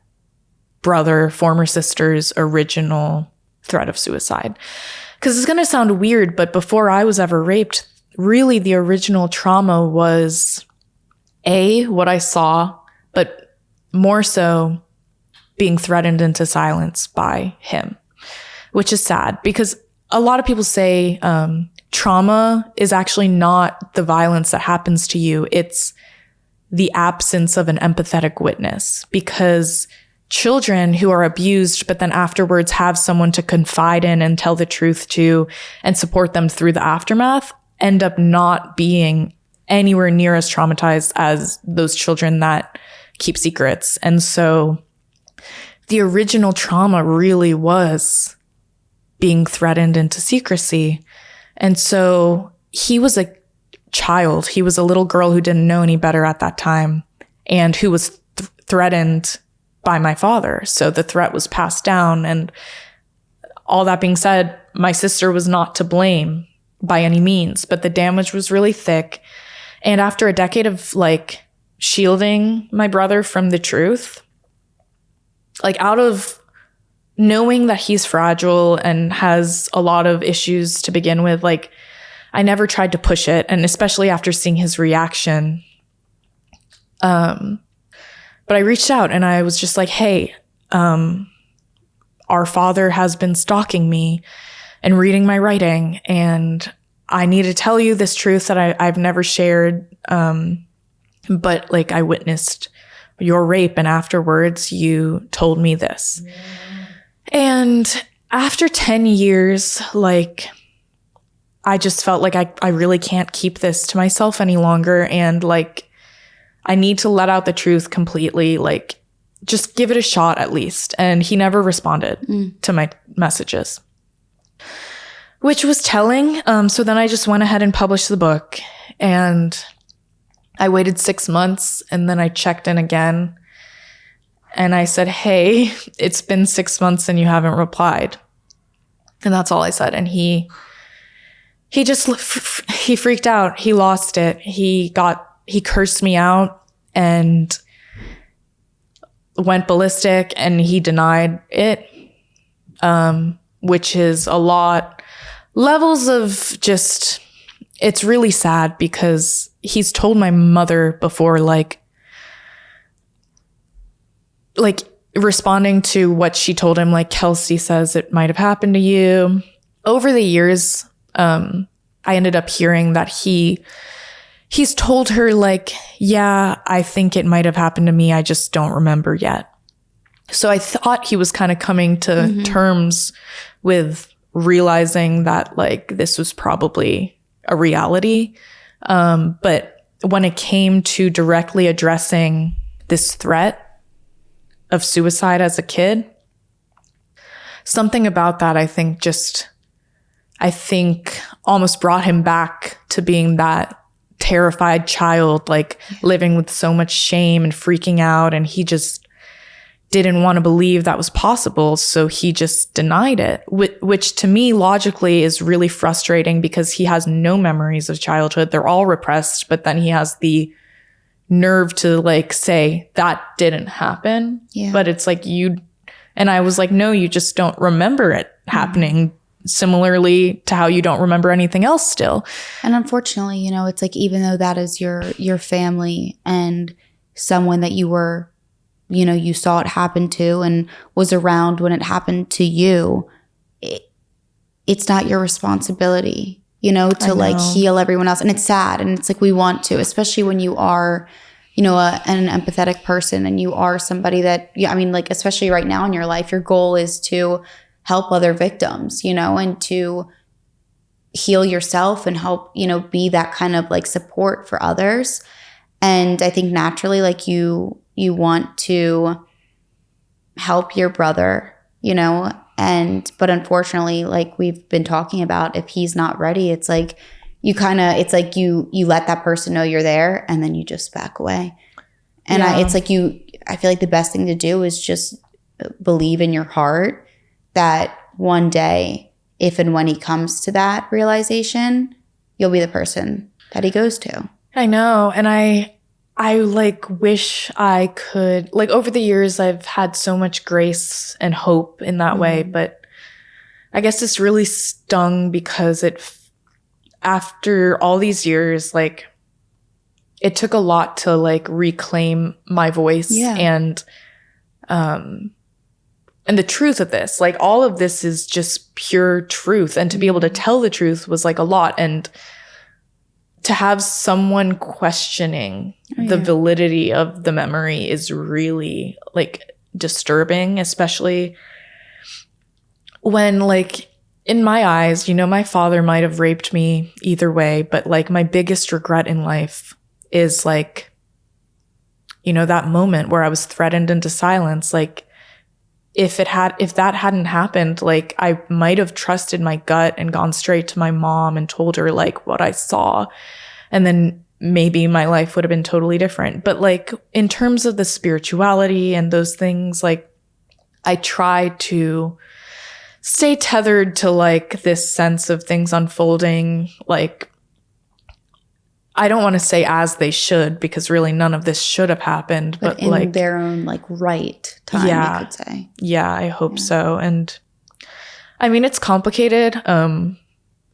brother, former sister's original threat of suicide. Because it's going to sound weird, but before I was ever raped, really the original trauma was what I saw, but more so being threatened into silence by him, which is sad because a lot of people say trauma is actually not the violence that happens to you. It's the absence of an empathetic witness, because children who are abused, but then afterwards have someone to confide in and tell the truth to and support them through the aftermath, end up not being anywhere near as traumatized as those children that keep secrets. And so the original trauma really was being threatened into secrecy. And so he was a child. He was a little girl who didn't know any better at that time and who was threatened by my father. So the threat was passed down. And all that being said, my sister was not to blame by any means, but the damage was really thick. And after a decade of like shielding my brother from the truth. Like, out of knowing that he's fragile and has a lot of issues to begin with, like, I never tried to push it. And especially after seeing his reaction. But I reached out and I was just like, hey, our father has been stalking me and reading my writing. And I need to tell you this truth that I've never shared. But like, I witnessed your rape and afterwards you told me this. Yeah. And after 10 years, like, I just felt like I really can't keep this to myself any longer. And like, I need to let out the truth completely. Like, just give it a shot at least. And he never responded to my messages, which was telling. So then I just went ahead and published the book, and I waited 6 months, and then I checked in again and I said, hey, it's been 6 months and you haven't replied. And that's all I said. And he freaked out. He lost it. He cursed me out and went ballistic, and he denied it, which is a lot. Levels of just, it's really sad because he's told my mother before, like responding to what she told him, like, Kelsey says it might have happened to you. Over the years, I ended up hearing that he's told her, like, yeah, I think it might have happened to me. I just don't remember yet. So I thought he was kind of coming to terms with realizing that, like, this was probably a reality. But when it came to directly addressing this threat of suicide as a kid, something about that, I think almost brought him back to being that terrified child, like living with so much shame and freaking out. And he just didn't want to believe that was possible. So he just denied it, which to me logically is really frustrating because he has no memories of childhood. They're all repressed, but then he has the nerve to like say that didn't happen. Yeah. But it's like and I was like, no, you just don't remember it happening. Similarly to how you don't remember anything else still. And unfortunately, it's like, even though that is your family and someone that you were, you saw it happen to and was around when it happened to you, it's not your responsibility, to like heal everyone else. And it's sad. And it's like, we want to, especially when you are, an empathetic person and you are somebody that, like, especially right now in your life, your goal is to help other victims, and to heal yourself and help, be that kind of like support for others. And I think naturally, like, you want to help your brother, but unfortunately, like we've been talking about, if he's not ready, it's like you let that person know you're there and then you just back away. And I feel like the best thing to do is just believe in your heart that one day, if and when he comes to that realization, you'll be the person that he goes to. I know. And I like wish I could, like, over the years, I've had so much grace and hope in that way. But I guess this really stung because after all these years, like, it took a lot to like reclaim my voice and the truth of this. Like, all of this is just pure truth. And to be able to tell the truth was like a lot. And to have someone questioning the validity of the memory is really like disturbing, especially when, like, in my eyes, my father might have raped me either way, but like my biggest regret in life is like, that moment where I was threatened into silence. Like, if that hadn't happened, like, I might have trusted my gut and gone straight to my mom and told her like what I saw. And then maybe my life would have been totally different. But like, in terms of the spirituality and those things, like, I try to stay tethered to like this sense of things unfolding. Like, I don't want to say as they should, because really none of this should have happened. But in like their own like right time, yeah, you could say. Yeah, I hope so. And I mean, it's complicated.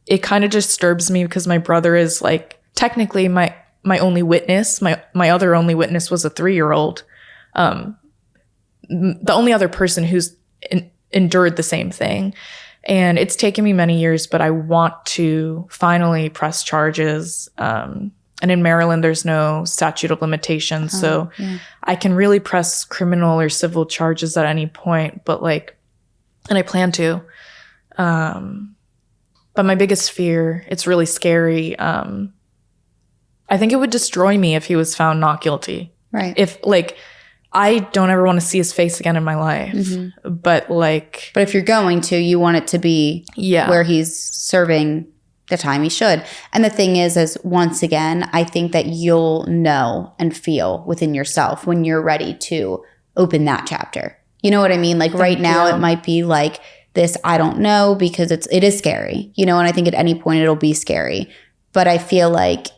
It kind of disturbs me because my brother is like technically my only witness. My other only witness was a 3-year-old. The only other person who's endured the same thing. And it's taken me many years, but I want to finally press charges. And in Maryland, there's no statute of limitations. So I can really press criminal or civil charges at any point. But like, and I plan to. But my biggest fear, it's really scary. I think it would destroy me if he was found not guilty. Right. If like, I don't ever want to see his face again in my life. Mm-hmm. But if you're going to, you want it to be where he's serving the time he should. And the thing is once again, I think that you'll know and feel within yourself when you're ready to open that chapter. You know what I mean? Like right now it might be like this, I don't know, because it is scary, you know, and I think at any point it'll be scary. But I feel like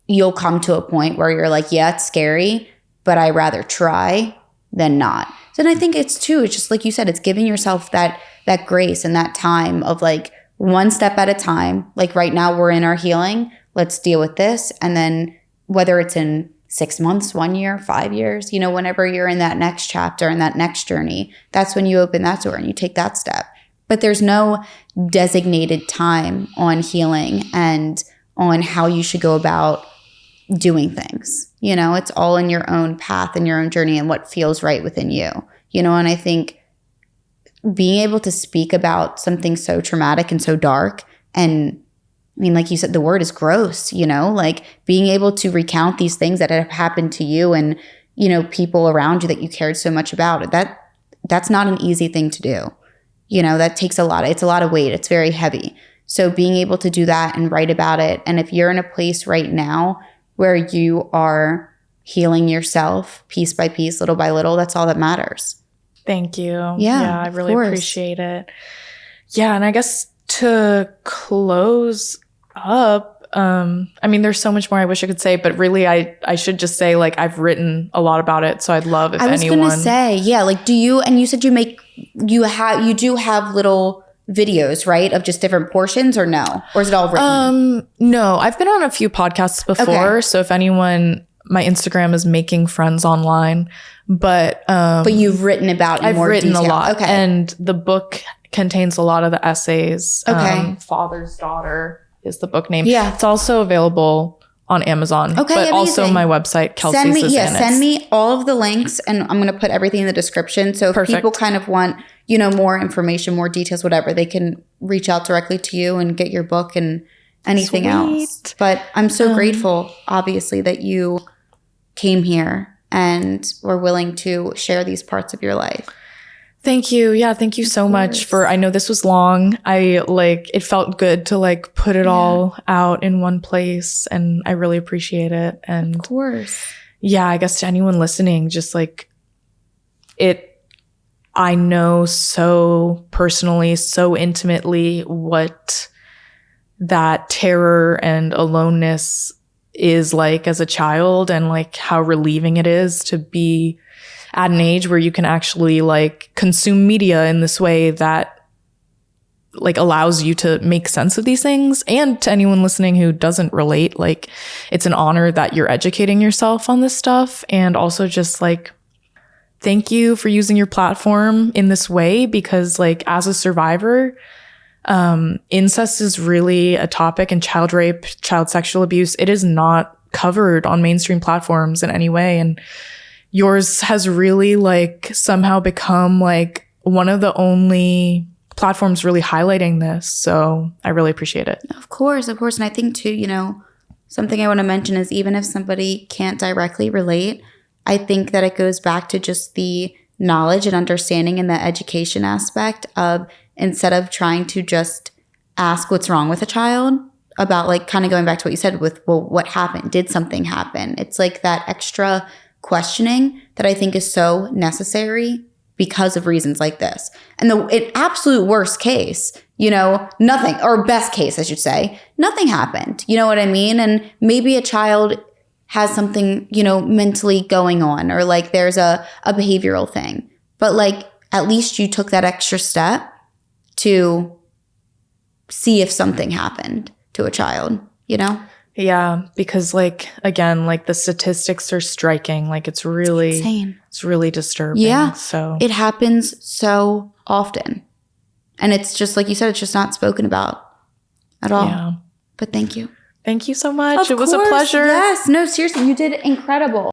you'll come to a point where you're like, yeah, it's scary, but I rather try than not. And I think it's just like you said, it's giving yourself that grace and that time of like one step at a time. Like right now we're in our healing. Let's deal with this. And then whether it's in 6 months, 1 year, 5 years, you know, whenever you're in that next chapter and that next journey, that's when you open that door and you take that step. But there's no designated time on healing and on how you should go about doing things. You know, it's all in your own path and your own journey and what feels right within you, you know, and I think being able to speak about something so traumatic and so dark, and I mean, like you said, the word is gross, you know, like being able to recount these things that have happened to you and, you know, people around you that you cared so much about, that's not an easy thing to do. You know, that takes it's a lot of weight. It's very heavy. So being able to do that and write about it. And if you're in a place right now where you are healing yourself piece by piece, little by little, that's all that matters. Thank you. Yeah, I really appreciate it. Yeah, and I guess to close up, I mean, there's so much more I wish I could say, but really I should just say, like, I've written a lot about it, so I'd love if anyone... I was going to say, yeah, like, and you said you do have little videos, right, of just different portions, or no? Or is it all written? No, I've been on a few podcasts before, so if anyone, my Instagram is Making Friends Online, but you've written about it in more detail. I've written a lot, and the book contains a lot of the essays. Father's Daughter is the book name. Yeah, it's also available on Amazon. Okay, but amazing. Also my website, Kelsey. Send me all of the links, and I'm going to put everything in the description. So if people kind of want, you know, more information, more details, whatever, they can reach out directly to you and get your book and anything else. But I'm so grateful, obviously, that you came here and were willing to share these parts of your life. Thank you. Yeah, thank you so much I know this was long. It felt good to like put it all out in one place, and I really appreciate it. And of course. Yeah, I guess to anyone listening, just like I know so personally, so intimately what that terror and aloneness is like as a child, and like how relieving it is to be at an age where you can actually like consume media in this way that like allows you to make sense of these things. And to anyone listening who doesn't relate, like, it's an honor that you're educating yourself on this stuff. And also just like, thank you for using your platform in this way, because like as a survivor, incest is really a topic, and child rape, child sexual abuse, it is not covered on mainstream platforms in any way. And yours has really like somehow become like one of the only platforms really highlighting this. So I really appreciate it. Of course. And I think too, you know, something I want to mention is even if somebody can't directly relate, I think that it goes back to just the knowledge and understanding and the education aspect of, instead of trying to just ask what's wrong with a child, about like kind of going back to what you said with, well, what happened? Did something happen? It's like that extra questioning that I think is so necessary because of reasons like this. And the absolute worst case you know, nothing, or best case, I should say, nothing happened. You know what I mean? And maybe a child has something, you know, mentally going on, or like there's a behavioral thing. But like, at least you took that extra step to see if something happened to a child, you know? Yeah, because like, again, like the statistics are striking. Like it's really insane. It's really disturbing. Yeah. So it happens so often. And it's just like you said, it's just not spoken about at all. Yeah. But thank you. Thank you so much. Of it was course, a pleasure. Yes. No, seriously, you did incredible.